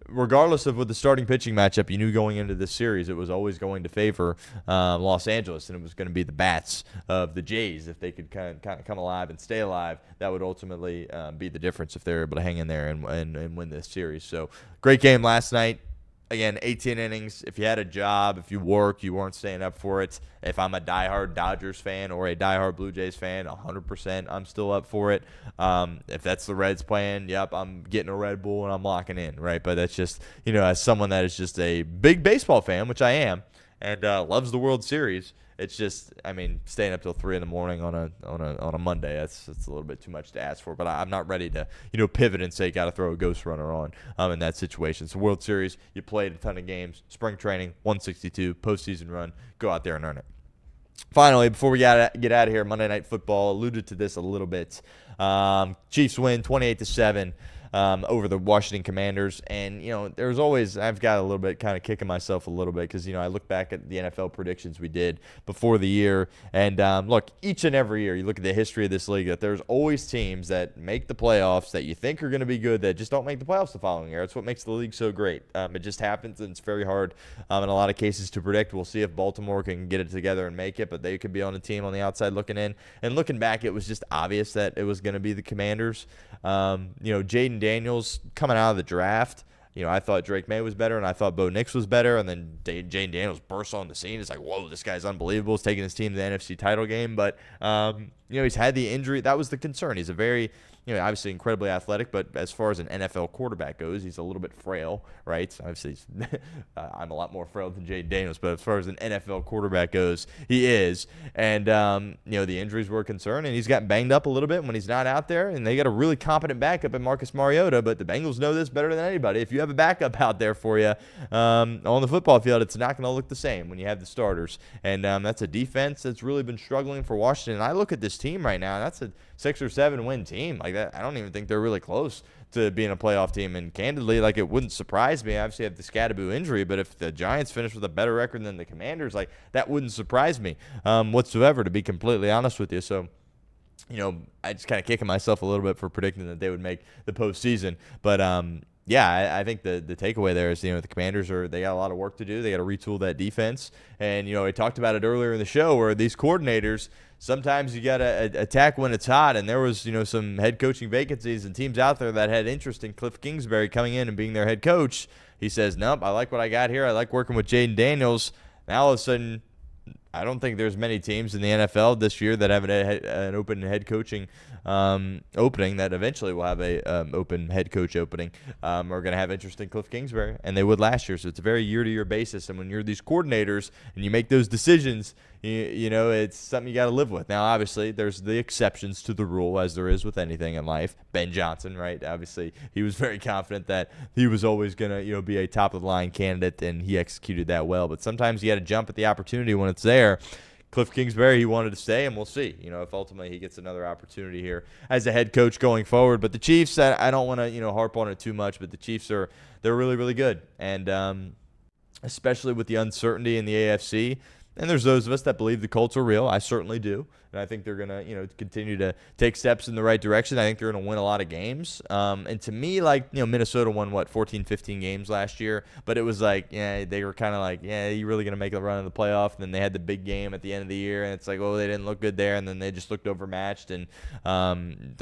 regardless of what the starting pitching matchup, you knew going into this series it was always going to favor Los Angeles, and it was going to be the bats of the Jays. If they could kind of come alive and stay alive, that would ultimately be the difference if they're able to hang in there and win this series. So, great game last night. Again, 18 innings. If you had a job, if you work, you weren't staying up for it. If I'm a diehard Dodgers fan or a diehard Blue Jays fan, 100% I'm still up for it. If that's the Reds playing, yep, I'm getting a Red Bull and I'm locking in, right? But that's just, as someone that is just a big baseball fan, which I am, and loves the World Series, it's just, staying up till 3 a.m. on a Monday, that's a little bit too much to ask for. But I'm not ready to, pivot and say got to throw a ghost runner on in that situation. So World Series, you played a ton of games, spring training, 162, postseason run, go out there and earn it. Finally, before we get out of here, Monday Night Football, alluded to this a little bit. Chiefs win 28-7. Over the Washington Commanders. And, there's always, I've got a little bit kind of kicking myself a little bit because, I look back at the NFL predictions we did before the year. And, look, each and every year, you look at the history of this league, that there's always teams that make the playoffs that you think are going to be good that just don't make the playoffs the following year. That's what makes the league so great. It just happens, and it's very hard in a lot of cases to predict. We'll see if Baltimore can get it together and make it, but they could be on a team on the outside looking in. And looking back, it was just obvious that it was going to be the Commanders. Jaden Daniels coming out of the draft, I thought Drake May was better, and I thought Bo Nix was better, and then Jaden Daniels bursts on the scene. It's like, whoa, this guy's unbelievable. He's taking his team to the NFC title game, but he's had the injury. That was the concern. He's a very, obviously incredibly athletic, but as far as an NFL quarterback goes, he's a little bit frail, right? Obviously, I'm a lot more frail than Jaden Daniels, but as far as an NFL quarterback goes, he is. And, the injuries were a concern, and he's gotten banged up a little bit when he's not out there, and they got a really competent backup in Marcus Mariota, but the Bengals know this better than anybody. If you have a backup out there for you on the football field, it's not going to look the same when you have the starters. And that's a defense that's really been struggling for Washington. And I look at this team right now, and that's a 6 or 7 win team. Like that, I don't even think they're really close to being a playoff team. And candidly, like, it wouldn't surprise me. Obviously, I have the Scadaboo injury, but if the Giants finish with a better record than the Commanders, like, that wouldn't surprise me whatsoever, to be completely honest with you. So, I just kind of kicking myself a little bit for predicting that they would make the postseason. But I think the takeaway there is, the Commanders they got a lot of work to do. They got to retool that defense. And, I talked about it earlier in the show where these coordinators, sometimes you got to attack when it's hot. And there was, some head coaching vacancies and teams out there that had interest in Cliff Kingsbury coming in and being their head coach. He says, nope, I like what I got here. I like working with Jaden Daniels. Now all of a sudden, I don't think there's many teams in the NFL this year that have an open head coaching opening that eventually will have a open head coach opening. Are going to have interest in Cliff Kingsbury, and they would last year. So it's a very year-to-year basis. And when you're these coordinators and you make those decisions, it's something you got to live with. Now, obviously, there's the exceptions to the rule, as there is with anything in life. Ben Johnson, right? Obviously, he was very confident that he was always going to be a top-of-the-line candidate, and he executed that well. But sometimes you got to jump at the opportunity when it's there. Cliff Kingsbury, he wanted to stay, and we'll see, if ultimately he gets another opportunity here as a head coach going forward. But the Chiefs, I don't want to, harp on it too much, but the Chiefs they're really, really good. And especially with the uncertainty in the AFC, and there's those of us that believe the Colts are real. I certainly do. And I think they're going to, continue to take steps in the right direction. I think they're going to win a lot of games. And to me, Minnesota won, 14, 15 games last year. But it was they were kind of you really going to make a run in the playoff? And then they had the big game at the end of the year. And it's they didn't look good there. And then they just looked overmatched and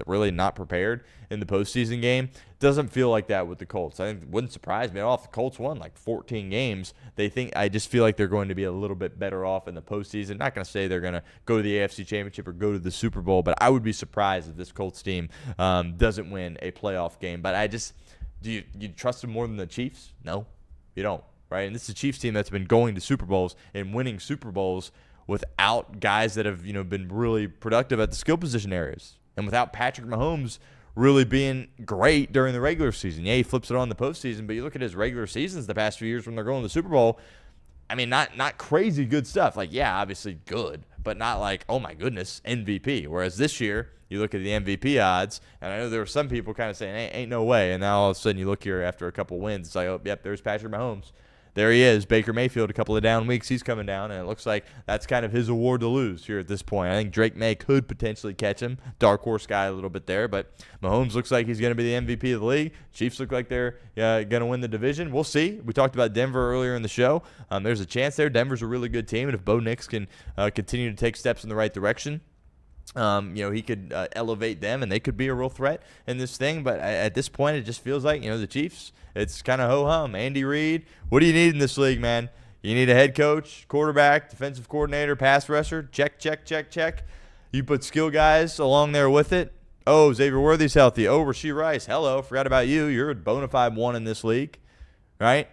really not prepared in the postseason game. Doesn't feel like that with the Colts. I think it wouldn't surprise me at all if the Colts won 14 games. I just feel like they're going to be a little bit better off in the postseason. Not going to say they're going to go to the AFC Championship or go to the Super Bowl, but I would be surprised if this Colts team doesn't win a playoff game. But do you trust them more than the Chiefs? No, you don't, right? And this is a Chiefs team that's been going to Super Bowls and winning Super Bowls without guys that have been really productive at the skill position areas, and without Patrick Mahomes really being great during the regular season. Yeah, he flips it on the postseason, but you look at his regular seasons the past few years when they're going to the Super Bowl, not crazy good stuff. Obviously good, but not oh my goodness, MVP. Whereas this year, you look at the MVP odds, and I know there were some people kind of saying, ain't no way. And now all of a sudden you look here after a couple wins, it's oh, yep, there's Patrick Mahomes. There he is, Baker Mayfield, a couple of down weeks. He's coming down, and it looks like that's kind of his award to lose here at this point. I think Drake May could potentially catch him. Dark horse guy a little bit there, but Mahomes looks like he's going to be the MVP of the league. Chiefs look like they're going to win the division. We'll see. We talked about Denver earlier in the show. There's a chance there. Denver's a really good team, and if Bo Nix can continue to take steps in the right direction, he could elevate them, and they could be a real threat in this thing. But at this point, it just feels like, the Chiefs, it's kind of ho-hum. Andy Reid, what do you need in this league, man? You need a head coach, quarterback, defensive coordinator, pass rusher. Check, check, check, check. You put skill guys along there with it. Oh, Xavier Worthy's healthy. Oh, Rashee Rice. Hello, forgot about you. You're a bona fide one in this league, right?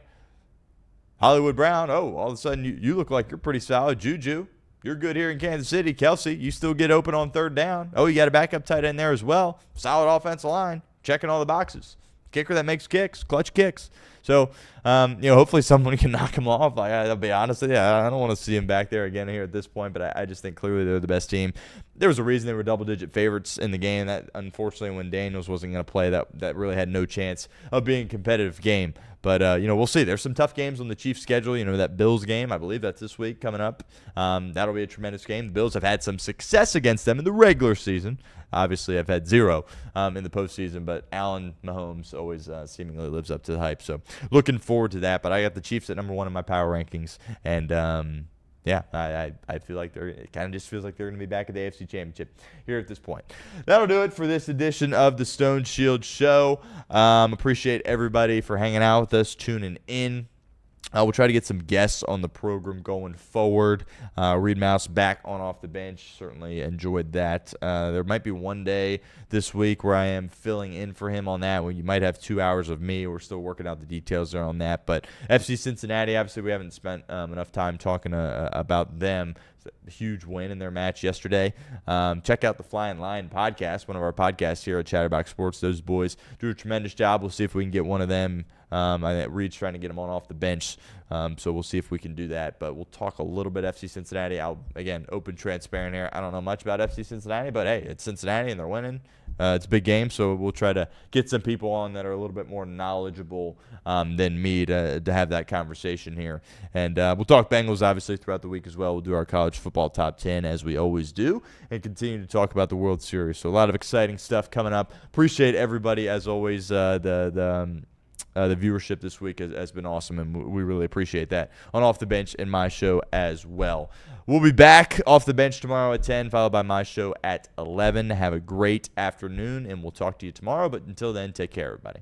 Hollywood Brown. Oh, all of a sudden, you look like you're pretty solid. Juju. You're good here in Kansas City. Kelsey, you still get open on third down. Oh, you got a backup tight end there as well. Solid offensive line. Checking all the boxes. Kicker that makes kicks. Clutch kicks. So, hopefully someone can knock him off. I'll be honest with you. I don't want to see him back there again here at this point, but I just think clearly they're the best team. There was a reason they were double-digit favorites in the game. That, unfortunately, when Daniels wasn't going to play, that really had no chance of being a competitive game. But, we'll see. There's some tough games on the Chiefs' schedule. That Bills game, I believe that's this week coming up. That'll be a tremendous game. The Bills have had some success against them in the regular season. Obviously, I've had zero in the postseason, but Allen Mahomes always seemingly lives up to the hype. So looking forward to that. But I got the Chiefs at number 1 in my power rankings. And, I feel like it kind of just feels like they're going to be back at the AFC Championship here at this point. That'll do it for this edition of the Stone Shield Show. Appreciate everybody for hanging out with us, tuning in. We'll try to get some guests on the program going forward. Reed Mouse back on off the bench. Certainly enjoyed that. There might be one day this week where I am filling in for him on that. When you might have 2 hours of me. We're still working out the details there on that. But FC Cincinnati, obviously we haven't spent enough time talking about them. A huge win in their match yesterday. Check out the Flying Line podcast, one of our podcasts here at Chatterbox Sports. Those boys do a tremendous job. We'll see if we can get one of them. I think Reed's trying to get him on off the bench, so we'll see if we can do that. But we'll talk a little bit FC Cincinnati. Again, open, transparent here. I don't know much about FC Cincinnati, but hey, it's Cincinnati and they're winning. It's a big game, so we'll try to get some people on that are a little bit more knowledgeable than me to have that conversation here. And we'll talk Bengals, obviously, throughout the week as well. We'll do our college football top 10, as we always do, and continue to talk about the World Series. So a lot of exciting stuff coming up. Appreciate everybody, as always. The viewership this week has been awesome, and we really appreciate that on Off the Bench and my show as well. We'll be back off the bench tomorrow at 10, followed by my show at 11. Have a great afternoon, and we'll talk to you tomorrow. But until then, take care, everybody.